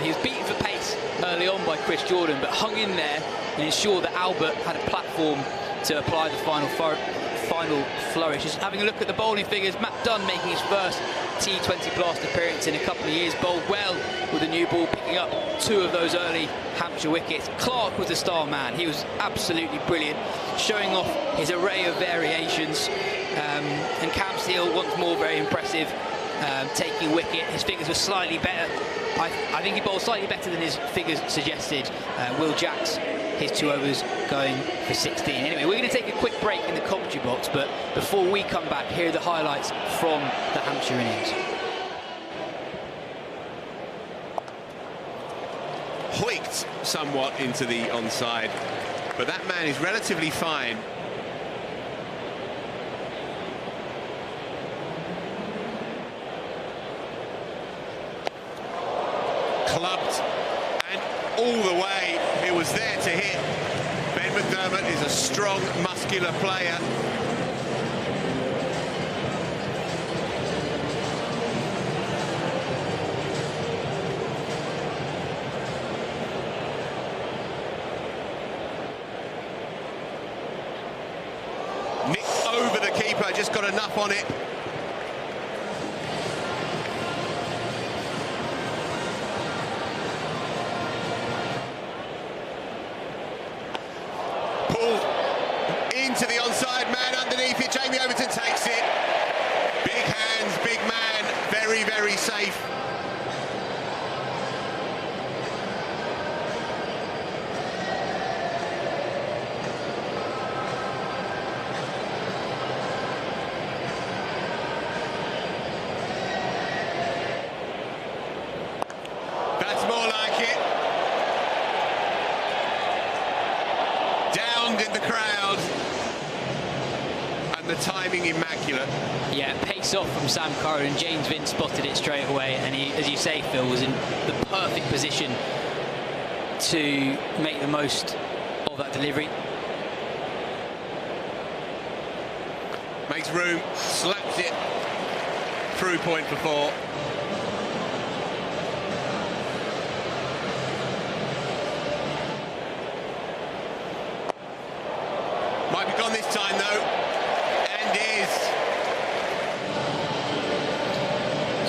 He was beaten for pace early on by Chris Jordan, but hung in there and ensured that Albert had a platform to apply the final flourish. Just having a look at the bowling figures, Matt Dunn making his first T20 Blast appearance in a couple of years, bowled well with a new ball, picking up 2 of those early Hampshire wickets. Clark was the star man. He was absolutely brilliant, showing off his array of variations. And Cam Steele, once more, very impressive, taking wicket. His figures were slightly better. I think he bowled slightly better than his figures suggested. Will Jacks, his 2 overs going for 16. Anyway, we're going to take a quick break in the commentary box, but before we come back, here are the highlights from the Hampshire innings. Hoiked somewhat into the onside, but that man is relatively fine. Clubbed and all the way, it was there to hit. Ben McDermott is a strong, muscular player. Nicked over the keeper, just got enough on it. Into the onside man underneath it. Jamie Overton takes it. Big hands, big man. Very, very safe. That's more like it. Downed in the crowd. The timing immaculate. Yeah, pace off from Sam Curran, and James Vince spotted it straight away, and he, as you say, Phil, was in the perfect position to make the most of that delivery. Makes room, slaps it through point for 4. Might be gone this time though.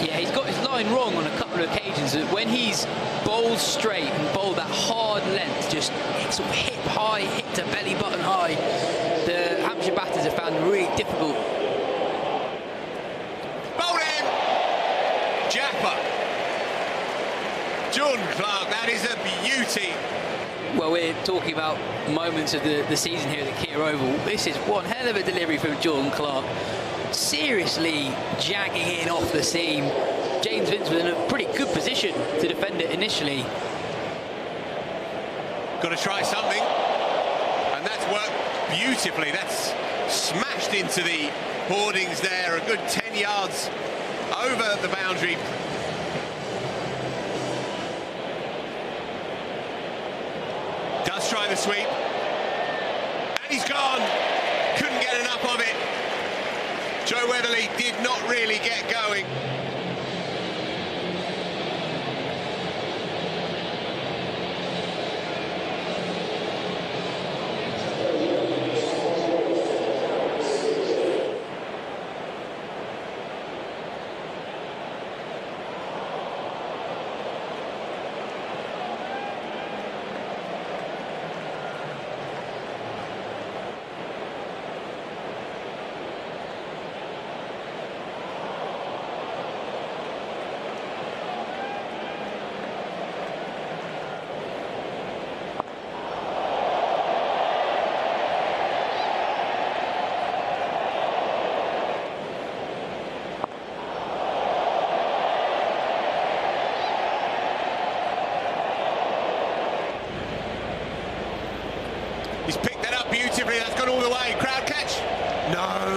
Yeah, he's got his line wrong on a couple of occasions. When he's bowled straight and bowled that hard length, just sort of hip high, hit to belly button high, the Hampshire batters have found really difficult. Bowled him! Japper. Jordan Clark, that is a beauty. Well, we're talking about moments of the season here at the Kia Oval. This is one hell of a delivery from Jordan Clark. Seriously jagging in off the seam. James Vince was in a pretty good position to defend it initially. Got to try something, and that's worked beautifully. That's smashed into the hoardings there, a good 10 yards over the boundary. Does try the sweep, and he's gone. Couldn't get enough of it. Joe Weatherly did not really get going.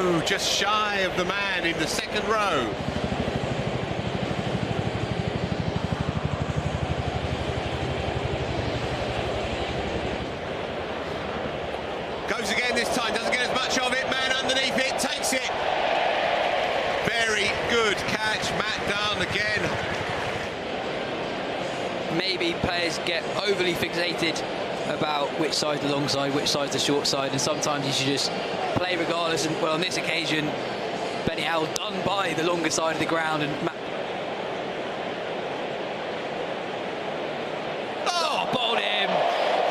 No, just shy of the man in the second row. Goes again this time, doesn't get as much of it. Man underneath it, takes it. Very good catch, Matt Dunn again. Maybe players get overly fixated about which side's the long side, which side's the short side, and sometimes you should just play regardless. And well, on this occasion, Benny Howell done by the longer side of the ground, and bowled him.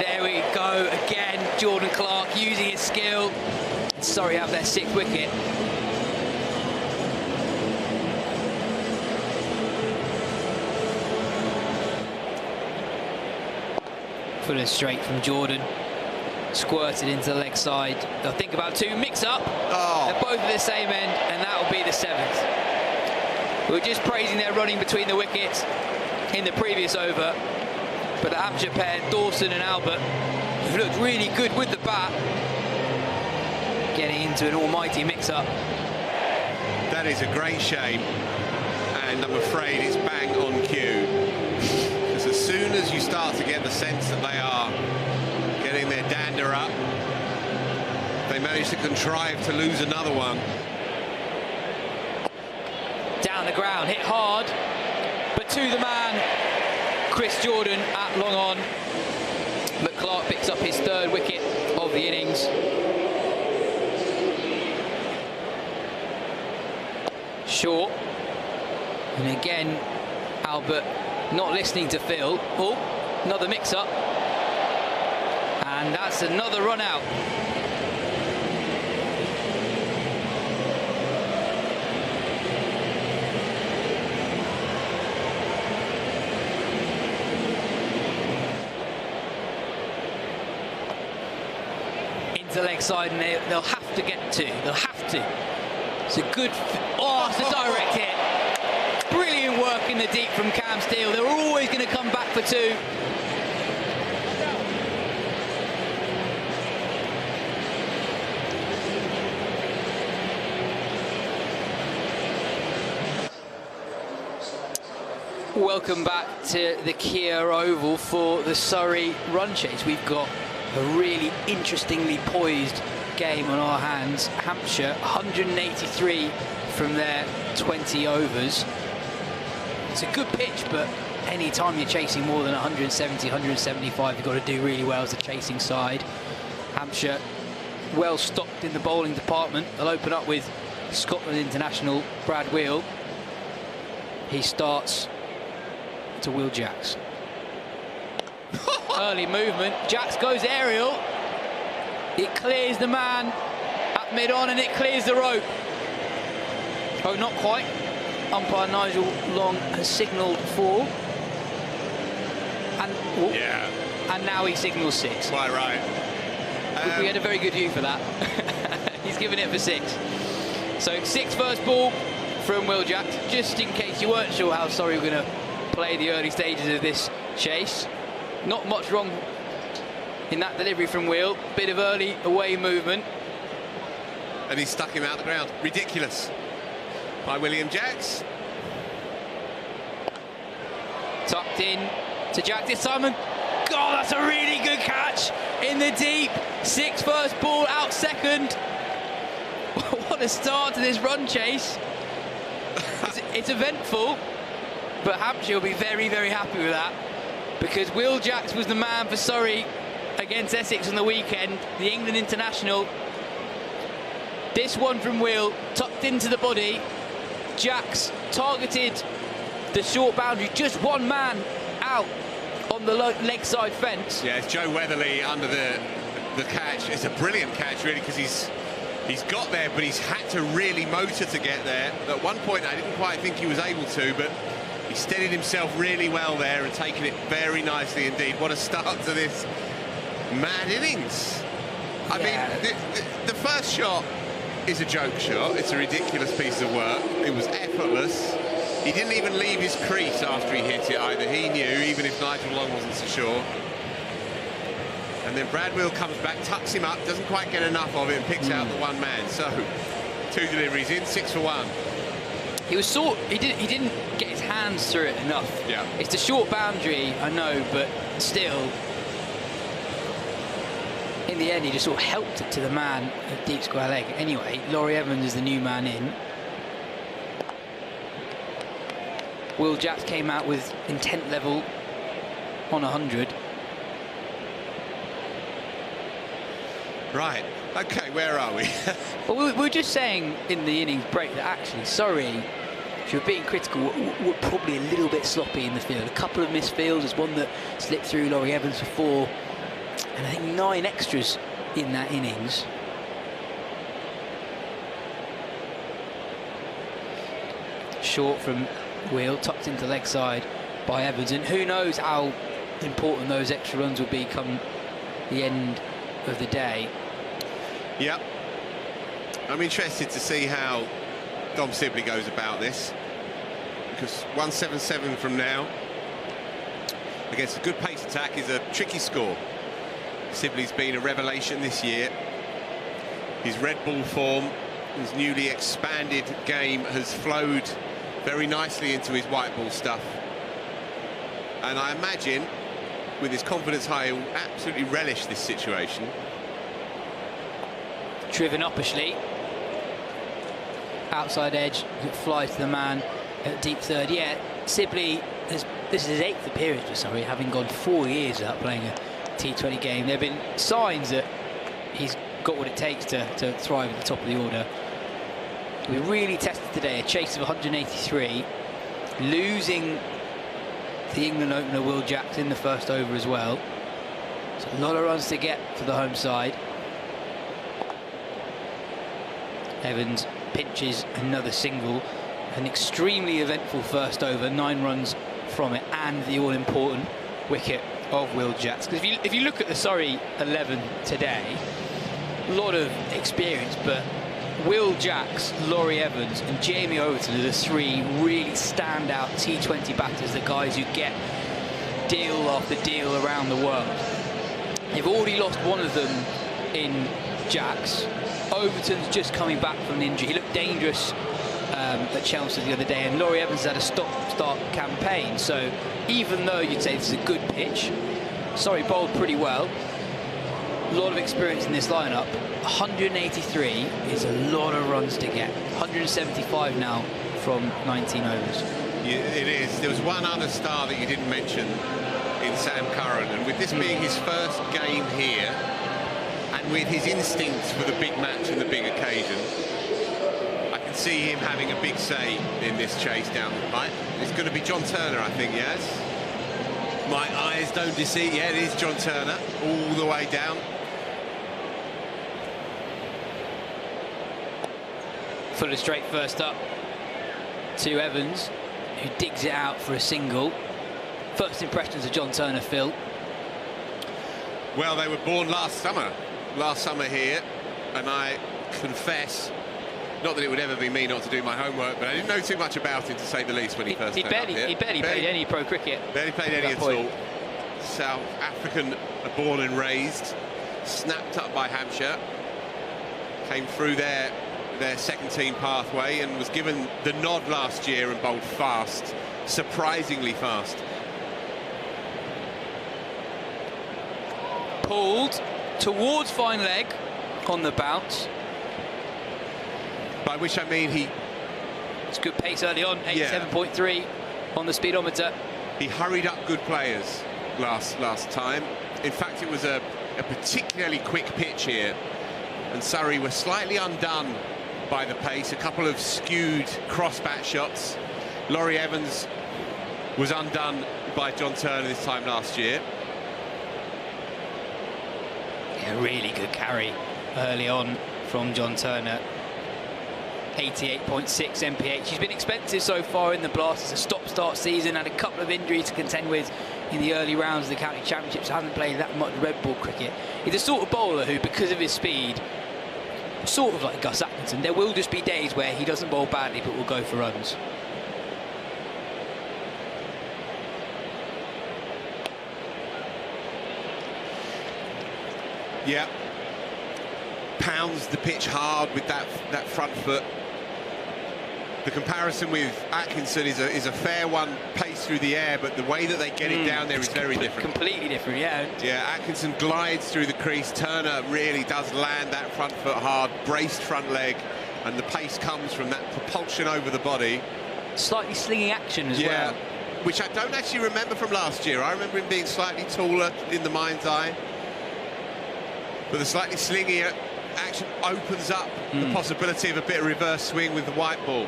There we go again. Jordan Clark using his skill. Surrey have their 6th wicket. Full and straight from Jordan. Squirted into the leg side. They'll think about 2. Mix up. They're both at the same end, and that will be the 7th. We were just praising their running between the wickets in the previous over. But the Hampshire pair, Dawson and Albert, who looked really good with the bat, getting into an almighty mix-up. That is a great shame, and I'm afraid it's bang on cue. Because as soon as you start to get the sense that they are getting their dander up, they manage to contrive to lose another one. Down the ground, hit hard, but to the man, Chris Jordan at long on. But Clark picks up his 3rd wicket of the innings. Short. And again, Albert not listening to Phil. Oh, another mix-up. And that's another run out. The leg side, and they'll have to get to. They'll have to. It's a good. Oh, it's a direct hit. Brilliant work in the deep from Cam Steele. They were always going to come back for 2. Welcome back to the Kia Oval for the Surrey run chase. We've got a really interestingly poised game on our hands. Hampshire 183 from their 20 overs. It's a good pitch, but any time you're chasing more than 170, 175, you've got to do really well as a chasing side. Hampshire well stocked in the bowling department. They'll open up with Scotland international Brad Wheel. He starts to Will Jacks. Early movement. Jacks goes aerial. It clears the man at mid-on, and it clears the rope. Oh, not quite. Umpire Nigel Long has signalled 4. And and now he signals 6. Quite right. We had a very good view for that. He's given it for 6. So 6 first ball from Will Jacks, just in case you weren't sure how Surrey were going to play the early stages of this chase. Not much wrong in that delivery from Will. Bit of early away movement. And he stuck him out the ground. Ridiculous. By William Jacks. Tucked in to Jack this time, and God, that's a really good catch in the deep. 6 first ball, out second. What a start to this run chase. It's eventful, but Hampshire will be very, very happy with that, because Will Jacks was the man for Surrey against Essex on the weekend, the England international. This one from Will, tucked into the body. Jacks targeted the short boundary, just one man out on the leg side fence. Yeah, it's Joe Weatherly under the catch. It's a brilliant catch, really, because he's got there, but he's had to really motor to get there. At one point, I didn't quite think he was able to, but he steadied himself really well there and taken it very nicely indeed. What a start to this mad innings. I mean, the first shot is a joke shot. It's a ridiculous piece of work. It was effortless. He didn't even leave his crease after he hit it either. He knew, even if Nigel Long wasn't so sure. And then Brad Wheel comes back, tucks him up, doesn't quite get enough of it, and picks out the one man. So 2 deliveries in, 6 for 1. He didn't get his hands through it enough. Yeah. It's the short boundary, I know, but still, in the end, he just sort of helped it to the man at deep square leg. Anyway, Laurie Evans is the new man in. Will Jacks came out with intent level on 100. Right. Okay, where are we? Well, we were just saying in the innings break that actually Surrey, if you're being critical, were probably a little bit sloppy in the field. A couple of missed fields. There's one that slipped through Laurie Evans for 4, and I think 9 extras in that innings. Short from Wheel, tucked into leg side by Evans, and who knows how important those extra runs will be come the end of the day. Yep. I'm interested to see how Dom Sibley goes about this, because 177 from now against a good pace attack is a tricky score. Sibley's been a revelation this year. His red ball form, his newly expanded game has flowed very nicely into his white ball stuff, and I imagine with his confidence high, he'll absolutely relish this situation. Driven uppishly, outside edge, it flies to the man at deep third. Yeah, Sibley, this is his 8th appearance for Surrey, having gone 4 years without playing a T20 game. There have been signs that he's got what it takes to thrive at the top of the order. We really tested today, a chase of 183, losing the England opener Will Jacks in the first over as well. So a lot of runs to get for the home side. Evans pinches another single, an extremely eventful first over, 9 runs from it, and the all-important wicket of Will Jacks. Because if you look at the Surrey 11 today, a lot of experience, but Will Jacks, Laurie Evans and Jamie Overton are the 3 really standout T20 batters, the guys who get deal after deal around the world. They've already lost one of them in Jacks. Overton's just coming back from an injury. He looked dangerous at Chelsea the other day, and Laurie Evans had a stop-start campaign. So even though you'd say this is a good pitch, Surrey bowled pretty well. A lot of experience in this lineup. 183 is a lot of runs to get. 175 now from 19 overs. Yeah, it is. There was one other star that you didn't mention in Sam Curran, and with this being his first game here, and with his instincts for the big match and the big occasion, I can see him having a big say in this chase down the pipe. It's going to be John Turner, I think, yes? My eyes don't deceive. Yeah, it is John Turner all the way down. Fuller straight first up to Evans, who digs it out for a single. First impressions of John Turner, Phil? Well, they were born last summer here, and I confess, not that it would ever be me not to do my homework, but I didn't know too much about him, to say the least, when he first came up here. He barely played any pro cricket. Barely played any at all. South African, born and raised, snapped up by Hampshire, came through their second team pathway and was given the nod last year and bowled fast, surprisingly fast. Pulled towards fine leg on the bounce. By which I mean it's good pace early on, 87.3 on the speedometer. He hurried up good players last time. In fact, it was a particularly quick pitch here, and Surrey were slightly undone by the pace. A couple of skewed cross-bat shots. Laurie Evans was undone by John Turner this time last year. Yeah, really good carry early on from John Turner. 88.6 MPH. He's been expensive so far in the Blast. It's a stop-start season, had a couple of injuries to contend with in the early rounds of the county championships. Hasn't played that much red ball cricket. He's the sort of bowler who, because of his speed, sort of like Gus Atkinson, there will just be days where he doesn't bowl badly but will go for runs. Yeah. pounds the pitch hard with that front foot. The comparison with Atkinson is a fair one, pace through the air, but the way that they get it down there is very different. Completely different, yeah. Yeah, Atkinson glides through the crease. Turner really does land that front foot hard, braced front leg, and the pace comes from that propulsion over the body. Slightly slinging action as well. Which I don't actually remember from last year. I remember him being slightly taller in the mind's eye. But the slightly slingier action opens up the possibility of a bit of reverse swing with the white ball.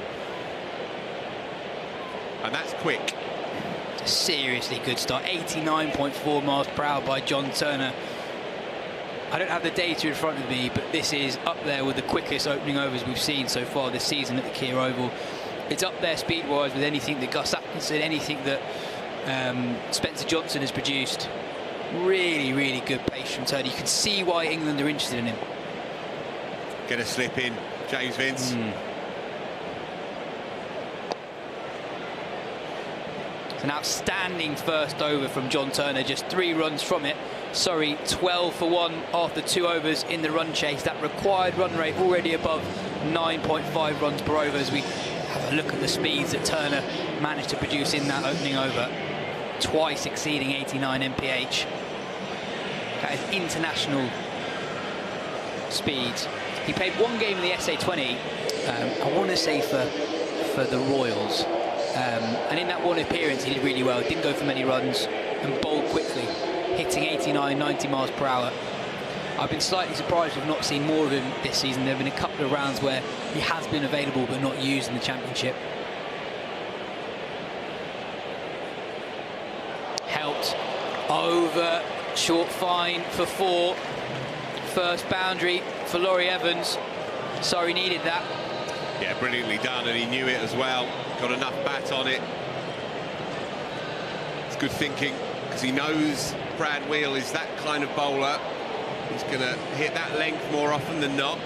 And that's quick. Seriously good start. 89.4 miles per hour by John Turner. I don't have the data in front of me, but this is up there with the quickest opening overs we've seen so far this season at the Kia Oval. It's up there speed-wise with anything that Gus Atkinson, anything that Spencer Johnson has produced. Really, really good pace from Turner. You can see why England are interested in him. Get a slip in, James Vince. It's an outstanding first over from John Turner, just 3 runs from it. Surrey 12 for 1 after 2 overs in the run chase. That required run rate already above 9.5 runs per over as we have a look at the speeds that Turner managed to produce in that opening over. Twice exceeding 89 mph. That is international speeds. He played 1 game in the SA20, I want to say for the Royals. And in that 1 appearance he did really well, didn't go for many runs and bowled quickly, hitting 89, 90 miles per hour. I've been slightly surprised we've not seen more of him this season. There have been a couple of rounds where he has been available but not used in the Championship. Helped over, short fine for 4. First boundary for Laurie Evans. Surrey needed that. Yeah, brilliantly done, and he knew it as well. Got enough bat on it. It's good thinking, because he knows Brad Wheel is that kind of bowler. He's going to hit that length more often than not.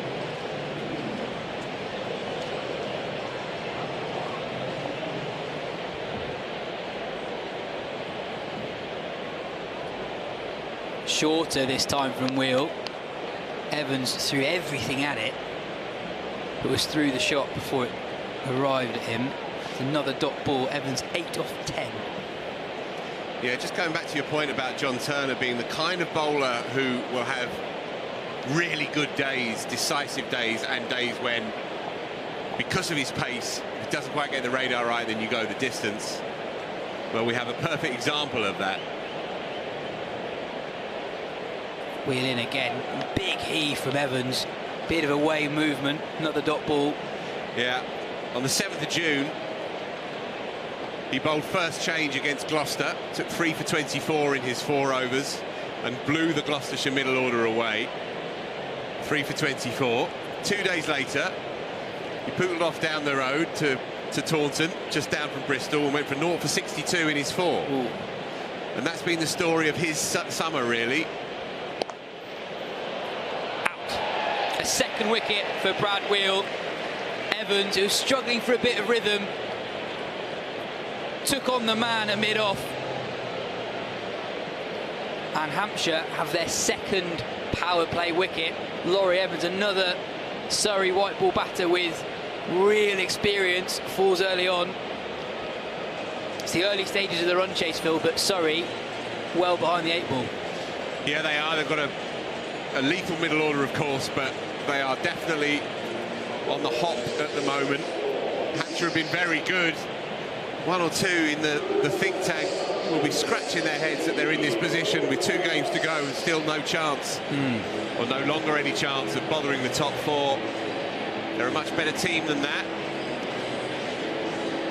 Shorter this time from Wheel. Evans threw everything at it, but was through the shot before it arrived at him. It's another dot ball. Evans 8 off 10. Yeah, just going back to your point about John Turner being the kind of bowler who will have really good days, decisive days, and days when, because of his pace, if it doesn't quite get the radar right, then you go the distance. Well, we have a perfect example of that. Wheel in again. Big heave from Evans. Bit of a wave movement. Another dot ball. Yeah. On the 7th of June, he bowled first change against Gloucester. Took 3 for 24 in his 4 overs and blew the Gloucestershire middle order away. 3 for 24. 2 days later, he pootled off down the road to Taunton, just down from Bristol, and went for 0 for 62 in his 4. Ooh. And that's been the story of his summer, really. A second wicket for Brad Wheel. Evans, who's struggling for a bit of rhythm, took on the man at mid-off. And Hampshire have their second power play wicket. Laurie Evans, another Surrey white ball batter with real experience, falls early on. It's the early stages of the run chase, Phil, but Surrey well behind the 8 ball. Yeah, they are. They've got a lethal middle order, of course, but they are definitely on the hop at the moment. Hampshire have been very good. 1 or 2 in the think tank will be scratching their heads that they're in this position with 2 games to go and still no chance, or no longer any chance of bothering the top 4. They're a much better team than that.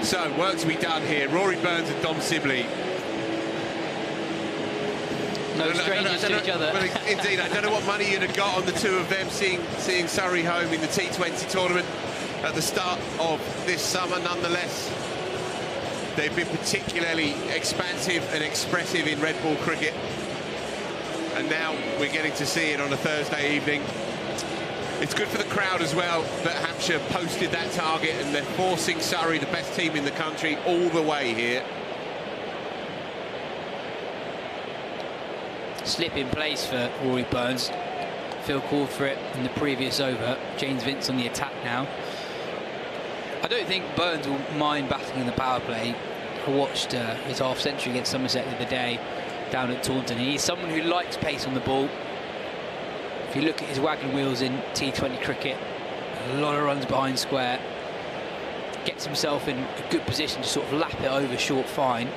So, work to be done here. Rory Burns and Dom Sibley. No strangers to each other. Well, indeed, I don't know what money you'd have got on the 2 of them seeing Surrey home in the T20 tournament at the start of this summer. Nonetheless, they've been particularly expansive and expressive in red ball cricket. And now we're getting to see it on a Thursday evening. It's good for the crowd as well that Hampshire posted that target, and they're forcing Surrey, the best team in the country, all the way here. Slip in place for Rory Burns. Phil called for it in the previous over. James Vince on the attack now. I don't think Burns will mind batting in the power play. I watched his half century against Somerset the other day down at Taunton. He's someone who likes pace on the ball. If you look at his wagon wheels in T20 cricket, a lot of runs behind square. Gets himself in a good position to sort of lap it over short fine.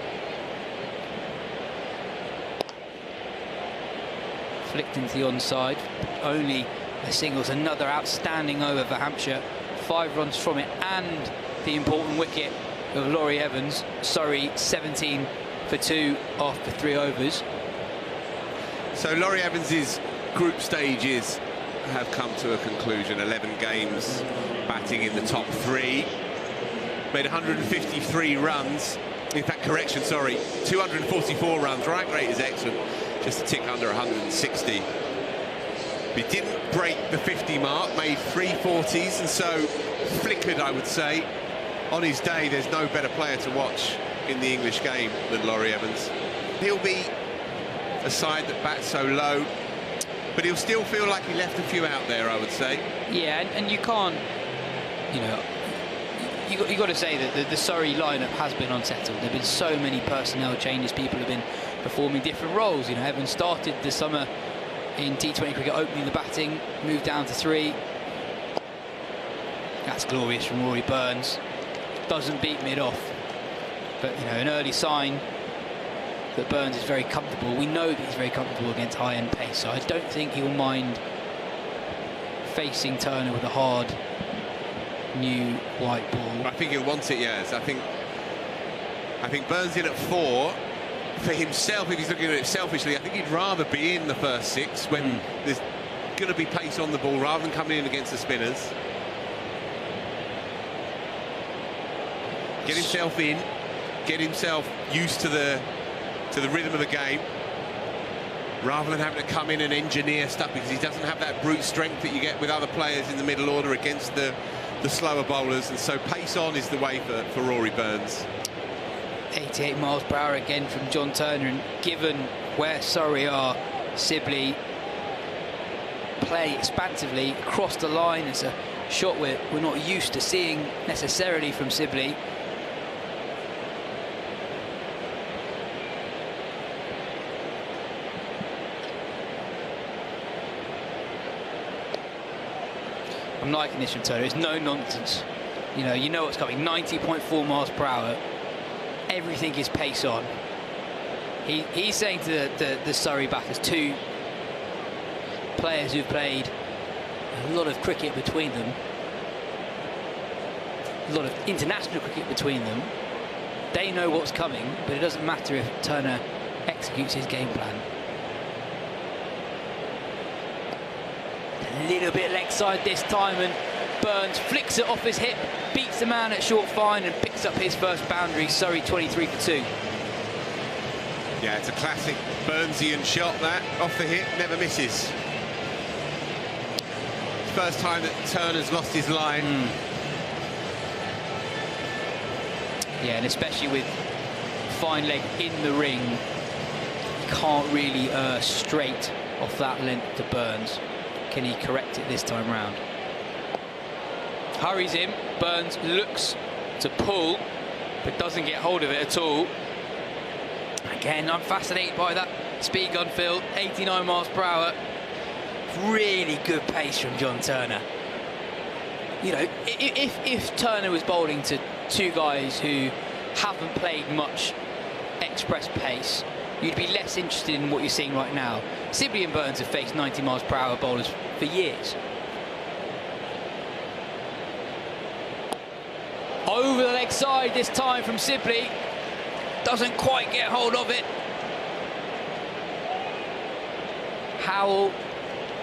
Flicked into the onside. Only a singles. Another outstanding over for Hampshire. 5 runs from it, and the important wicket of Laurie Evans. Surrey 17 for 2 after 3 overs. So Laurie Evans's group stages have come to a conclusion. 11 games batting in the top 3. Made 153 runs. In fact, correction, sorry, 244 runs. Right rate is excellent, just a tick under 160. He didn't break the 50 mark, made 3 40s, and so flickered, I would say. On his day, there's no better player to watch in the English game than Laurie Evans. He'll be a side that bats so low, but he'll still feel like he left a few out there, I would say. Yeah, and you can't, you know, you've got to say that the Surrey lineup has been unsettled. There have been so many personnel changes. People have been performing different roles. You know, Evans started the summer in T20 cricket, opening the batting, moved down to 3. That's glorious from Rory Burns. Doesn't beat mid-off, but you know, an early sign that Burns is very comfortable. We know that he's very comfortable against high-end pace, so I don't think he'll mind facing Turner with a hard new white ball. I think he'll want it, yes. I think Burns in at 4. For himself, if he's looking at it selfishly, I think he'd rather be in the first 6 when there's going to be pace on the ball rather than coming in against the spinners. Get himself in, get himself used to the rhythm of the game, rather than having to come in and engineer stuff, because he doesn't have that brute strength that you get with other players in the middle order against the slower bowlers, and so pace on is the way for Rory Burns. 88 miles per hour again from John Turner, and given where Surrey are, Sibley play expansively across the line. It's a shot we're not used to seeing necessarily from Sibley. I'm liking this from Turner. It's no nonsense. You know what's coming. 90.4 miles per hour. Everything is pace on. He's saying to the Surrey backers, 2 players who've played a lot of cricket between them, a lot of international cricket between them. They know what's coming, but it doesn't matter if Turner executes his game plan. A little bit leg side this time, and Burns flicks it off his hip, beats the man at short fine, and picks up his first boundary. Surrey 23 for 2. Yeah, it's a classic Burnsian shot, that off the hip, never misses. First time that Turner's lost his line. Yeah, and especially with fine leg in the ring, you can't really straight off that length to Burns. Can he correct it this time round? Hurries him. Burns looks to pull, but doesn't get hold of it at all. Again, I'm fascinated by that speed gun, Phil. 89 miles per hour. Really good pace from John Turner. You know, if Turner was bowling to 2 guys who haven't played much express pace, you'd be less interested in what you're seeing right now. Sibley and Burns have faced 90 miles per hour bowlers for years. Over the leg side this time from Sibley. Doesn't quite get hold of it. Howell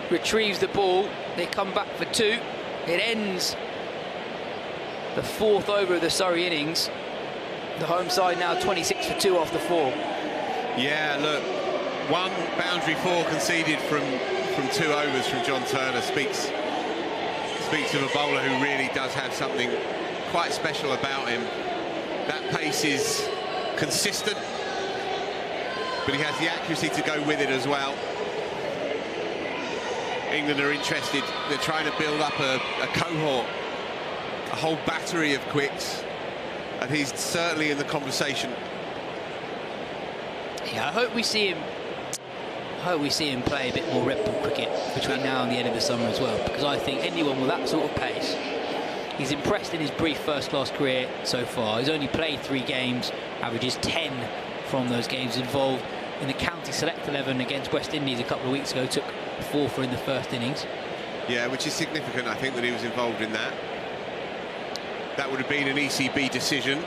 retrieves the ball. They come back for 2. It ends the 4th over of the Surrey innings. The home side now 26 for 2 off the 4. Yeah, look, 1 boundary 4 conceded from 2 overs from John Turner speaks of a bowler who really does have something quite special about him. That pace is consistent, but he has the accuracy to go with it as well. England are interested. They're trying to build up a cohort, a whole battery of quicks, and he's certainly in the conversation. Yeah, I hope we see him play a bit more red ball cricket between now and the end of the summer as well, because I think anyone with that sort of pace, he's impressed in his brief first-class career so far. He's only played 3 games, averages 10 from those games, involved in the county select 11 against West Indies a couple of weeks ago, took 4 for in the first innings. Yeah, which is significant, I think, that he was involved in that. That would have been an ECB decision,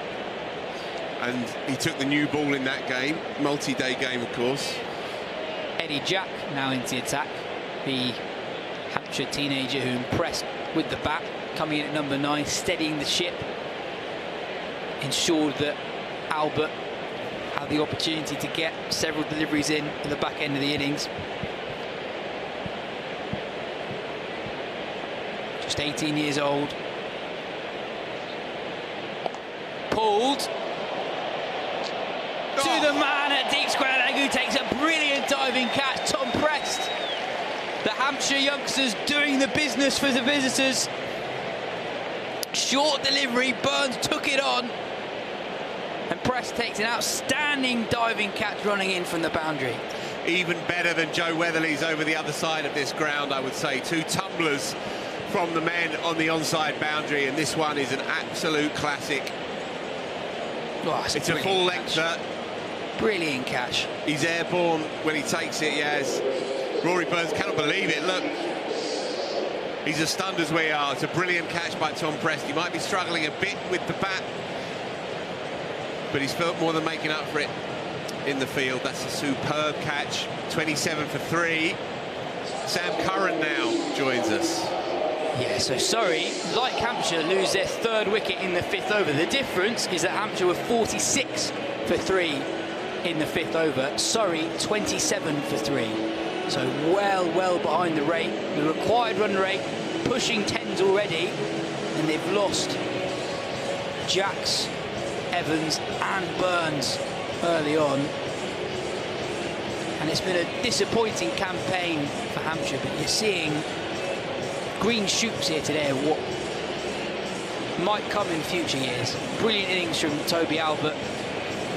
and he took the new ball in that game, multi-day game, of course. Eddie Jack now into the attack, the Hampshire teenager who impressed with the bat, coming in at number 9, steadying the ship, ensured that Albert had the opportunity to get several deliveries in at the back end of the innings. Just 18 years old. Pulled to the man at deep square leg, who takes a brilliant diving catch. Tom Prest, the Hampshire youngsters doing the business for the visitors. Short delivery, Burns took it on, and Prest takes an outstanding diving catch running in from the boundary. Even better than Joe Weatherly's over the other side of this ground, I would say. 2 tumblers from the men on the onside boundary, and this one is an absolute classic. Oh, it's a full lengther. Brilliant catch. He's airborne when he takes it, yes. Rory Burns cannot believe it. Look, he's as stunned as we are. It's a brilliant catch by Tom Prest. He might be struggling a bit with the bat, but he's felt more than making up for it in the field. That's a superb catch. 27 for 3. Sam Curran now joins us. Yeah, so Surrey, like Hampshire, lose their 3rd wicket in the 5th over. The difference is that Hampshire were 46 for 3 in the 5th over. Surrey 27 for 3. So well behind the rate. The required run rate pushing 10s already, and they've lost Jacks, Evans and Burns early on. And it's been a disappointing campaign for Hampshire, but you're seeing green shoots here today of what might come in future years. Brilliant innings from Toby Albert,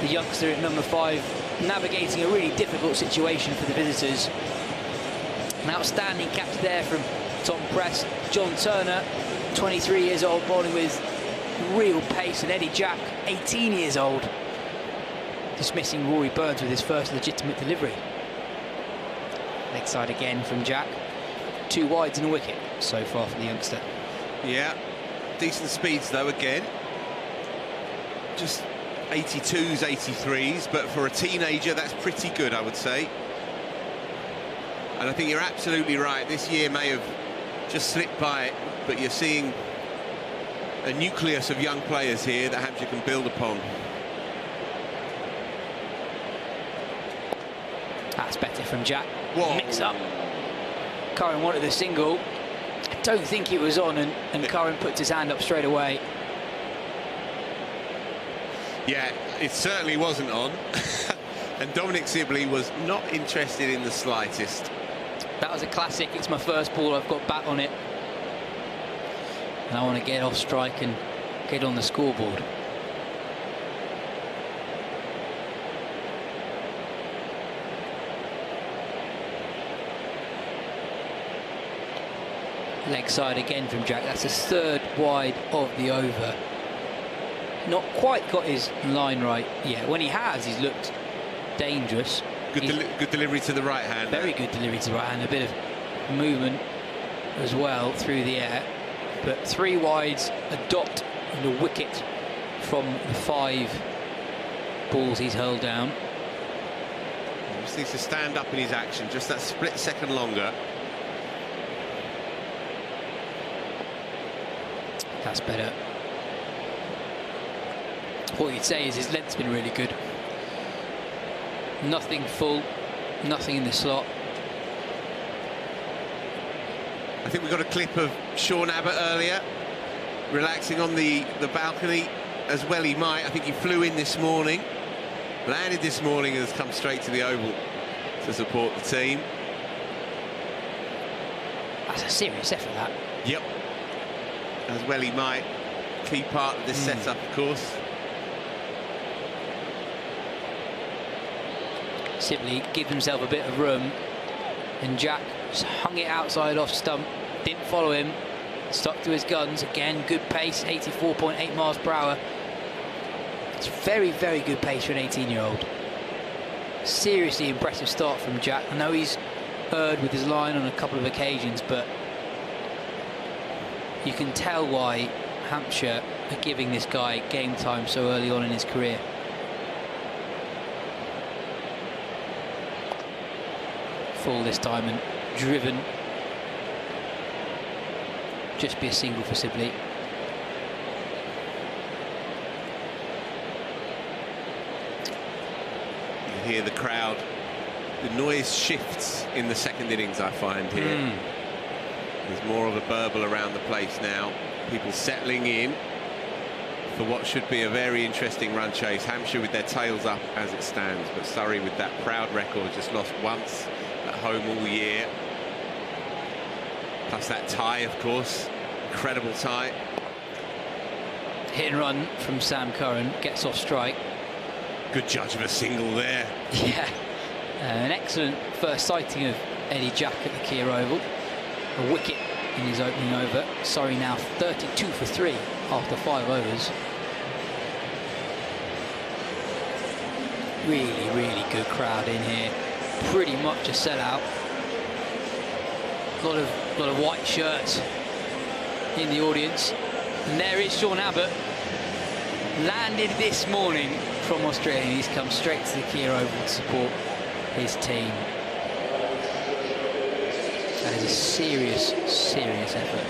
the youngster at number 5, navigating a really difficult situation for the visitors. An outstanding catch there from Tom Prest. John Turner, 23 years old, bowling with real pace, and Eddie Jack, 18 years old, dismissing Rory Burns with his first legitimate delivery. Leg side again from Jack. 2 wides and a wicket so far for the youngster. Yeah, decent speeds though again. Just 82s, 83s, but for a teenager that's pretty good, I would say. And I think you're absolutely right. This year may have just slipped by, but you're seeing a nucleus of young players here that Hampshire can build upon. That's better from Jack. Whoa. Mix up. Curran wanted the single. I don't think it was on, and Curran puts his hand up straight away. Yeah, it certainly wasn't on. And Dominic Sibley was not interested in the slightest. That was a classic. It's my first ball. I've got bat on it. And I want to get off strike and get on the scoreboard. Leg side again from Jack. That's his 3rd wide of the over. Not quite got his line right yet. When he has, he's looked dangerous. Good delivery to the right hand. Very good delivery to the right hand. A bit of movement as well through the air. But 3 wides, a dot and a wicket from the 5 balls he's hurled down. He just needs to stand up in his action, just that split second longer. That's better. What you'd say is his length's been really good. Nothing full, nothing in the slot. I think we got a clip of Sean Abbott earlier, relaxing on the balcony, as well he might. I think he flew in this morning, landed this morning, and has come straight to the Oval to support the team. That's a serious effort, that. Yep. As well he might. Key part of this setup, of course. Sibley gives himself a bit of room, and Jack just hung it outside off stump, didn't follow him, stuck to his guns. Again, good pace, 84.8 miles per hour. It's very, very good pace for an 18-year-old. Seriously impressive start from Jack. I know he's erred with his line on a couple of occasions, but you can tell why Hampshire are giving this guy game time so early on in his career. Full this time and driven. Just be a single for Sibley. You hear the crowd. The noise shifts in the second innings, I find here. There's more of a burble around the place now. People settling in for what should be a very interesting run chase. Hampshire with their tails up as it stands, but Surrey with that proud record, just lost once at home all year. Plus that tie, of course. Incredible tie. Hit and run from Sam Curran, gets off strike. Good judge of a single there. Yeah. An excellent first sighting of Eddie Jack at the Kia Oval. A wicket in his opening over. Surrey now 32 for 3 after 5 overs. Really, really good crowd in here. Pretty much a sellout. A lot of white shirts in the audience. And there is Sean Abbott. Landed this morning from Australia. He's come straight to the Kia Oval to support his team. That is a serious, serious effort.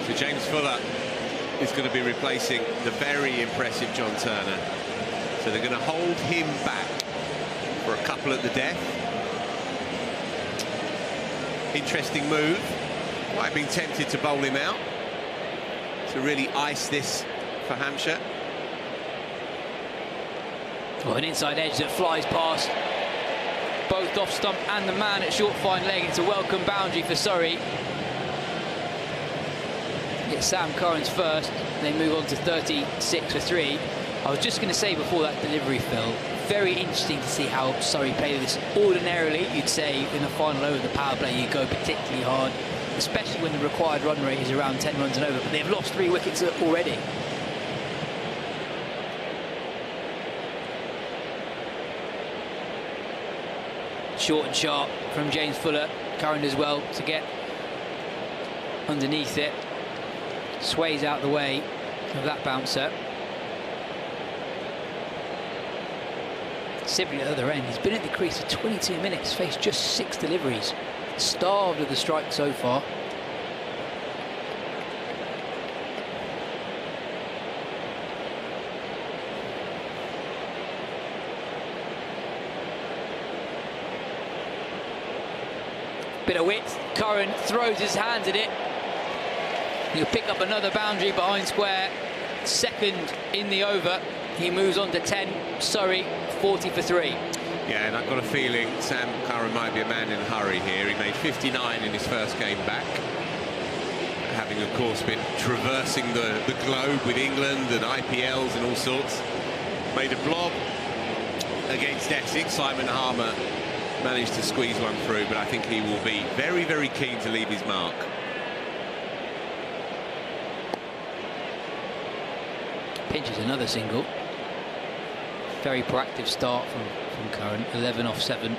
So James Fuller is going to be replacing the very impressive John Turner. So they're going to hold him back for a couple at the death. Interesting move. Might have been tempted to bowl him out to really ice this for Hampshire. Well, an inside edge that flies past both off stump and the man at short fine leg. It's a welcome boundary for Surrey. It's Sam Curran's first. They move on to 36 for 3. I was just going to say before that delivery, Phil, very interesting to see how Surrey play this. Ordinarily, you'd say in the final over of the power play, you go particularly hard, especially when the required run rate is around 10 runs and over. But they've lost 3 wickets already. Short and sharp from James Fuller. Curran as well to get underneath it. Sways out the way of that bouncer. Sibley at the other end. He's been at the crease for 22 minutes, faced just 6 deliveries. Starved of the strike so far. Bit of width. Curran throws his hands at it. He'll pick up another boundary behind square. Second in the over. He moves on to 10. Surrey 40 for 3. Yeah, and I've got a feeling Sam Curran might be a man in a hurry here. He made 59 in his first game back, having of course been traversing the globe with England and IPLs and all sorts. Made a blob against Essex. Simon Harmer managed to squeeze one through, but I think he will be very, very keen to leave his mark. Pinches another single. Very proactive start from Curran. 11 off 7.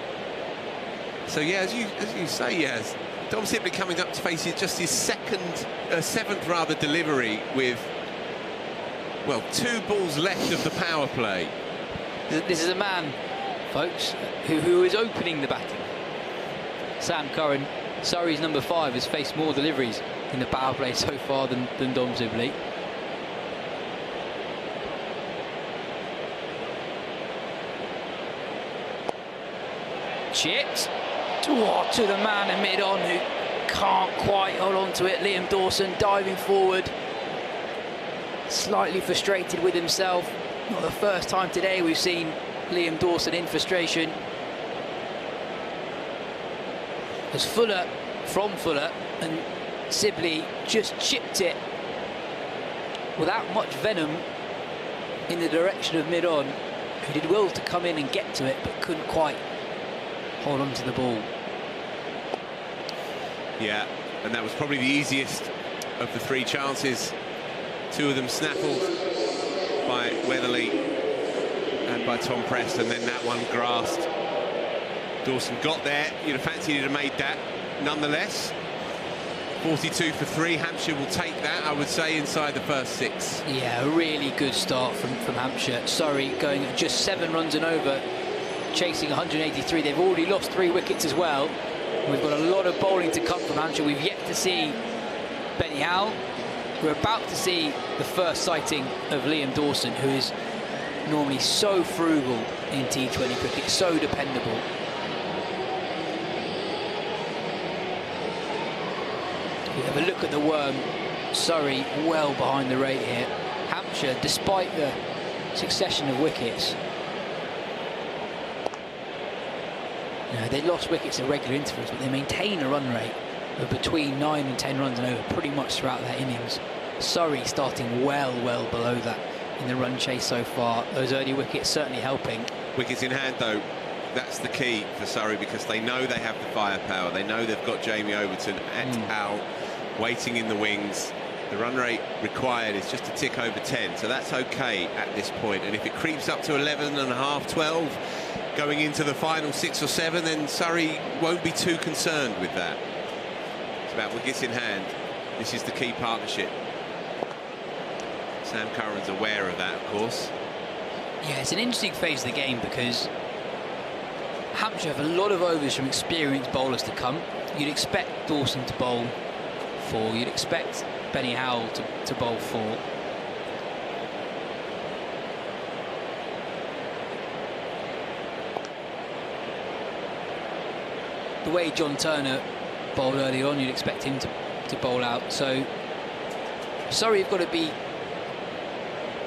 So yeah, as you say, yes, Dom Sibley coming up to face just his seventh rather delivery with, well, 2 balls left of the power play. This is a man, folks, who is opening the batting. Sam Curran, Surrey's number 5, has faced more deliveries in the power play so far than Dom Sibley. Chipped to the man in mid-on who can't quite hold on to it. Liam Dawson diving forward, slightly frustrated with himself. Not the first time today we've seen Liam Dawson in frustration. As Fuller and Sibley just chipped it without much venom in the direction of mid-on, who did well to come in and get to it but couldn't quite hold on to the ball. Yeah, and that was probably the easiest of the 3 chances. 2 of them snaffled by Weatherly and by Tom Preston, then that one grasped. Dawson got there. You'd have fancied he'd have made that. Nonetheless, 42 for 3. Hampshire will take that, I would say, inside the first 6. Yeah, a really good start from Hampshire. Surrey going at just 7 runs and over, chasing 183. They've already lost 3 wickets as well. We've got a lot of bowling to come from Hampshire. We've yet to see Benny Howell. We're about to see the first sighting of Liam Dawson, who is normally so frugal in T20 cricket, so dependable. We have a look at the worm. Surrey well behind the rate here. Hampshire, despite the succession of wickets, they lost wickets at regular intervals, but they maintain a run rate of between 9 and 10 runs and over pretty much throughout their innings. Surrey starting well below that in the run chase so far. Those early wickets certainly helping. Wickets in hand, though, that's the key for Surrey, because they know they have the firepower. They know they've got Jamie Overton and Howell waiting in the wings. The run rate required is just a tick over 10, so that's okay at this point. And if it creeps up to 11.5, 12, going into the final 6 or 7, then Surrey won't be too concerned with that. It's about wickets in hand. This is the key partnership. Sam Curran's aware of that, of course. Yeah, it's an interesting phase of the game because Hampshire have a lot of overs from experienced bowlers to come. You'd expect Dawson to bowl 4. You'd expect Benny Howell to bowl 4. The way John Turner bowled early on, you'd expect him to bowl out. So Surrey have got to be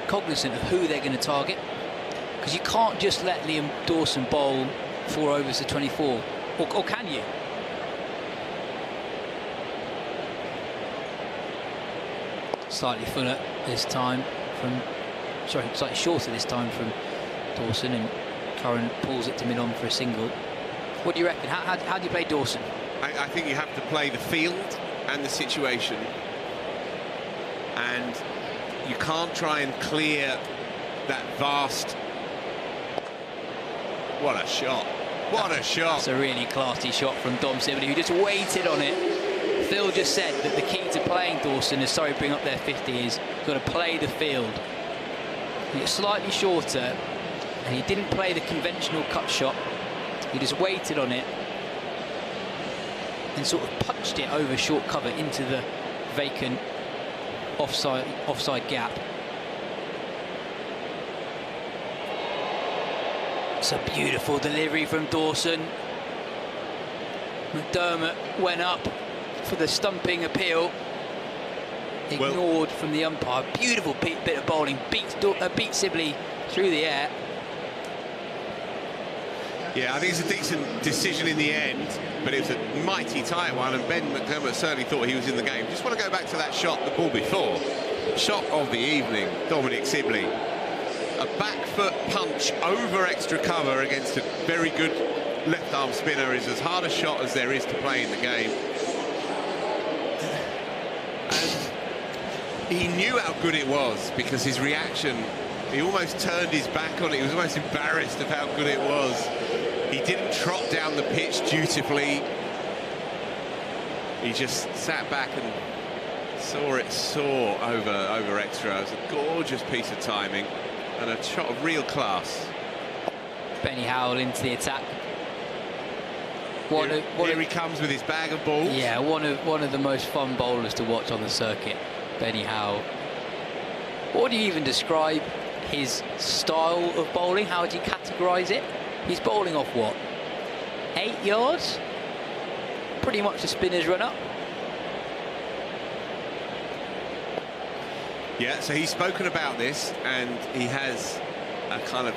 cognizant of who they're going to target, because you can't just let Liam Dawson bowl 4 overs to 24, or can you? Slightly fuller this time from, sorry, slightly shorter this time from Dawson, and Curran pulls it to mid-on for a single. What do you reckon? How do you play Dawson? I think you have to play the field and the situation, and you can't try and clear that vast... What a shot. What a shot. That's a really classy shot from Dom Sibley, who just waited on it. Phil just said that the key to playing Dawson, as Surrey bring up their 50, is got to play the field. It's slightly shorter, and he didn't play the conventional cut shot. He just waited on it and sort of punched it over short cover into the vacant offside gap. It's a beautiful delivery from Dawson. McDermott went up for the stumping appeal, ignored from the umpire. Beautiful bit of bowling, beat Sibley through the air. Yeah, I think it's a decent decision in the end, but it was a mighty tight one, and Ben McDermott certainly thought he was in the game. Just want to go back to that shot, the ball before. Shot of the evening, Dominic Sibley. A back foot punch over extra cover against a very good left-arm spinner is as hard a shot as there is to play in the game. And he knew how good it was, because his reaction, he almost turned his back on it. He was almost embarrassed of how good it was. He didn't trot down the pitch dutifully. He just sat back and saw it soar over extra. It was a gorgeous piece of timing and a shot of real class. Benny Howell into the attack. Here he comes with his bag of balls. Yeah, one of the most fun bowlers to watch on the circuit, Benny Howell. What do you even describe his style of bowling? How would you categorise it? He's bowling off what? 8 yards? Pretty much the spinner's run up. Yeah, so he's spoken about this, and he has a kind of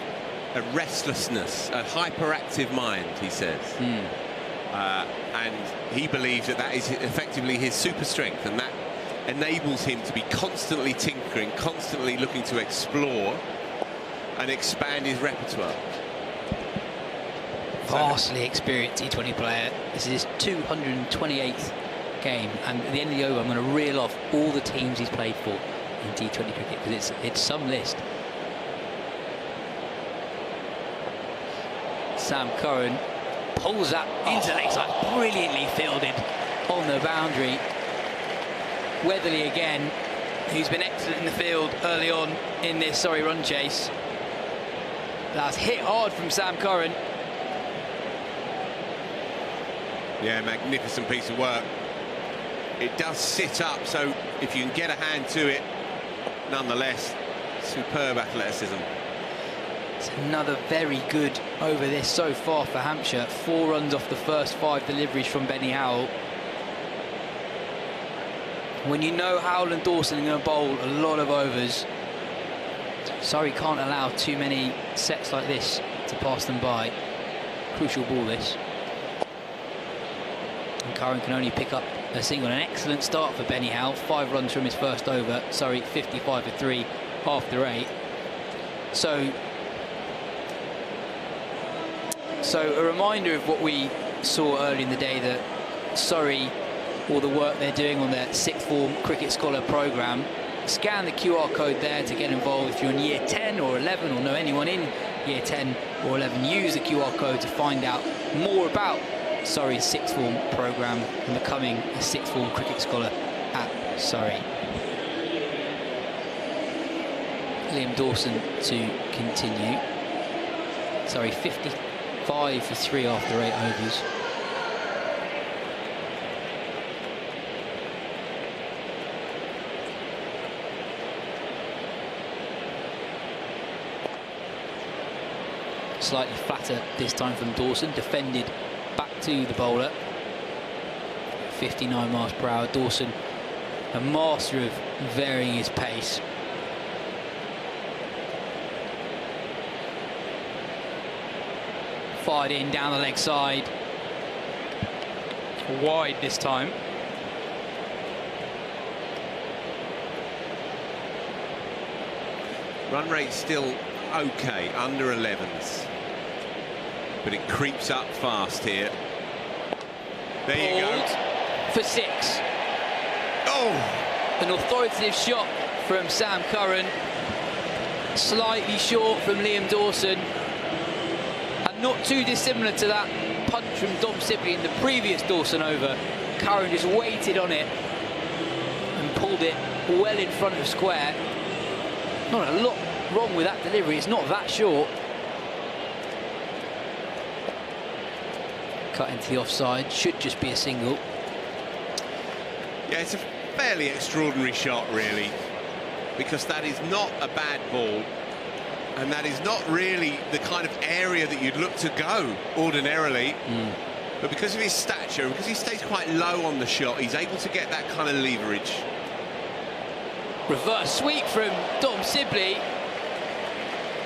a restlessness, a hyperactive mind, he says. And he believes that is effectively his super strength, and that enables him to be constantly tinkering, constantly looking to explore and expand his repertoire. Vastly experienced T20 player. This is his 228th game, and at the end of the over I'm going to reel off all the teams he's played for in T20 cricket, because it's some list. Sam Curran pulls that into the leg side, brilliantly fielded on the boundary. Weatherly again, who's been excellent in the field early on in this Surrey run chase. That's hit hard from Sam Curran. Yeah, magnificent piece of work. It does sit up, so if you can get a hand to it, nonetheless, superb athleticism. It's another very good over this so far for Hampshire. 4 runs off the first 5 deliveries from Benny Howell. When you know Howell and Dawson are going to bowl a lot of overs, Surrey can't allow too many sets like this to pass them by. Crucial ball this. And Curran can only pick up a single. An excellent start for Benny Howell. 5 runs from his first over. Surrey 55 for 3 after 8. So a reminder of what we saw early in the day, that Surrey, all the work they're doing on their 6th form Cricket Scholar programme. Scan the QR code there to get involved. If you're in year 10 or 11 or know anyone in year 10 or 11, use the QR code to find out more about Surrey's 6th form programme and becoming a 6th form Cricket Scholar at Surrey. Liam Dawson to continue. Surrey 55 for 3 after 8 overs. Slightly flatter this time from Dawson, defended back to the bowler. 59 miles per hour. Dawson, a master of varying his pace. Fired in down the leg side. Wide this time. Run rate still okay, under 11s. But it creeps up fast here. There you go. For 6. Oh! An authoritative shot from Sam Curran. Slightly short from Liam Dawson. And not too dissimilar to that punch from Dom Sibley in the previous Dawson over. Curran just waited on it and pulled it well in front of square. Not a lot wrong with that delivery. It's not that short. Cut into the offside, should just be a single. Yeah, it's a fairly extraordinary shot, really, because that is not a bad ball, and that is not really the kind of area that you'd look to go ordinarily. But because of his stature, because he stays quite low on the shot, he's able to get that kind of leverage. Reverse sweep from Dom Sibley.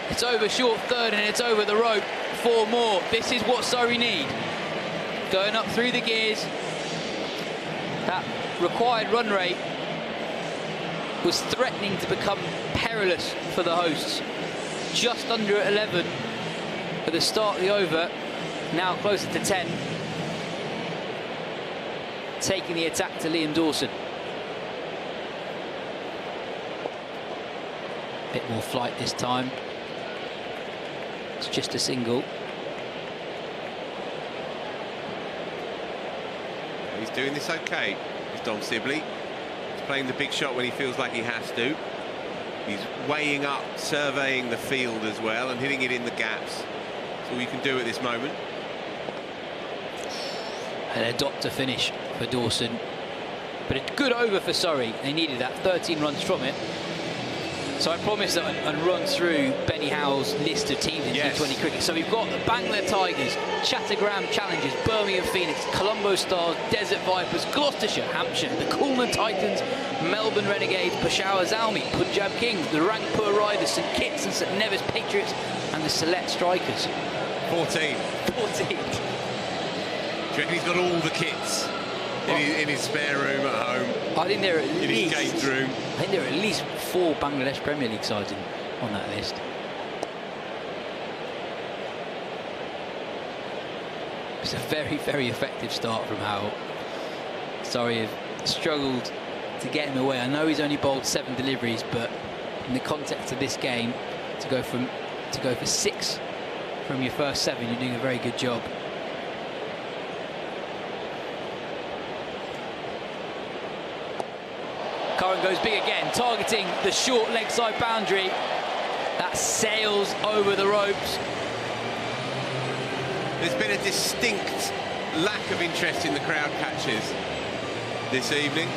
It's over short third and it's over the rope. 4 more. This is what Surrey need. Going up through the gears. That required run rate was threatening to become perilous for the hosts. Just under 11 at the start of the over. Now closer to 10. Taking the attack to Liam Dawson. Bit more flight this time. It's just a single. He's doing this okay, is Dom Sibley. He's playing the big shot when he feels like he has to. He's weighing up, surveying the field as well, and hitting it in the gaps. That's all you can do at this moment. And a doctor finish for Dawson. But a good over for Surrey. They needed that. 13 runs from it. So I promised that I'd run through Benny Howell's list of teams in T20 cricket. So we've got the Bangla Tigers, Chattogram Challengers, Birmingham Phoenix, Colombo Stars, Desert Vipers, Gloucestershire, Hampshire, the Coolman Titans, Melbourne Renegades, Peshawar Zalmi, Punjab Kings, the Rangpur Riders, St Kitts and St Nevis Patriots, and the Select Strikers. 14. 14. Do you reckon he's got all the kits in his spare room at home? I think there are at in least, his games room. I think there are at least 4 Bangladesh Premier League sides on that list. It's a very, very effective start from Howell. Sorry, I've struggled to get him away. I know he's only bowled 7 deliveries, but in the context of this game, to go for 6 from your first 7, you're doing a very good job. Curran goes big again, targeting the short leg side boundary. That sails over the ropes. There's been a distinct lack of interest in the crowd catches this evening.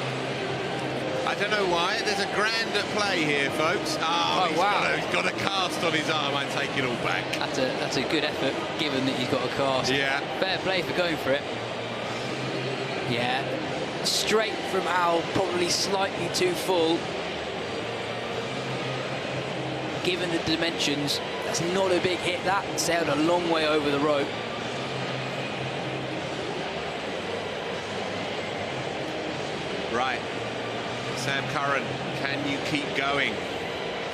I don't know why. There's a grand at play here, folks. Oh, wow. He's got a cast on his arm. I take it all back. That's a good effort, given that he's got a cast. Yeah. Fair play for going for it. Yeah. Straight from Howell, probably slightly too full. Given the dimensions, that's not a big hit. That sailed a long way over the rope. Right. Sam Curran, can you keep going?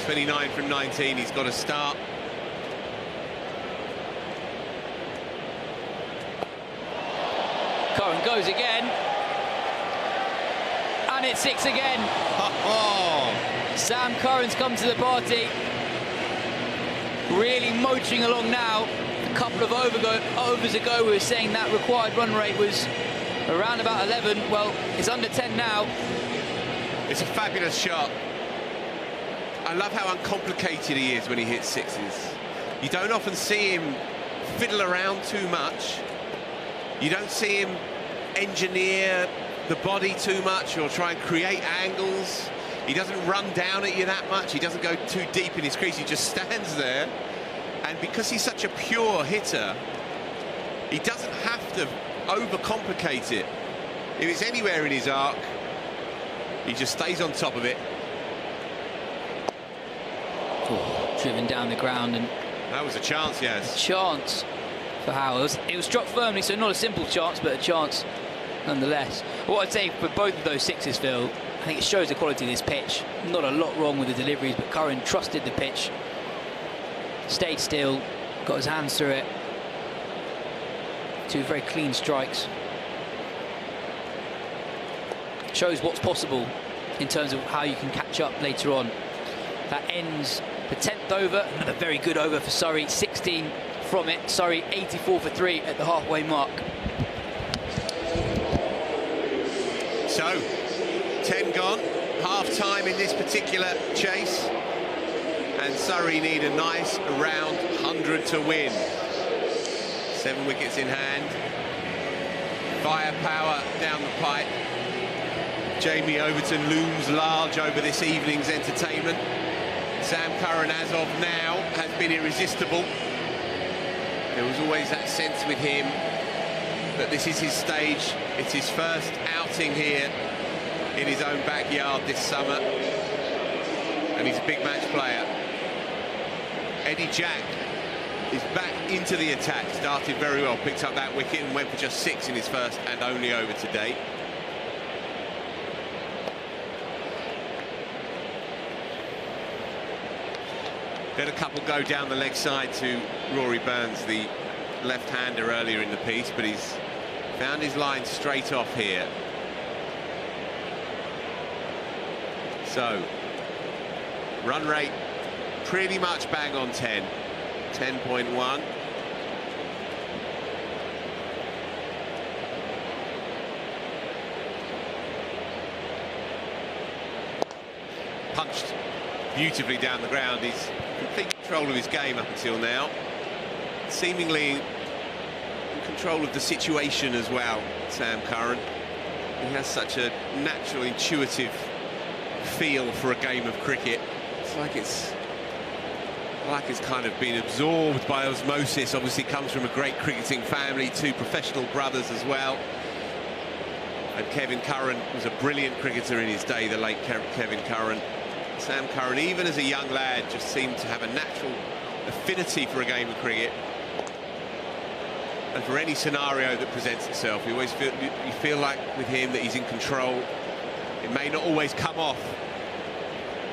29 from 19, he's got to start. Curran goes again. And it's 6 again. Sam Curran's come to the party. Really motoring along now. A couple of overs ago, we were saying that required run rate was around about 11. Well, it's under 10 now. It's a fabulous shot. I love how uncomplicated he is when he hits 6s. You don't often see him fiddle around too much. You don't see him engineer the body too much or try and create angles. He doesn't run down at you that much. He doesn't go too deep in his crease. He just stands there. And because he's such a pure hitter, he doesn't have to overcomplicate it. If it's anywhere in his arc, he just stays on top of it. Driven down the ground, and that was a chance, yes. A chance for Howell. It was struck firmly, so not a simple chance, but a chance nonetheless. What I'd say for both of those 6s, Phil, I think it shows the quality of this pitch. Not a lot wrong with the deliveries, but Curran trusted the pitch, stayed still, got his hands through it. 2 very clean strikes. Shows what's possible in terms of how you can catch up later on. That ends the 10th over. Another very good over for Surrey. 16 from it. Surrey 84 for 3 at the halfway mark. So, 10 gone. Half time in this particular chase. And Surrey need a nice round 100 to win. 7 wickets in hand. Firepower down the pipe. Jamie Overton looms large over this evening's entertainment. Sam Curran, as of now, has been irresistible. There was always that sense with him that this is his stage. It's his first outing here in his own backyard this summer. And he's a big match player. Eddie Jack is back into the attack. Started very well, picked up that wicket and went for just 6 in his first and only over today. Had a couple go down the leg side to Rory Burns, the left-hander, earlier in the piece, but he's found his line straight off here. So, run rate pretty much bang on 10. 10.1. Punched beautifully down the ground. He's complete control of his game up until now. Seemingly in control of the situation as well, Sam Curran. He has such a natural, intuitive feel for a game of cricket. like it's kind of been absorbed by osmosis. Obviously comes from a great cricketing family, 2 professional brothers as well. And Kevin Curran was a brilliant cricketer in his day, the late Kevin Curran. Sam Curran, even as a young lad, just seemed to have a natural affinity for a game of cricket. And for any scenario that presents itself, you feel like with him that he's in control. It may not always come off,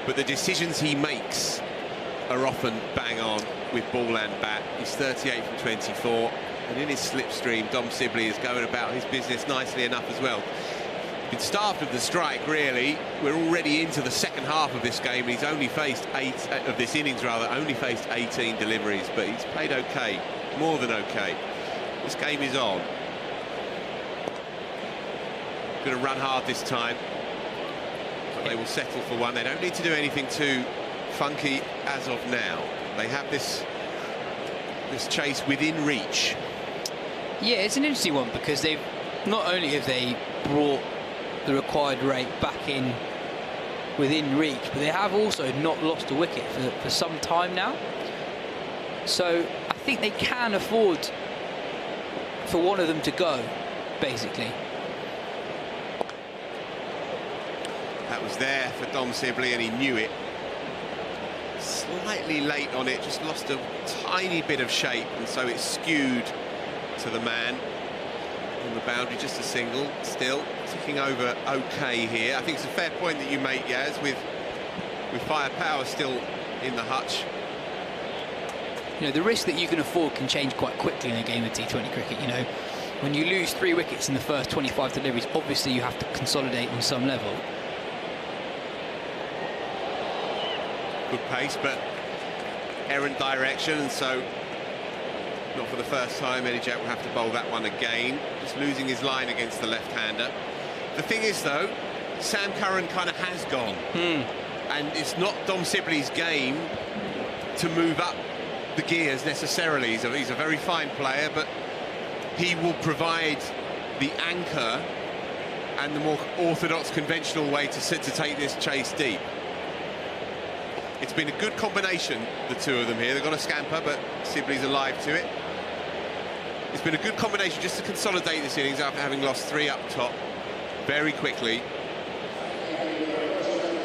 but the decisions he makes are often bang on with ball and bat. He's 38 from 24, and in his slipstream, Dom Sibley is going about his business nicely enough as well. Been starved of the strike, really. We're already into the second half of this game. He's only faced this innings only faced 18 deliveries, but he's played okay, more than okay. This game is on. Going to run hard this time, but they will settle for one. They don't need to do anything too funky as of now. They have this chase within reach. Yeah, it's an interesting one because they've not only have they brought the required rate back in within reach, but they have also not lost a wicket for some time now. So I think they can afford for one of them to go, basically. That was there for Dom Sibley, and he knew it. Slightly late on it, just lost a tiny bit of shape, and so it's skewed to the man on the boundary. Just a single, still ticking over okay here. I think it's a fair point that you make, Yaz, with firepower still in the hutch. You know, the risk that you can afford can change quite quickly in a game of T20 cricket. You know, when you lose 3 wickets in the first 25 deliveries, obviously you have to consolidate on some level. Good pace, but errant direction, and so not for the first time Eddie Jack will have to bowl that one again. Just losing his line against the left-hander. The thing is, though, Sam Curran kind of has gone, and it's not Dom Sibley's game to move up the gears necessarily. He's a very fine player, but he will provide the anchor and the more orthodox, conventional way to take this chase deep. It's been a good combination, the two of them here. They've got a scamper, but Sibley's alive to it. It's been a good combination just to consolidate this innings after having lost 3 up top very quickly.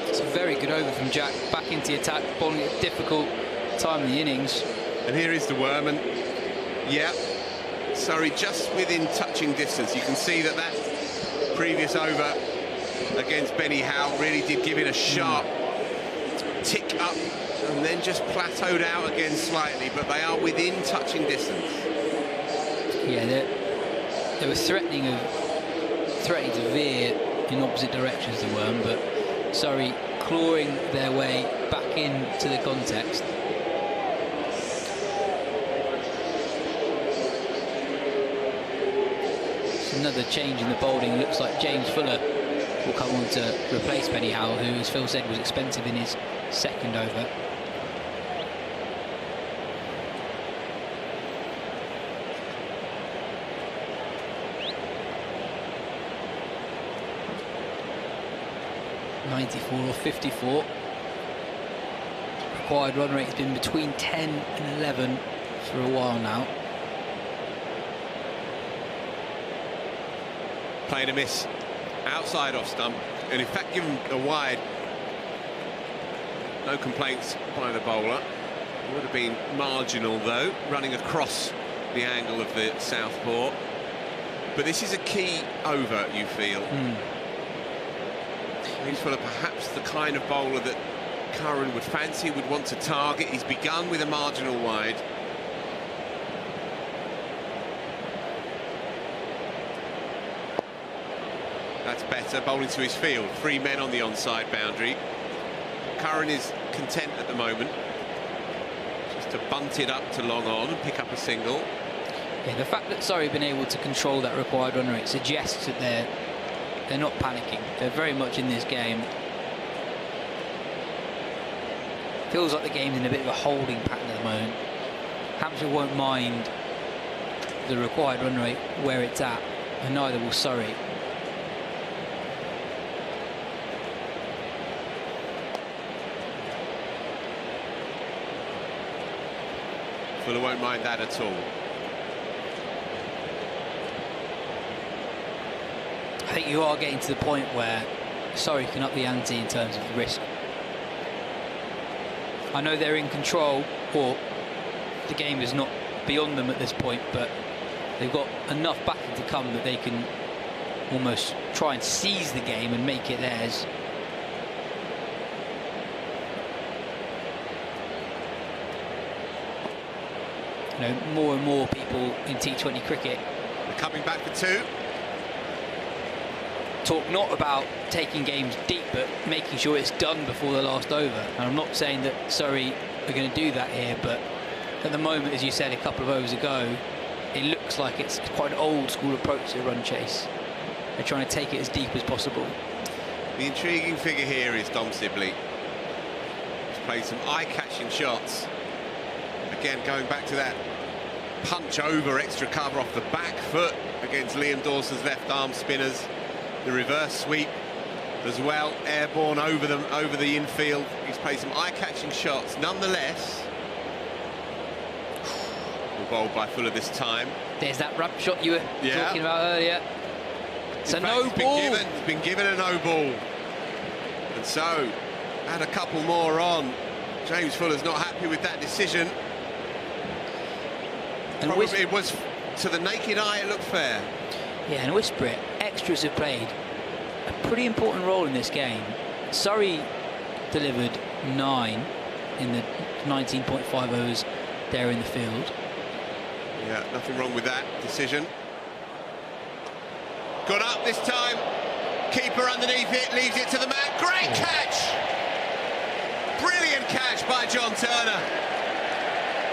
It's a very good over from Jack, back into the attack, bowling at a difficult time in the innings. And here is the worm, and yeah, Surrey just within touching distance. You can see that previous over against Benny Howe really did give it a sharp tick up, and then just plateaued out again slightly, but they are within touching distance. Yeah, they were threatening to veer in opposite directions, the worm, but Surrey clawing their way back into the context. Another change in the bowling. Looks like James Fuller will come on to replace Benny Howell, who, as Phil said, was expensive in his second over. .94 or 54. Required run rate has been between 10 and 11 for a while now. Played a miss outside off stump, and in fact given a wide. No complaints by the bowler. Would have been marginal though, running across the angle of the southpaw. But this is a key over, you feel. He's full of perhaps the kind of bowler that Curran would fancy, would want to target. He's begun with a marginal wide. That's better, bowling to his field. 3 men on the onside boundary. Curran is content at the moment just to bunt it up to long on and pick up a single. Yeah, the fact that Surrey have been able to control that required run rate suggests that they're not panicking. They're very much in this game. Feels like the game's in a bit of a holding pattern at the moment. Hampshire won't mind the required run rate where it's at, and neither will Surrey. Fuller won't mind that at all. I think you are getting to the point where Surrey can up the ante in terms of the risk. I know they're in control, or the game is not beyond them at this point, but they've got enough backing to come that they can almost try and seize the game and make it theirs. You know, more and more people in T20 cricket are coming back for two. Talk not about taking games deep, but making sure it's done before the last over. And I'm not saying that Surrey are going to do that here, but at the moment, as you said a couple of overs ago, it looks like it's quite an old school approach to run chase. They're trying to take it as deep as possible. The intriguing figure here is Dom Sibley. He's played some eye-catching shots. Again, going back to that punch over extra cover off the back foot against Liam Dawson's left arm spinners. The reverse sweep as well, airborne over them, over the infield. He's played some eye-catching shots. Nonetheless, bowled by Fuller this time. There's that ramp shot you were talking about earlier. It's a no ball. He's been given a no ball. And so, add a couple more on. James Fuller's not happy with that decision. And probably it was, to the naked eye, it looked fair. Yeah, and whisper it, extras have played a pretty important role in this game. Surrey delivered 9 in the 19.5 overs there in the field. Yeah, nothing wrong with that decision. Got up this time. Keeper underneath it, leaves it to the man. Great catch! Brilliant catch by John Turner.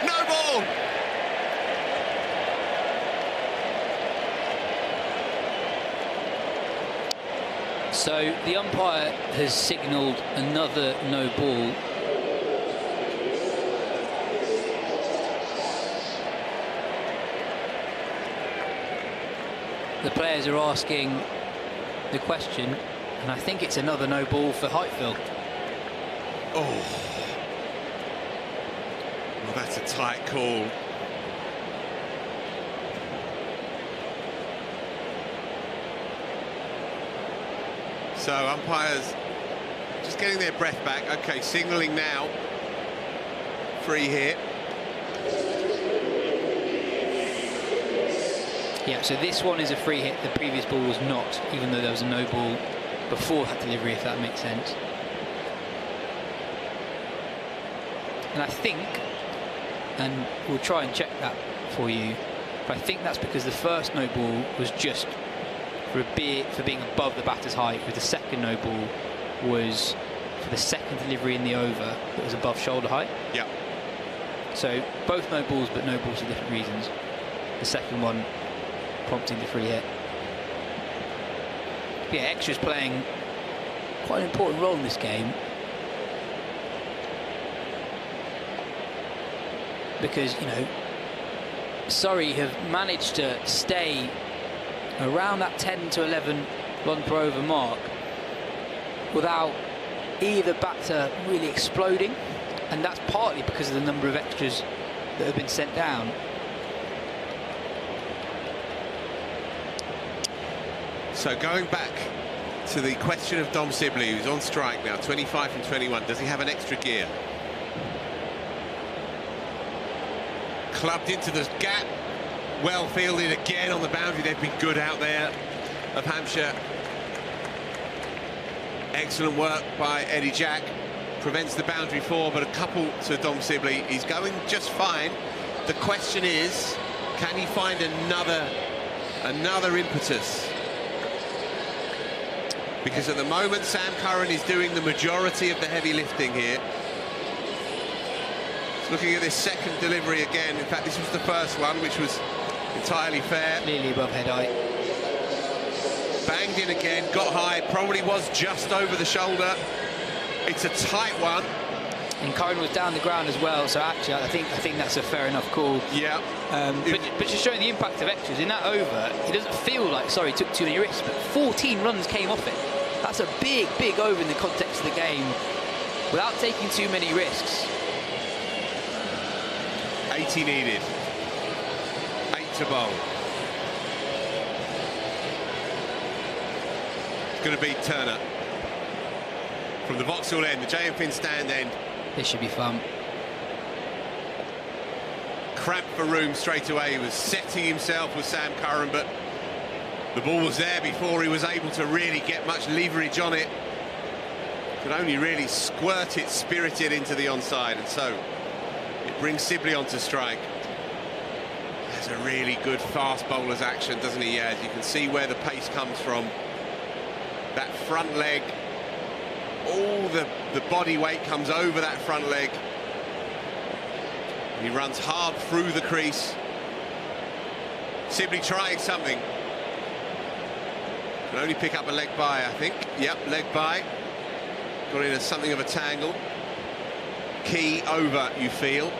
No ball. So the umpire has signalled another no ball. The players are asking the question, and I think it's another no ball for Heightfield. Oh, well, that's a tight call. So umpires just getting their breath back. Okay, signalling now. Free hit. Yeah, so this one is a free hit. The previous ball was not, even though there was a no ball before that delivery, if that makes sense. And I think, and we'll try and check that for you, but I think that's because the first no ball was just for being above the batter's height, with the second no ball was for the second delivery in the over that was above shoulder height. Yeah. So both no balls, but no balls for different reasons. The second one prompting the free hit. Yeah, extra's playing quite an important role in this game, because, you know, Surrey have managed to stay around that 10 to 11 run per over mark without either batter really exploding, and that's partly because of the number of extras that have been sent down. So going back to the question of Dom Sibley, who's on strike now, 25 from 21, does he have an extra gear? Clubbed into the gap, well fielded again on the boundary. They've been good out there of Hampshire. Excellent work by Eddie Jack. Prevents the boundary four, but a couple to Dom Sibley. He's going just fine. The question is, can he find another impetus? Because at the moment, Sam Curran is doing the majority of the heavy lifting here. Looking at this second delivery again. In fact, this was the first one, which was entirely fair. Nearly above head height. Banged in again, got high, probably was just over the shoulder. It's a tight one. And Curran was down the ground as well, so actually I think that's a fair enough call. Yeah. But just showing the impact of extras in that over, it doesn't feel like Surrey took too many risks, but 14 runs came off it. That's a big over in the context of the game, without taking too many risks. 80 needed. 8 to bowl. It's going to beat Turner. From the Vauxhall end, the J.M. Finn stand end. This should be fun. Cramped for room straight away. He was setting himself with Sam Curran, but the ball was there before he was able to really get much leverage on it. Could only really squirt it, spirit it into the onside, and so it brings Sibley onto strike. Has a really good fast bowler's action, doesn't he? As you can see where the pace comes from. That front leg, all the body weight comes over that front leg. He runs hard through the crease. Sibley trying something. Can only pick up a leg by, I think. Yep, leg by. Got in something of a tangle. Key over, you feel.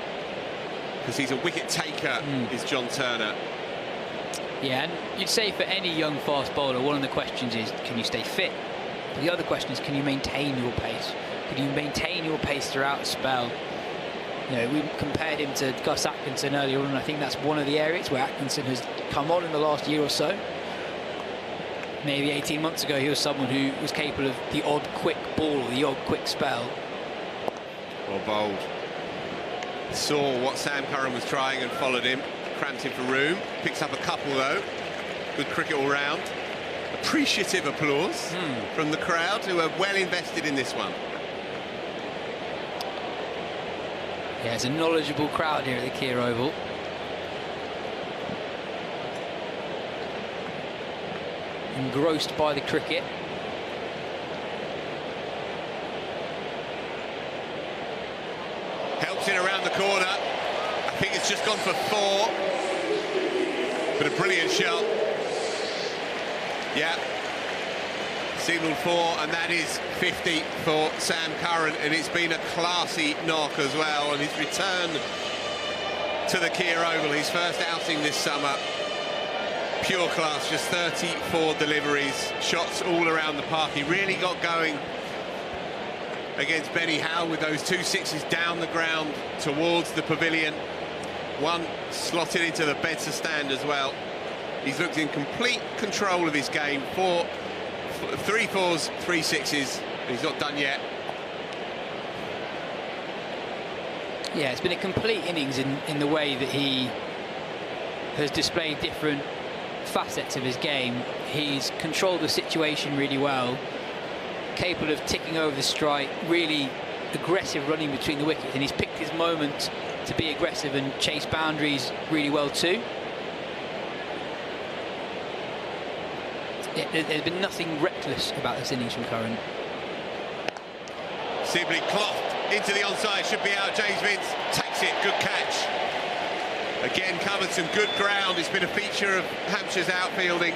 Because he's a wicket taker, is John Turner. Yeah, and you'd say for any young fast bowler, one of the questions is, can you stay fit? But the other question is, can you maintain your pace? Can you maintain your pace throughout a spell? You know, we compared him to Gus Atkinson earlier on, and I think that's one of the areas where Atkinson has come on in the last year or so. Maybe 18 months ago, he was someone who was capable of the odd quick ball or the odd quick spell. Well bowled. Saw what Sam Curran was trying and followed him. Cramped him for room. Picks up a couple, though. Good cricket all round. Appreciative applause from the crowd, who are well invested in this one. Yeah, it's a knowledgeable crowd here at the Kia Oval. Engrossed by the cricket. Helps in around the corner. I think it's just gone for 4. But a brilliant shot. Yeah. Signalled 4, and that is 50 for Sam Curran, and it's been a classy knock as well. And his return to the Kia Oval, his first outing this summer. Pure class, just 34 deliveries, shots all around the park. He really got going against Benny Howe with those 2 sixes down the ground towards the pavilion. One slotted into the Bedser stand as well. He's looked in complete control of his game. 3 fours, 3 sixes. He's not done yet. Yeah, it's been a complete innings in the way that he has displayed different facets of his game. He's controlled the situation really well, capable of ticking over the strike, really aggressive running between the wickets, and he's picked his moment to be aggressive and chase boundaries really well too. There's been nothing reckless about this innings from Curran. Sibley clocked into the onside, should be out. James Vince takes it, good catch. Again, covered some good ground. It's been a feature of Hampshire's outfielding.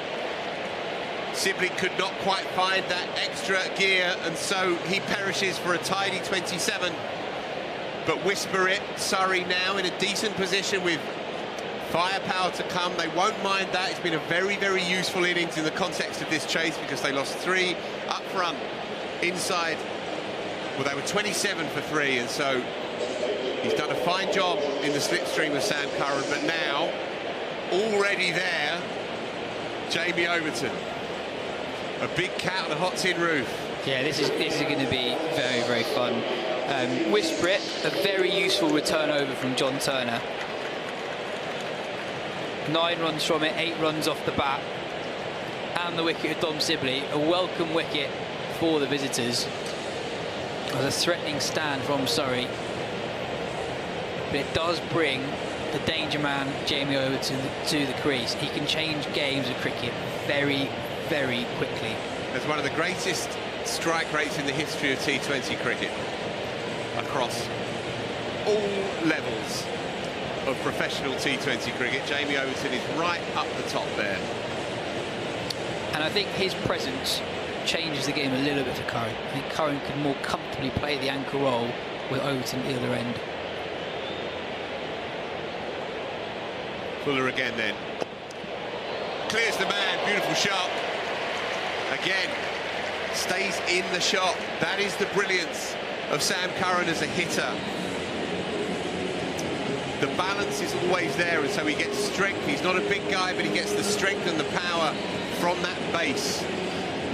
Sibley could not quite find that extra gear, and so he perishes for a tidy 27. But whisper it, Surrey now in a decent position with firepower to come. They won't mind that. It's been a very, very useful innings in the context of this chase, because they lost 3 up front, inside. Well, they were 27 for 3, and so he's done a fine job in the slipstream of Sam Curran. But now, already there, Jamie Overton. A big cat on a hot tin roof. Yeah, this is going to be very, very fun. Whisper it, a very useful return over from John Turner. 9 runs from it, 8 runs off the bat, and the wicket of Dom Sibley. A welcome wicket for the visitors. As a threatening stand from Surrey, but it does bring the danger man Jamie Overton to the crease. He can change games of cricket very, very quickly. As one of the greatest strike rates in the history of T20 cricket, across all levels of professional T20 cricket, Jamie Overton is right up the top there. And I think his presence changes the game a little bit for Curran. I think Curran can more comfortably play the anchor role with Overton at the other end. Fuller again then. Clears the man, beautiful shot. Again, stays in the shot. That is the brilliance of Sam Curran as a hitter. the balance is always there, and so he gets strength. He's not a big guy, but he gets the strength and the power from that base.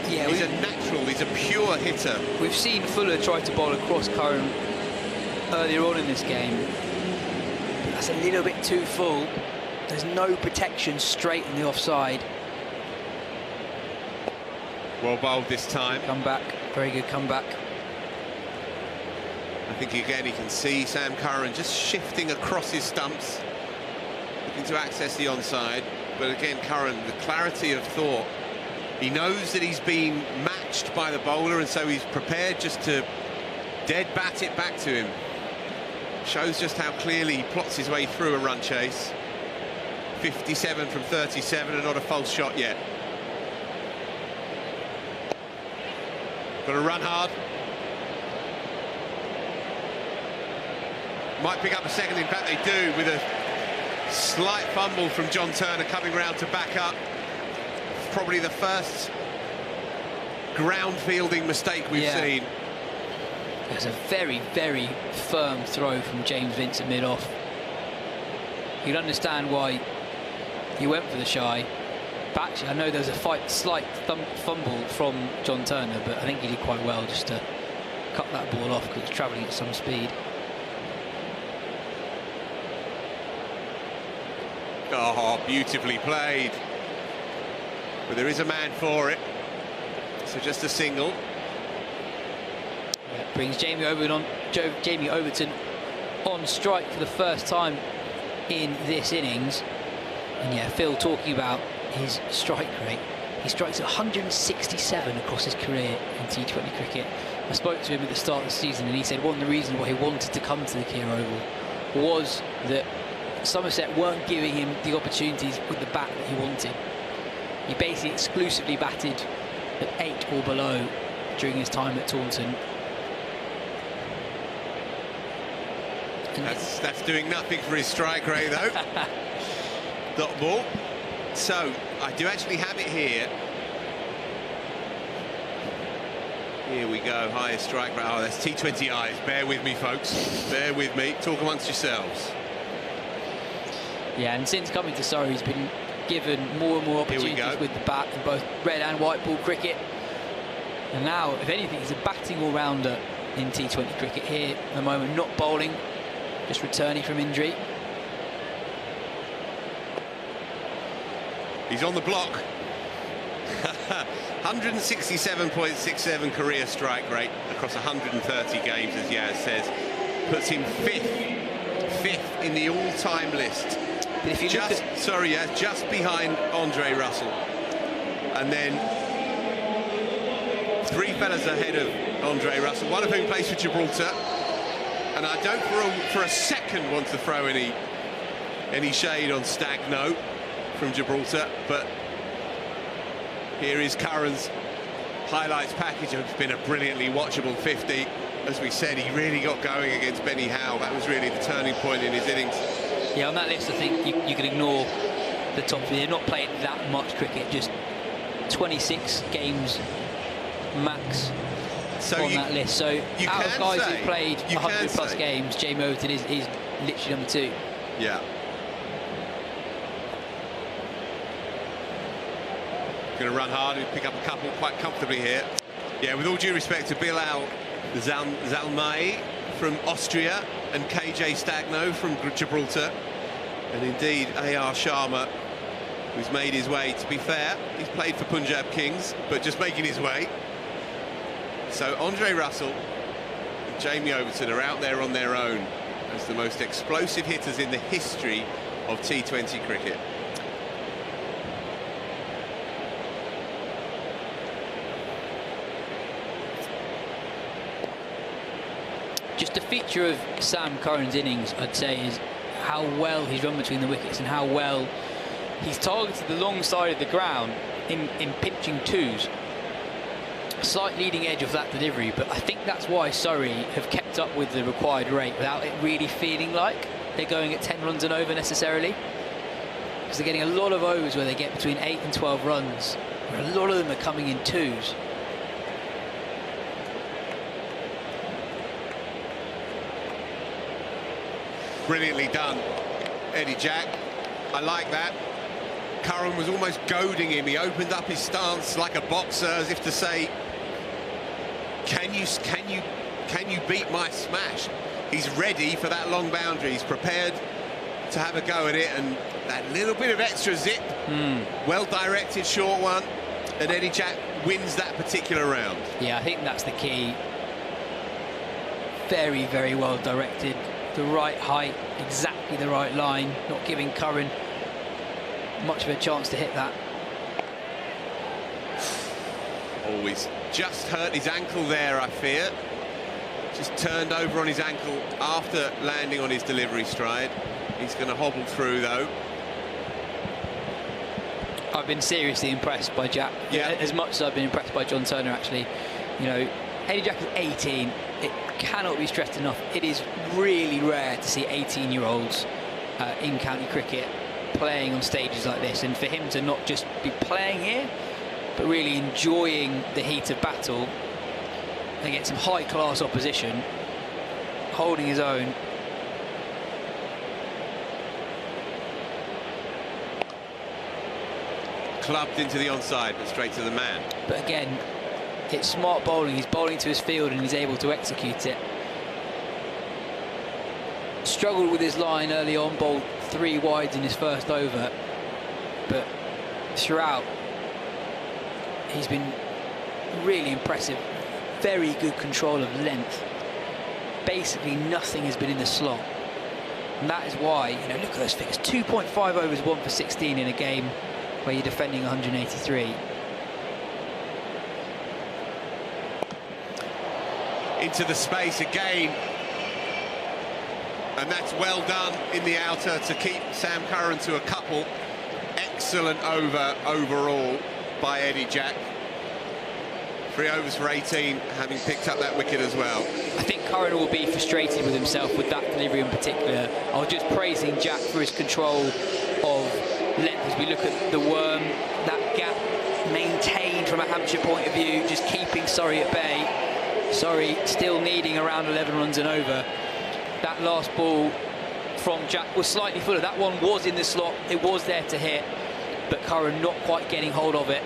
Yeah, he's a natural, he's a pure hitter. We've seen Fuller try to bowl across Curran earlier on in this game. That's a little bit too full. There's no protection straight on the offside. Well bowled this time. Comeback, very good comeback. I think again he can see Sam Curran just shifting across his stumps, looking to access the onside. But again, Curran, the clarity of thought. He knows that he's been matched by the bowler, and so he's prepared just to dead bat it back to him. Shows just how clearly he plots his way through a run chase. 57 from 37 and not a false shot yet. Got to run hard. Might pick up a second, in fact they do, with a slight fumble from John Turner coming round to back up. Probably the first ground fielding mistake we've seen. There's a very, very firm throw from James Vince at mid-off. You'd understand why he went for the shy. But actually, I know there's a slight fumble from John Turner, but I think he did quite well just to cut that ball off because it's travelling at some speed. Oh, beautifully played. But there is a man for it. So just a single. Brings Jamie Overton on strike for the first time in this innings. And yeah, Phil talking about his strike rate. He strikes at 167 across his career in T20 cricket. I spoke to him at the start of the season and he said one of the reasons why he wanted to come to the Kia Oval was that Somerset weren't giving him the opportunities with the bat that he wanted. He basically exclusively batted at 8 or below during his time at Taunton. That's doing nothing for his strike rate though. Dot ball. So I do actually have it here. Here we go, highest strike rate. Oh, that's T20 eyes. Bear with me, folks. Bear with me. Talk amongst yourselves. Yeah, and since coming to Surrey, he's been given more and more opportunities with the bat in both red and white ball cricket. And now, if anything, he's a batting all-rounder in T20 cricket here at the moment, not bowling, just returning from injury. He's on the block. 167.67 career strike rate across 130 games, as Yaz says. Puts him fifth in the all-time list. But if you just behind Andre Russell, and then 3 fellas ahead of Andre Russell, one of whom plays for Gibraltar. And I don't for a second want to throw any shade on Stagno from Gibraltar, but here is Curran's highlights package. It's been a brilliantly watchable 50. As we said, he really got going against Benny Howe. That was really the turning point in his innings. Yeah, on that list, I think you can ignore the top 3. They're not playing that much cricket, just 26 games max on that list. So out of guys who've played 100 plus games, Jamie Overton is literally number 2. Yeah. Going to run hard and pick up a couple quite comfortably here. Yeah, with all due respect to Bilal Zalmai from Austria and KJ Stagno from Gibraltar, and indeed A.R. Sharma, who's made his way. To be fair, he's played for Punjab Kings, but just making his way. So Andre Russell and Jamie Overton are out there on their own as the most explosive hitters in the history of T20 cricket. Just a feature of Sam Curran's innings, I'd say, is how well he's run between the wickets and how well he's targeted the long side of the ground in pinching twos. Slight leading edge of that delivery, but I think that's why Surrey have kept up with the required rate without it really feeling like they're going at 10 runs and over necessarily. Because they're getting a lot of overs where they get between 8 and 12 runs, where a lot of them are coming in twos. brilliantly done, Eddie Jack. I like that. Curran was almost goading him. He opened up his stance like a boxer, as if to say, can you beat my smash? He's ready for that long boundary. He's prepared to have a go at it, and that little bit of extra zip, well-directed short one, and Eddie Jack wins that particular round. Yeah, I think that's the key. Very, very well directed. The right height, exactly the right line, not giving Curran much of a chance to hit that. Always just hurt his ankle there, I fear. Just turned over on his ankle after landing on his delivery stride. He's going to hobble through, though. I've been seriously impressed by Jack. Yeah. As much as I've been impressed by John Turner, actually. You know, Eddie Jack is 18. It cannot be stressed enough. It is really rare to see 18-year-olds in county cricket playing on stages like this, and for him to not just be playing here, but really enjoying the heat of battle against some high-class opposition, holding his own. Clubbed into the onside, but straight to the man. But again, it's smart bowling. He's bowling to his field and he's able to execute it. Struggled with his line early on, bowled 3 wides in his first over, but throughout he's been really impressive. Very good control of length. Basically nothing has been in the slot, and that is why, you know, look at those figures. 2.5 overs, 1 for 16 in a game where you're defending 183. Into the space again, and that's well done in the outer to keep Sam Curran to a couple. Excellent over overall by Eddie Jack. 3 overs for 18, having picked up that wicket as well. I think Curran will be frustrated with himself with that delivery in particular. I was just praising Jack for his control of length as we look at the worm, that gap maintained from a Hampshire point of view, just keeping Surrey at bay. Surrey still needing around 11 runs and over. That last ball from Jack was slightly fuller. That one was in the slot, it was there to hit, but Curran not quite getting hold of it.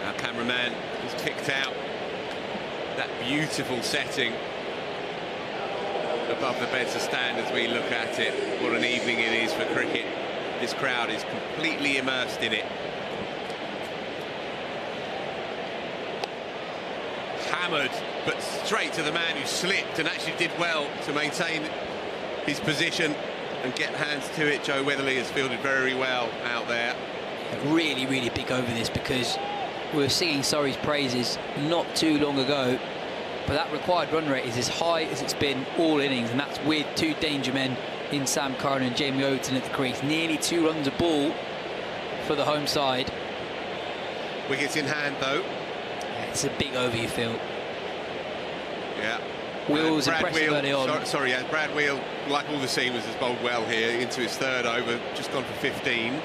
Our cameraman has picked out that beautiful setting above the beds of stand as we look at it. What an evening it is for cricket. This crowd is completely immersed in it. Hammered, but straight to the man who slipped and actually did well to maintain his position and get hands to it. Joe Weatherly has fielded very well out there. Really, really big over this, because we were singing Surrey's praises not too long ago, but that required run rate is as high as it's been all innings, and that's with 2 danger men in Sam Curran and Jamie Overton at the crease. Nearly 2 runs a ball for the home side. Wickets in hand, though. It's a big over, you feel. Yeah. Wheels impressive early on. Brad Wheel, like all the seamers, has bowled well here into his 3rd over, just gone for 15.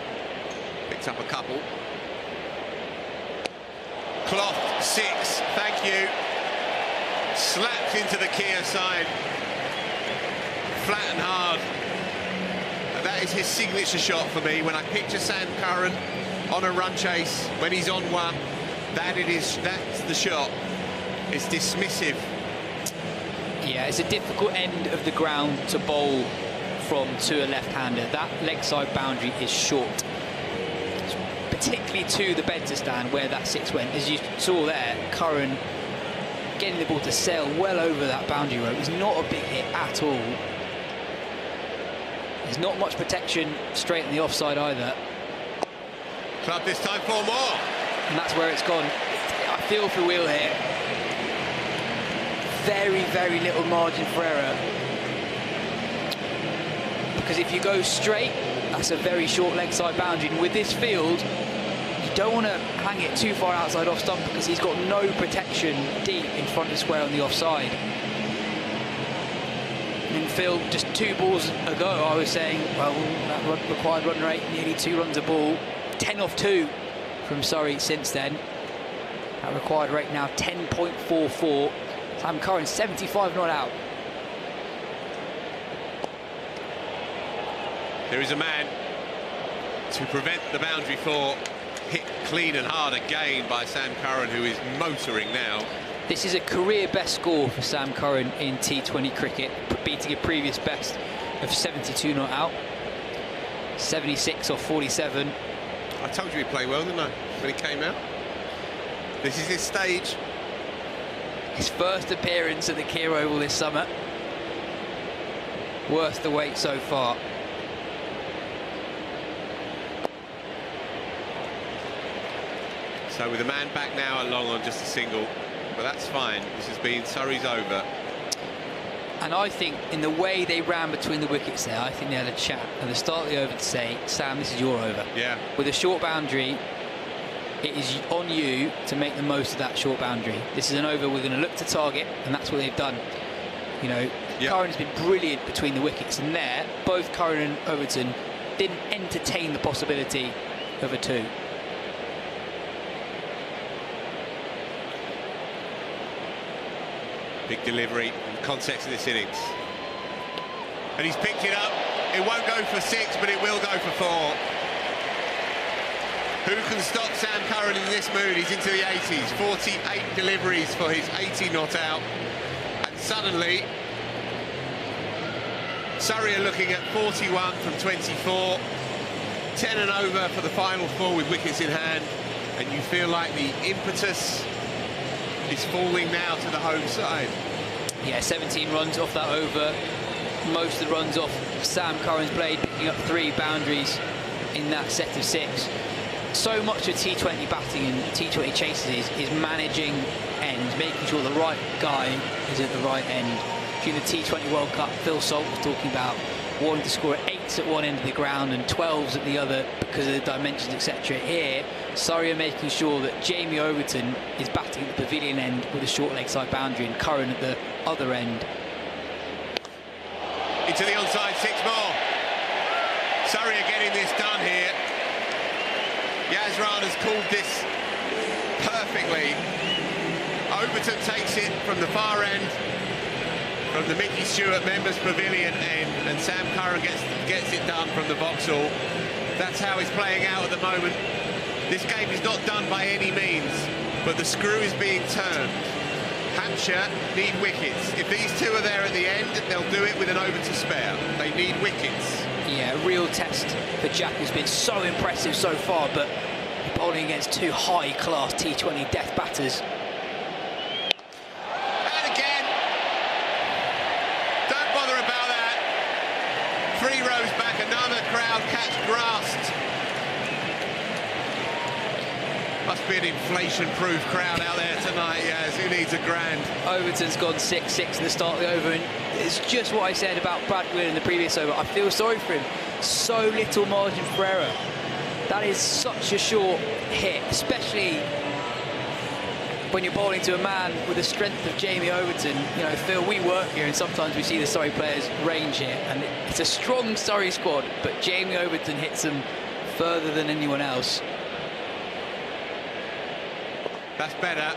Picked up a couple. Cloth 6, thank you. Slapped into the Kia side. Flat and hard. And that is his signature shot for me. When I picture Sam Curran on a run chase, when he's on one, that's the shot. It's dismissive. Yeah, it's a difficult end of the ground to bowl from to a left-hander. That leg side boundary is short, particularly to the bed to stand where that 6 went. As you saw there, Curran getting the ball to sail well over that boundary rope. It's not a big hit at all. There's not much protection straight in the offside either. Club this time 4 more. And that's where it's gone. I feel for Wheel here. Very, very little margin for error. Because if you go straight, that's a very short leg side boundary. And with this field, you don't want to hang it too far outside off stump, because he's got no protection deep in front of square on the offside. In Phil, just 2 balls ago, I was saying, well, that required run rate, nearly 2 runs a ball. 10 off 2 from Surrey since then. That required rate now 10.44. Sam Curran 75 not out. There is a man to prevent the boundary four. Hit clean and hard again by Sam Curran, who is motoring now. This is a career best score for Sam Curran in T20 cricket, beating a previous best of 72 not out. 76 off 47. I told you he'd play well, didn't I, when he came out? This is his stage. His first appearance at the Keir Oval this summer. Worth the wait so far. So with a man back now along on just a single, but that's fine. This has been Surrey's over. And I think in the way they ran between the wickets there, I think they had a chat at the start of the over to say, Sam, this is your over. Yeah. With a short boundary, it is on you to make the most of that short boundary. This is an over we're going to look to target, and that's what they've done. You know, yep. Curran has been brilliant between the wickets, and there, both Curran and Overton didn't entertain the possibility of a two. Big delivery in the context of this innings. And he's picked it up. It won't go for 6, but it will go for 4. Who can stop Sam Curran in this mood? He's into the 80s. 48 deliveries for his 80 not out. And suddenly, Surrey are looking at 41 from 24. 10 and over for the final 4 with wickets in hand. And you feel like the impetus is falling now to the home side. Yeah, 17 runs off that over. Most of the runs off Sam Curran's blade, picking up 3 boundaries in that set of 6. So much of T20 batting and T20 chases is managing ends, making sure the right guy is at the right end. During the T20 World Cup, Phil Salt was talking about wanting to score 8s at one end of the ground and 12s at the other because of the dimensions, etc. Here, Surrey are making sure that Jamie Overton is batting at the pavilion end with a short leg side boundary and Curran at the other end. Into the onside 6 more. Surrey are getting this done here. Rana's called this perfectly. Overton takes it from the far end, from the Mickey Stewart members pavilion end, and Sam Curran gets it done from the Vauxhall. That's how it's playing out at the moment. This game is not done by any means, but the screw is being turned. Hampshire need wickets. If these 2 are there at the end, they'll do it with an over to spare. They need wickets. Yeah, a real test for Jack, who's been so impressive so far, but bowling against 2 high-class T20 death batters. And again, don't bother about that. 3 rows back, another crowd catch grasped. Must be an inflation-proof crowd out there tonight, Yaz. Who needs a grand? Overton's gone 6-6 at the start of the over, and it's just what I said about Brad Whelan in the previous over. I feel sorry for him. So little margin for error. That is such a short hit, especially when you're bowling to a man with the strength of Jamie Overton. You know, Phil, we work here, and sometimes we see the Surrey players range here, and it's a strong Surrey squad, but Jamie Overton hits them further than anyone else. That's better.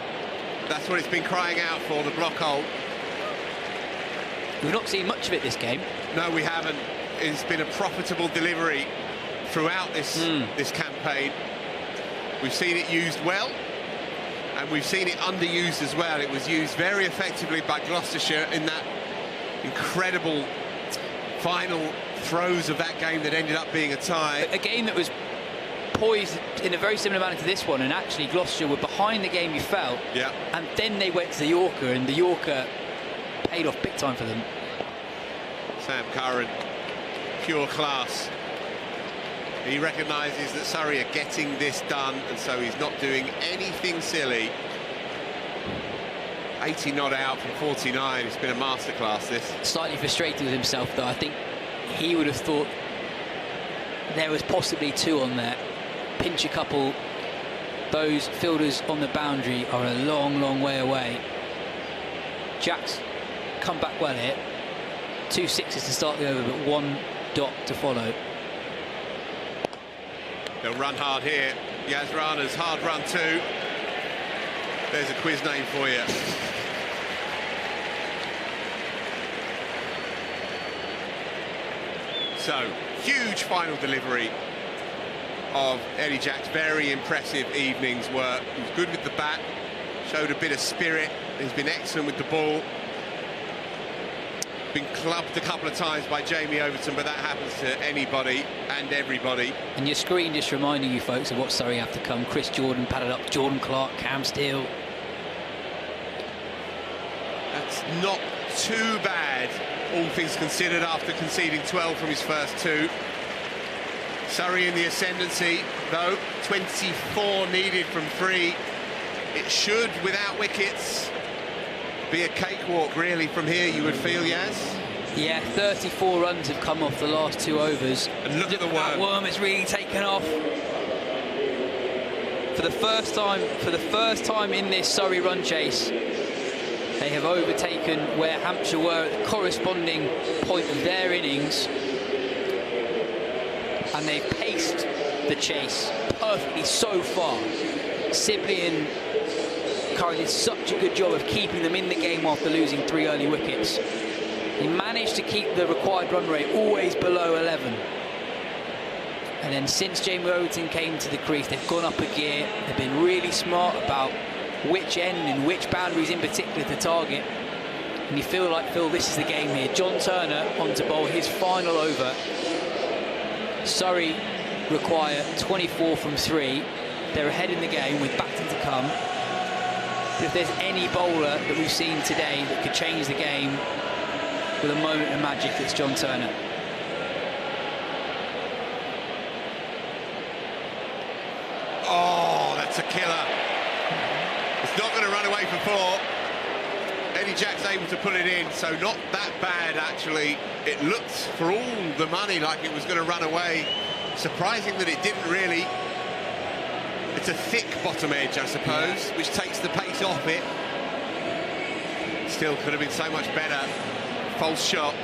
That's what it's been crying out for, the block hole. We've not seen much of it this game. No, we haven't. It's been a profitable delivery throughout this campaign. We've seen it used well, and we've seen it underused as well. It was used very effectively by Gloucestershire in that incredible final throws of that game that ended up being a tie. A game that was poised in a very similar manner to this one, and actually Gloucestershire were behind the game, you felt, and then they went to the Yorker, and the Yorker paid off big time for them. Sam Curran, pure class. He recognises that Surrey are getting this done, and so he's not doing anything silly. 80 not out from 49. It's been a masterclass, this. Slightly frustrated with himself, though. I think he would have thought there was possibly 2 on there. Pinch a couple. Those fielders on the boundary are a long, long way away. Jack's come back well here. 2 sixes to start the over, but 1 dot to follow. They'll run hard here. Yaz Rana's hard run too. There's a quiz name for you. So, huge final delivery of Eddie Jacks. Very impressive evening's work. He was good with the bat, showed a bit of spirit. He's been excellent with the ball. Been clubbed a couple of times by Jamie Overton, but that happens to anybody and everybody. And your screen just reminding you folks of what Surrey have to come. Chris Jordan padded up, Jordan Clark, Cam Steele. That's not too bad, all things considered, after conceding 12 from his first 2. Surrey in the ascendancy, though. 24 needed from 3. It should, without wickets, be a cakewalk, really, from here, you would feel, Yaz? Yeah, 34 runs have come off the last 2 overs. And look at the worm. That worm has really taken off. For the first time in this Surrey run chase, they have overtaken where Hampshire were at the corresponding point of their innings, and they've paced the chase perfectly so far. Sibley and Curran did such a good job of keeping them in the game after losing 3 early wickets. He managed to keep the required run rate always below 11. And then since Jamie Overton came to the crease, they've gone up a gear. They've been really smart about which end and which boundaries in particular to target. And you feel like, Phil, this is the game here. John Turner on to bowl his final over. Surrey require 24 from 3. They're ahead in the game with batting to come. But if there's any bowler that we've seen today that could change the game with a moment of magic, it's John Turner. Oh, that's a killer. It's not going to run away for 4. Eddie Jacks able to put it in, so not that bad, actually. It looked, for all the money, like it was going to run away. Surprising that it didn't really. It's a thick bottom edge, I suppose, which takes the pace off it. Still could have been so much better. False shot.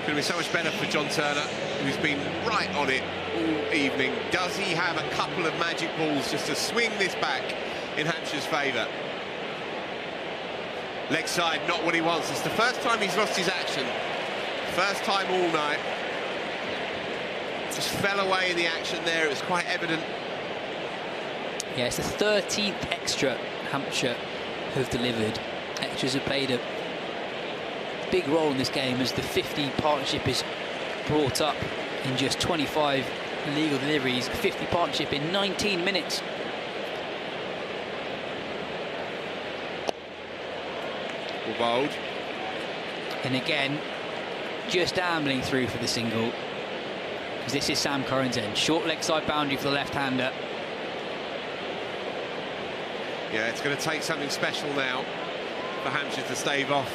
Could have been so much better for John Turner, who's been right on it all evening. Does he have a couple of magic balls just to swing this back in Hampshire's favour? Leg side, not what he wants. It's the first time he's lost his action. First time all night. Just fell away in the action there. It was quite evident. Yeah, it's the 13th extra Hampshire have delivered. Extras have played a big role in this game as the 50 partnership is brought up in just 25 legal deliveries. 50 partnership in 19 minutes. Well bowled. And again, just ambling through for the single. Because this is Sam Curran's end. Short leg side boundary for the left-hander. Yeah, it's going to take something special now for Hampshire to stave off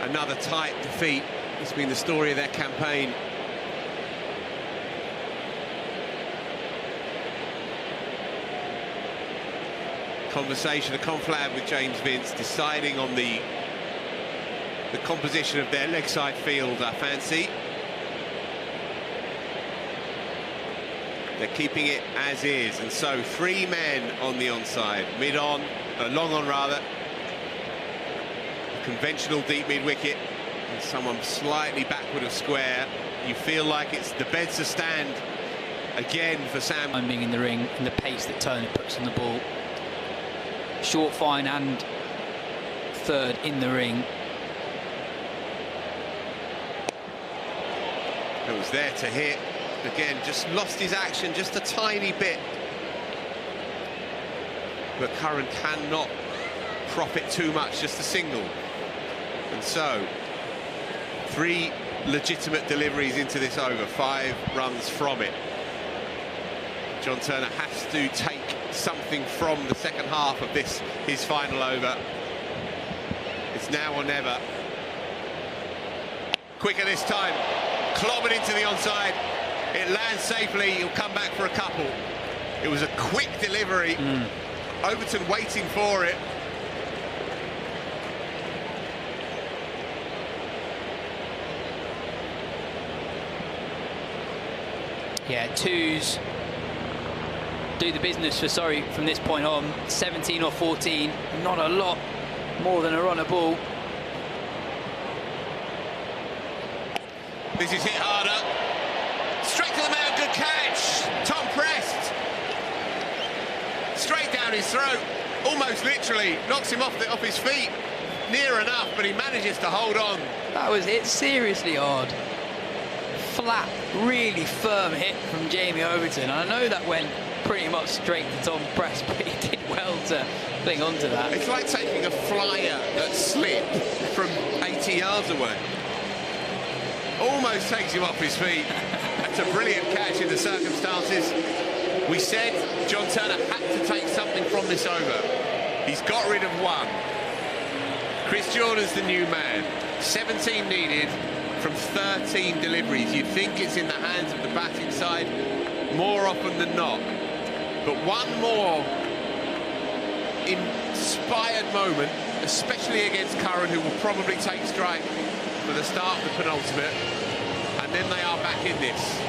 another tight defeat. It's been the story of their campaign. Conversation, a conflab with James Vince, deciding on the composition of their leg side field, I fancy. They're keeping it as is, and so 3 men on the onside, mid-on, long on rather. A conventional deep mid-wicket, and someone slightly backward of square. You feel like it's the beds to stand again for Sam. Timing in the ring and the pace that Turner puts on the ball. Short, fine and third in the ring. It was there to hit. Again, just lost his action just a tiny bit. But Curran cannot profit too much, just a single. And so, 3 legitimate deliveries into this over, 5 runs from it. John Turner has to take something from the second half of this, his final over. It's now or never. Quicker this time, clobbered into the onside. It lands safely, he'll come back for a couple. It was a quick delivery. Overton waiting for it. Yeah, 2s do the business for Surrey from this point on. 17 or 14, not a lot more than a run a ball. This is hit harder. Straight to the mound, good catch. Tom Prest. Straight down his throat. Almost literally knocks him off his feet. Near enough, but he manages to hold on. That was it. Seriously hard. Flat, really firm hit from Jamie Overton. And I know that went pretty much straight to Tom Prest, but he did well to cling on to that. It's like taking a flyer that slipped from 80 yards away. Almost takes him off his feet. That's a brilliant catch in the circumstances. We said John Turner had to take something from this over. He's got rid of one. Chris Jordan's the new man. 17 needed from 13 deliveries. You'd think it's in the hands of the batting side more often than not. But one more inspired moment, especially against Curran, who will probably take strike for the start of the penultimate. And then they are back in this.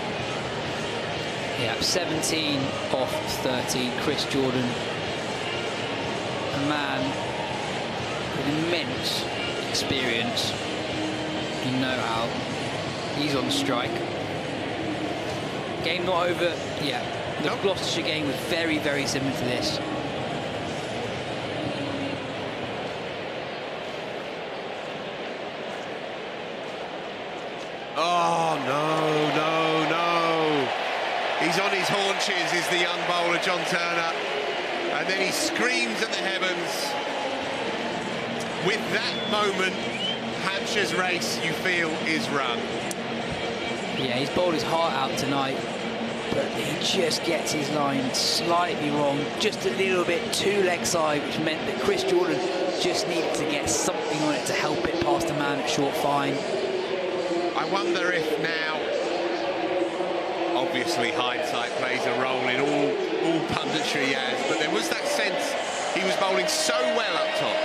Yeah, 17 off 13. Chris Jordan, a man with immense experience and know-how. He's on strike. Game not over yet. The Gloucestershire game was very, very similar to this. Oh, no. He's on his haunches, is the young bowler, John Turner. And then he screams at the heavens. With that moment, Hampshire's race, you feel, is run. Yeah, he's bowled his heart out tonight, but he just gets his line slightly wrong, just a little bit too leg side, which meant that Chris Jordan just needed to get something on it to help it past the man at short fine. I wonder if now, obviously hindsight plays a role in all punditry he has, but there was that sense he was bowling so well up top.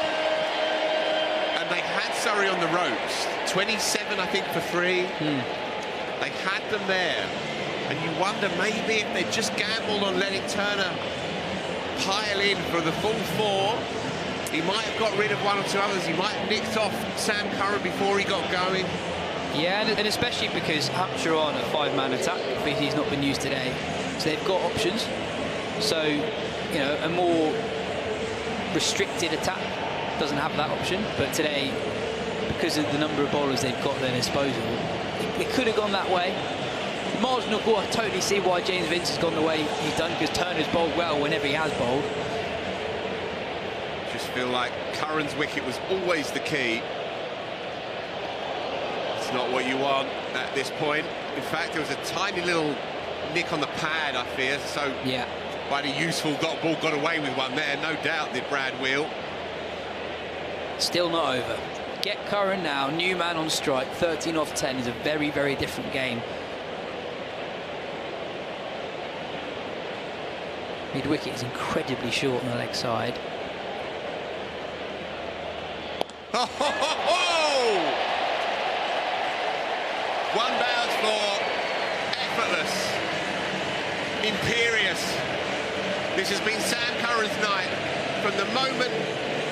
And they had Surrey on the ropes. 27, I think, for 3. They had them there. And you wonder maybe if they just gambled on letting Turner pile in for the full 4, he might have got rid of 1 or 2 others. He might have nicked off Sam Curran before he got going. Yeah, and especially because Hampshire are on a 5-man attack, but he's not been used today. So they've got options. So, you know, a more restricted attack doesn't have that option. But today, because of the number of bowlers they've got at their disposal, it could have gone that way. Marginal goal, I totally see why James Vince has gone the way he's done, because Turner's bowled well whenever he has bowled. Just feel like Curran's wicket was always the key. It's not what you want at this point. In fact, there was a tiny little nick on the pad, I fear, so yeah, quite a useful ball got away with one there, no doubt, did Brad Wheel. Still not over. Get Curran now, new man on strike. 13 off 10 is a very, very different game. Mid-wicket is incredibly short on the leg side. One bounce for effortless, imperious. This has been Sam Curran's night from the moment,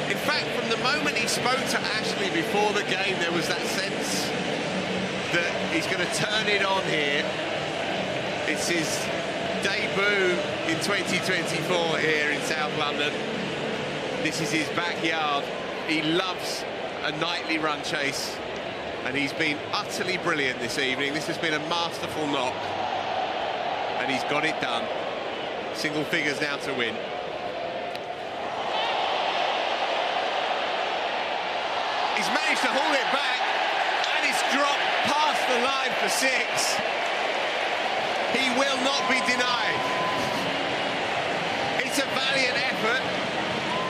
in fact, from the moment he spoke to Ashley before the game, there was that sense that he's going to turn it on here. It's his debut in 2024 here in South London. This is his backyard. He loves a nightly run chase, and he's been utterly brilliant this evening. This has been a masterful knock, and he's got it done. Single figures now to win. He's managed to haul it back, and it's dropped past the line for 6. He will not be denied. It's a valiant effort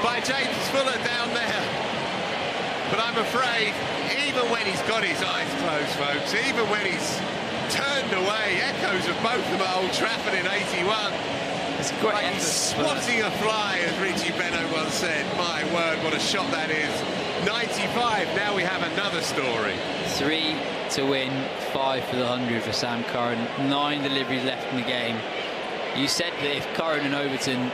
by James Fuller down there. But I'm afraid, even when he's got his eyes closed, folks, even when he's turned away, echoes of both of them at Old Trafford in 81. It's great like he's swatting a fly, as Richie Beno once said. My word, what a shot that is. 95, now we have another story. 3 to win, 5 for the 100 for Sam Curran. 9 deliveries left in the game. You said that if Curran and Overton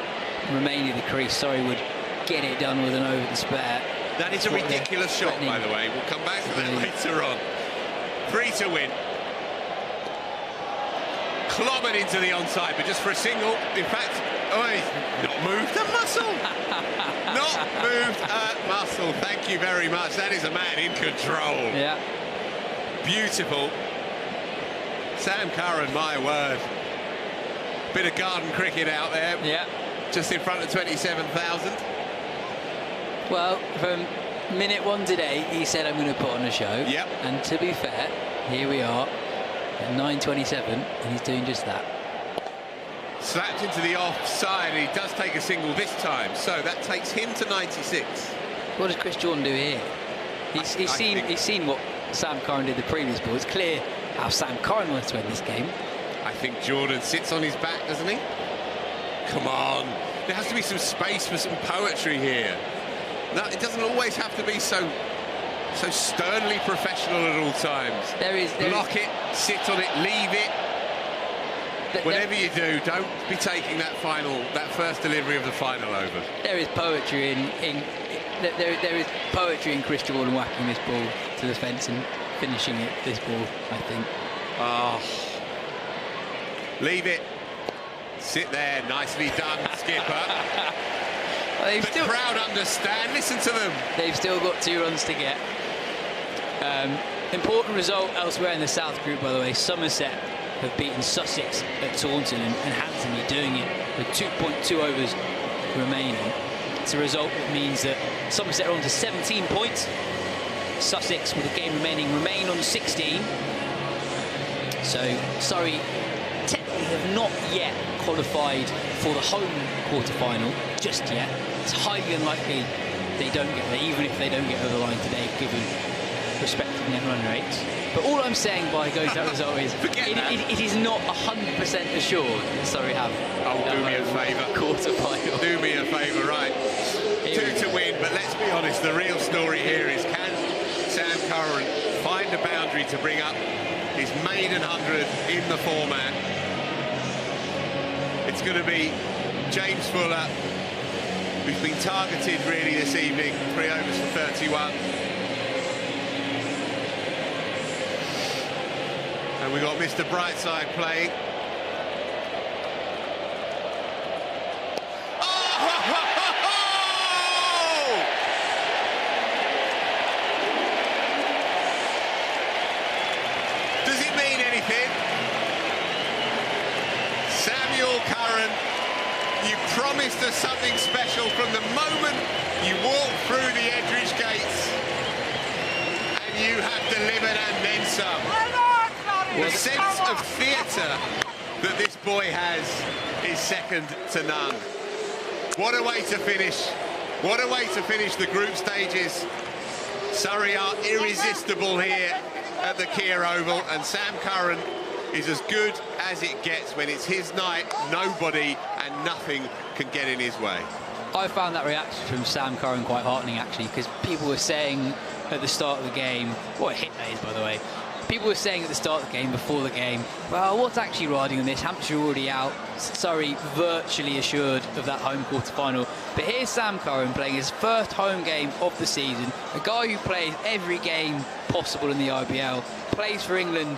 remained in the crease, Surrey would get it done with an over to spare. That is a ridiculous shot, by the way. We'll come back to that later on. 3 to win. went into the onside, but just for a single. In fact, he's not moved a muscle. Not moved a muscle. Thank you very much. That is a man in control. Yeah. Beautiful. Sam Curran, my word. Bit of garden cricket out there. Yeah. Just in front of 27,000. Well, from minute one today, he said, I'm going to put on a show. Yep. And to be fair, here we are at 9:27, and he's doing just that. Slapped into the offside, and he does take a single this time. So that takes him to 96. What does Chris Jordan do here? He's seen what Sam Curran did the previous ball. It's clear how Sam Curran wants to win this game. I think Jordan sits on his back, doesn't he? Come on. There has to be some space for some poetry here. No, it doesn't always have to be so sternly professional at all times. Block it, sit on it, leave it. Whatever you do, don't be taking that first delivery of the final over. There is poetry there is poetry in Chris Jordan whacking this ball to the fence and finishing it. This ball, I think. Oh, leave it. Sit there, nicely done, skipper. The crowd understand. Listen to them. They've still got 2 runs to get. Important result elsewhere in the South Group, by the way. Somerset have beaten Sussex at Taunton, and handsomely doing it with 2.2 overs remaining. It's a result that means that Somerset are on to 17 points. Sussex, with a game remaining, remain on 16. So Surrey technically have not yet qualified for the home quarter-final just yet. It's highly unlikely they don't get there, even if they don't get over the line today, given respective net run rates. But all I'm saying by going to that result is it is not 100% assured that Surrey have. Oh, do me a favour. Quarter-final. Do me a favour, right. 2 to win, but let's be honest, the real story here is, can Sam Curran find a boundary to bring up his maiden 100 in the format? It's going to be James Fuller, who's been targeted really this evening, 3 overs for 31. And we've got Mr. Brightside playing. Does it mean anything? Samuel Curran, you promised us something special from the moment you walked through the Edridge gates, and you have delivered and then some. The sense of theatre that this boy has is second to none. What a way to finish. What a way to finish the group stages. Surrey are irresistible here at the Kia Oval, and Sam Curran is as good as it gets. When it's his night, nobody and nothing can get in his way. I found that reaction from Sam Curran quite heartening, actually, because people were saying at the start of the game, what a hit that is, by the way. People were saying at the start of the game, before the game, well, what's actually riding on this? Hampshire already out. Surrey virtually assured of that home quarter-final. But here's Sam Curran playing his first home game of the season. A guy who plays every game possible in the IBL, plays for England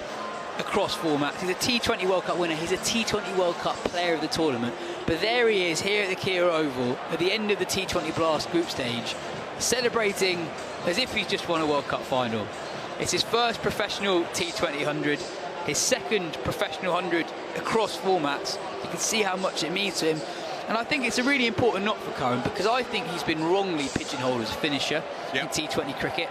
across formats. He's a T20 World Cup winner. He's a T20 World Cup player of the tournament. But there he is here at the Kia Oval at the end of the T20 Blast group stage, celebrating as if he's just won a World Cup final. It's his first professional T20 100, his second professional 100 across formats. You can see how much it means to him. And I think it's a really important knock for Curran, because I think he's been wrongly pigeonholed as a finisher in T20 cricket.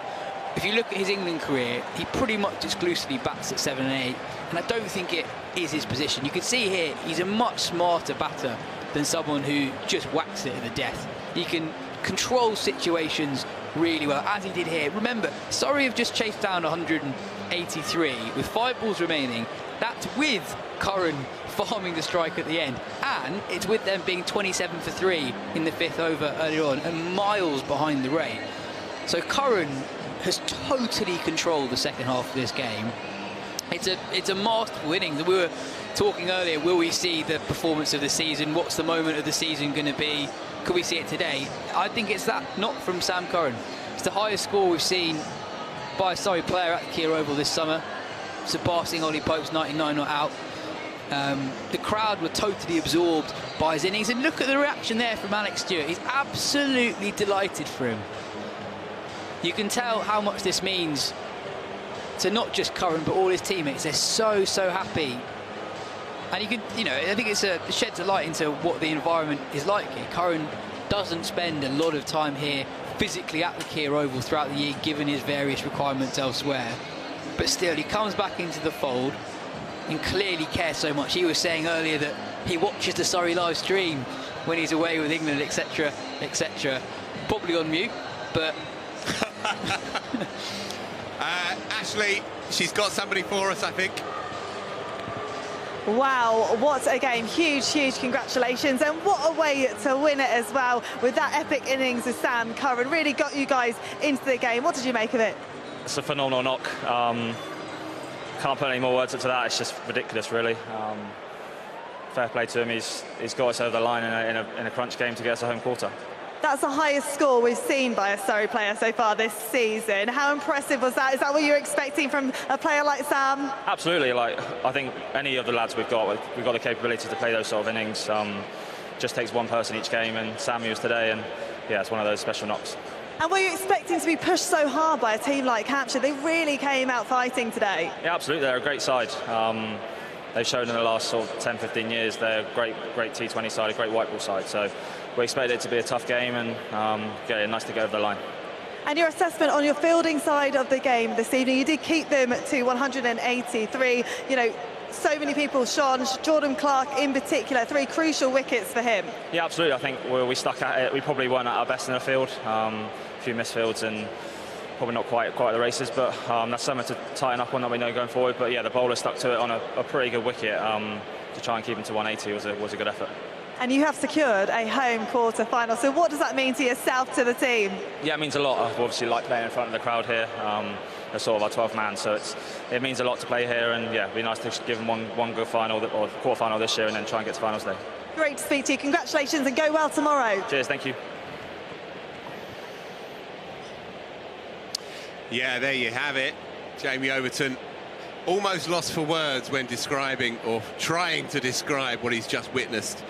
If you look at his England career, he pretty much exclusively bats at 7 and 8, and I don't think it is his position. You can see here, he's a much smarter batter than someone who just whacks it at the death. He can control situations really well, as he did here. Remember, Surrey have just chased down 183 with 5 balls remaining. That's with Curran farming the strike at the end, and it's with them being 27 for 3 in the 5th over earlier on, and miles behind the rate. So Curran has totally controlled the second half of this game. It's a masterful innings. We were talking earlier, will we see the performance of the season? What's the moment of the season going to be? Could we see it today? I think it's that knock from Sam Curran. It's the highest score we've seen by a Surrey player at the Kia Oval this summer, surpassing Ollie Pope's 99 not out. The crowd were totally absorbed by his innings, and look at the reaction there from Alex Stewart. He's absolutely delighted for him. You can tell how much this means to not just Curran but all his teammates. They're so happy, and you can, I think it sheds a light into what the environment is like here. Curran doesn't spend a lot of time here physically at the Kia Oval throughout the year, given his various requirements elsewhere, but still he comes back into the fold and clearly cares so much. He was saying earlier that he watches the Surrey live stream when he's away with England, etc, etc. Probably on mute, but Ashley, she's got somebody for us, I think. Wow, what a game. Huge congratulations, and what a way to win it as well with that epic innings of Sam Curran. Really got you guys into the game. What did you make of it? It's a phenomenal knock. Can't put any more words into that. It's just ridiculous, really. Fair play to him. He's got us over the line in a crunch game to get us a home quarter. That's the highest score we've seen by a Surrey player so far this season. How impressive was that? Is that what you were expecting from a player like Sam? Absolutely. I think any of the lads we've got the capability to play those sort of innings. Just takes one person each game, and Sam was today, and yeah, it's one of those special knocks. And were you expecting to be pushed so hard by a team like Hampshire? They really came out fighting today. Yeah, absolutely. They're a great side. They've shown in the last sort of 10-15 years they're a great T20 side, a great white ball side. So we expected it to be a tough game, and nice to get over the line. And your assessment on your fielding side of the game this evening, you did keep them to 183. So many people shone, Jordan Clark in particular, 3 crucial wickets for him. Yeah, absolutely. I think we stuck at it. We probably weren't at our best in the field. A few missed fields and probably not quite the races, but that's something to tighten up on that we know going forward. But yeah, the bowler stuck to it on a pretty good wicket to try and keep him to 180 was a good effort. And you have secured a home quarter-final. So what does that mean to yourself, to the team? Yeah, it means a lot. I obviously like playing in front of the crowd here. They're sort of our 12th man, so it means a lot to play here. And yeah, it'd be nice to give them one good final or quarter-final this year, and then try and get to finals day. Great to speak to you. Congratulations, and go well tomorrow. Cheers, thank you. Yeah, there you have it. Jamie Overton almost lost for words when describing or trying to describe what he's just witnessed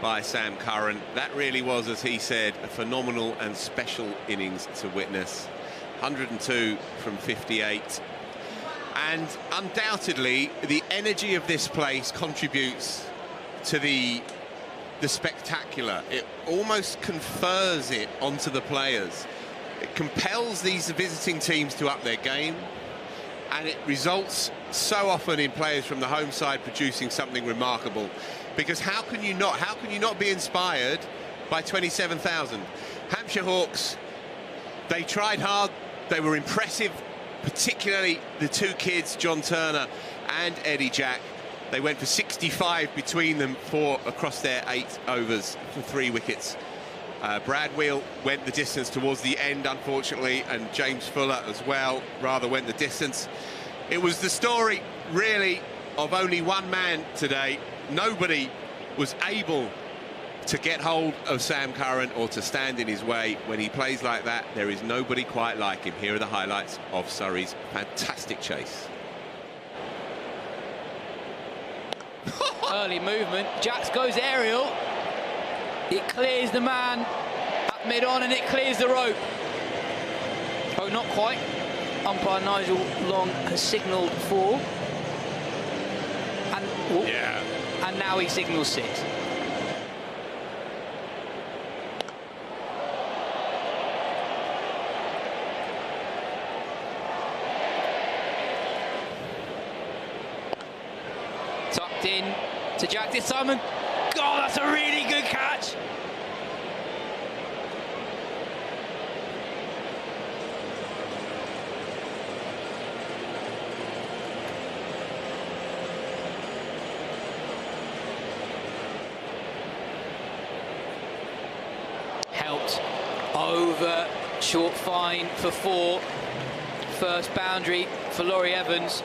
by Sam Curran. That really was, as he said, a phenomenal and special innings to witness. 102 from 58. And undoubtedly, the energy of this place contributes to the spectacular. It almost confers it onto the players. It compels these visiting teams to up their game, and it results so often in players from the home side producing something remarkable. Because how can you not be inspired by 27,000? Hampshire Hawks, they tried hard, they were impressive, particularly the 2 kids, John Turner and Eddie Jack. They went for 65 between them across their 8 overs for 3 wickets. Brad Wheel went the distance towards the end, unfortunately, and James Fuller as well rather went the distance. It was the story, really, of only one man today. Nobody was able to get hold of Sam Curran or to stand in his way. When he plays like that, there is nobody quite like him. Here are the highlights of Surrey's fantastic chase. Early movement. Jacks goes aerial. It clears the man at mid-on, and it clears the rope. Oh, not quite. Umpire Nigel Long has signalled 4. And now he signals 6. Tucked in to Jack this time, and God, that's a really good catch. Helped over, short fine for 4. First boundary for Laurie Evans.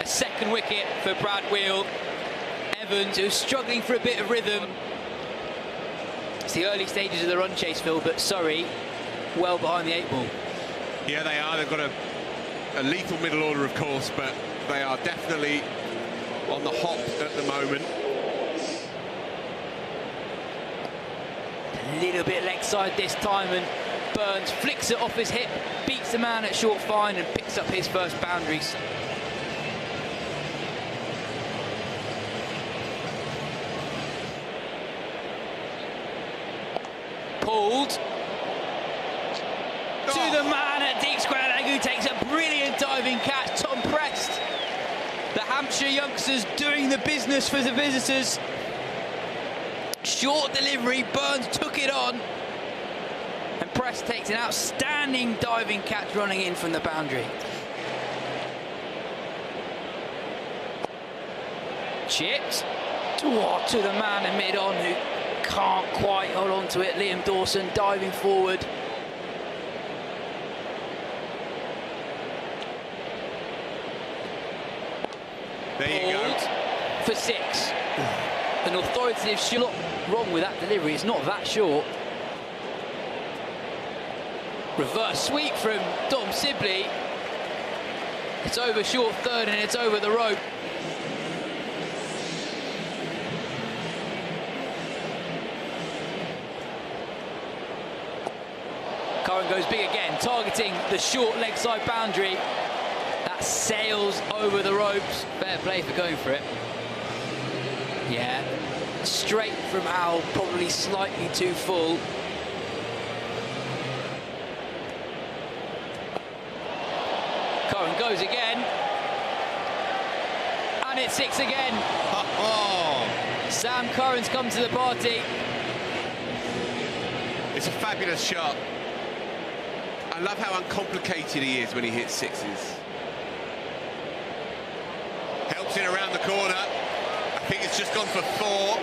Second wicket for Brad Wheel. Evans, who's struggling for a bit of rhythm, It's the early stages of the run chase, Phil, but Surrey well behind the 8 ball. Yeah, they are. They've got a lethal middle order, of course, but they are definitely on the hop at the moment. A little bit leg side this time, and Burns flicks it off his hip, beats the man at short fine and picks up his first boundaries. Pulled to the man at deep square leg, who takes a brilliant diving catch. Tom Prest, the Hampshire youngsters doing the business for the visitors. Short delivery, Burns took it on, and Prest takes an outstanding diving catch running in from the boundary. Chipped to the man in mid-on, who can't quite hold on to it. Liam Dawson diving forward. There you go. For 6. An authoritative shot. Wrong with that delivery, it's not that short. Reverse sweep from Dom Sibley. It's over short third and it's over the rope. Curran goes big again, targeting the short leg side boundary. That sails over the ropes. Fair play for going for it. Yeah, straight from Al, probably slightly too full. Curran goes again. And it's 6 again. Sam Curran's come to the party. It's a fabulous shot. I love how uncomplicated he is when he hits 6s. Helps it around the corner. I think it's just gone for 4.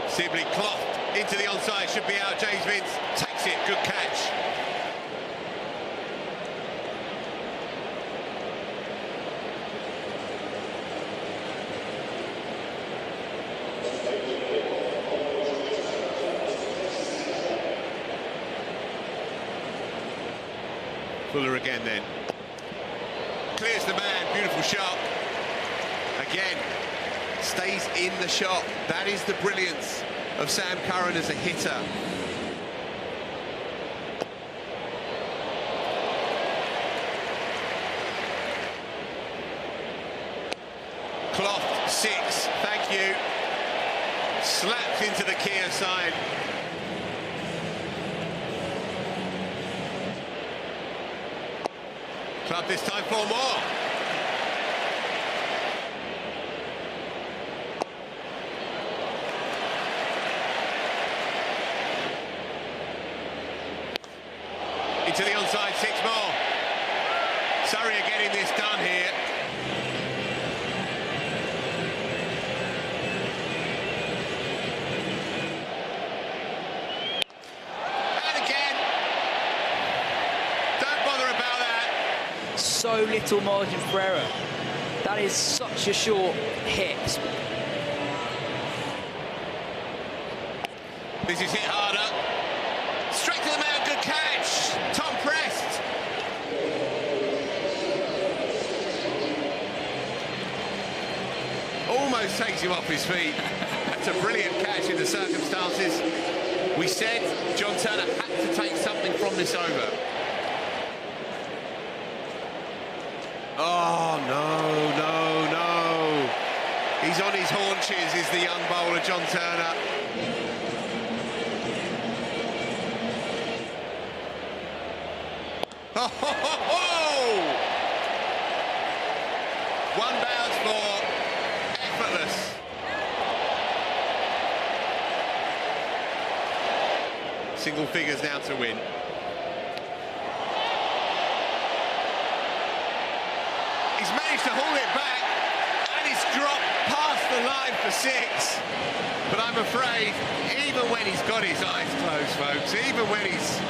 Sibley clocked into the onside, should be out. James Vince takes it, good catch. Fuller again then. Clears the man, beautiful shot. Again, stays in the shot. That is the brilliance of Sam Curran as a hitter. Cloth, 6, thank you. Slapped into the Kia side. Club this time 4 more. Into the onside, 6 more. Surrey are getting this done here. And again. Don't bother about that. So little margin for error. That is such a short hit. This is hit harder. Straight to the man, good catch. Tom Prest. Almost takes him off his feet. That's a brilliant catch in the circumstances. We said John Turner had to take something from this over. Oh, no, no, no. He's on his haunches, is the young bowler, John Turner. Oh, ho, ho, ho! One bounce for effortless. Single figures now to win. He's managed to haul it back, and it's dropped past the line for 6. But I'm afraid, even when he's got his eyes closed, folks, even when he's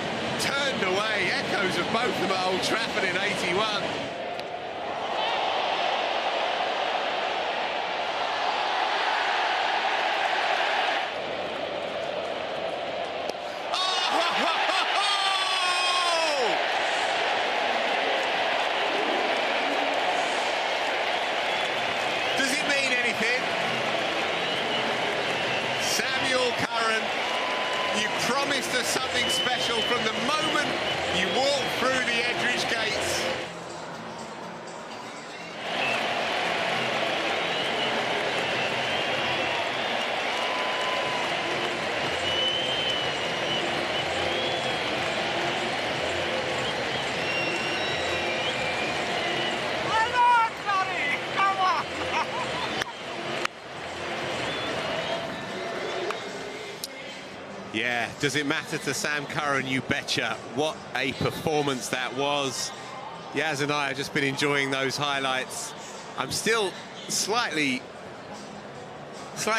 turned away, echoes of both of them at Old Trafford in '81. You promised us something special from the moment you walked through the Edridge gates. Yeah, does it matter to Sam Curran? You betcha. What a performance that was. Yaz and I have just been enjoying those highlights. I'm still slightly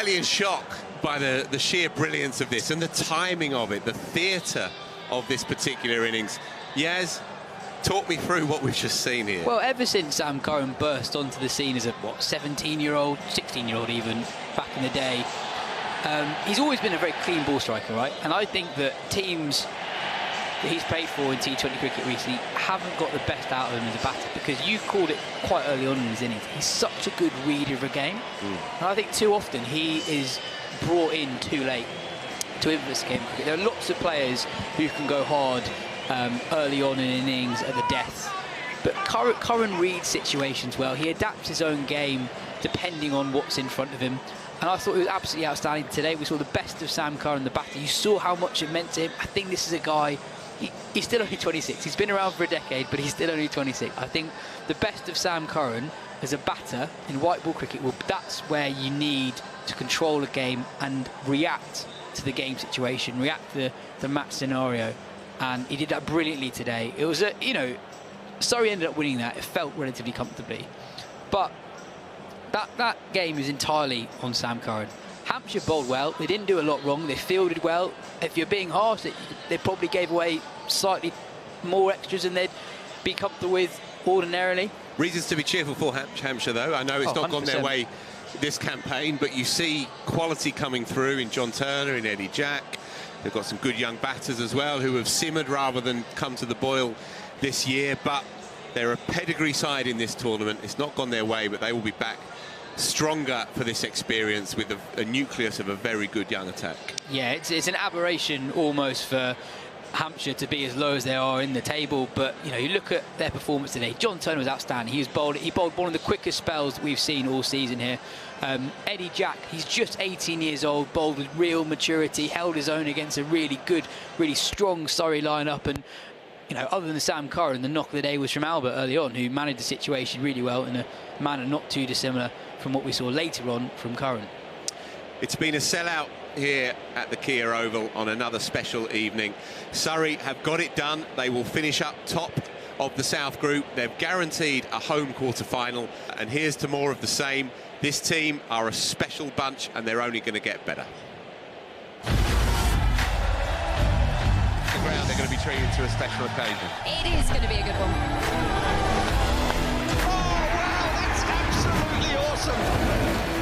in shock by the sheer brilliance of this and the timing of it, the theatre of this particular innings. Yaz, talk me through what we've just seen here. Well, ever since Sam Curran burst onto the scene as a, 17-year-old, 16-year-old even, back in the day, he's always been a very clean ball striker, right? And I think that teams that he's played for in T20 cricket recently haven't got the best out of him as a batter, because you called it quite early on in his innings. He's such a good reader of a game. And I think too often he is brought in too late to influence the game of cricket. There are lots of players who can go hard early on in innings at the death. But Curran reads situations well. He adapts his own game depending on what's in front of him. And I thought it was absolutely outstanding today. We saw the best of Sam Curran, the batter. You saw how much it meant to him. I think this is a guy, he's still only 26. He's been around for a decade, but he's still only 26. I think the best of Sam Curran as a batter in white ball cricket, well, that's where you need to control a game and react to the game situation, react to the match scenario. And he did that brilliantly today. It was Surrey ended up winning that. It felt relatively comfortably. But that game is entirely on Sam Curran. Hampshire bowled well. They didn't do a lot wrong. They fielded well. If you're being harsh, they probably gave away slightly more extras than they'd be comfortable with ordinarily. Reasons to be cheerful for Hampshire, though. I know it's not 100%. Gone their way this campaign, but you see quality coming through in John Turner, in Eddie Jack. They've got some good young batters as well who have simmered rather than come to the boil this year. But they're a pedigree side in this tournament. It's not gone their way, but they will be back stronger for this experience with a nucleus of a very good young attack. Yeah, it's an aberration almost for Hampshire to be as low as they are in the table, but you look at their performance today. John Turner was outstanding. He bowled one of the quickest spells that we've seen all season here. Eddie Jack, he's just 18 years old, bowled with real maturity, held his own against a really good, really strong Surrey lineup. And other than Sam Curran, the knock of the day was from Albert early on, who managed the situation really well in a manner not too dissimilar from what we saw later on from Curran. It's been a sellout here at the Kia Oval on another special evening. Surrey have got it done. They will finish up top of the South Group. They've guaranteed a home quarter-final, and here's to more of the same. This team are a special bunch, and they're only going to get better. The ground, they're going to be treated to a special occasion. It is going to be a good one. Oh, wow, that's absolutely awesome.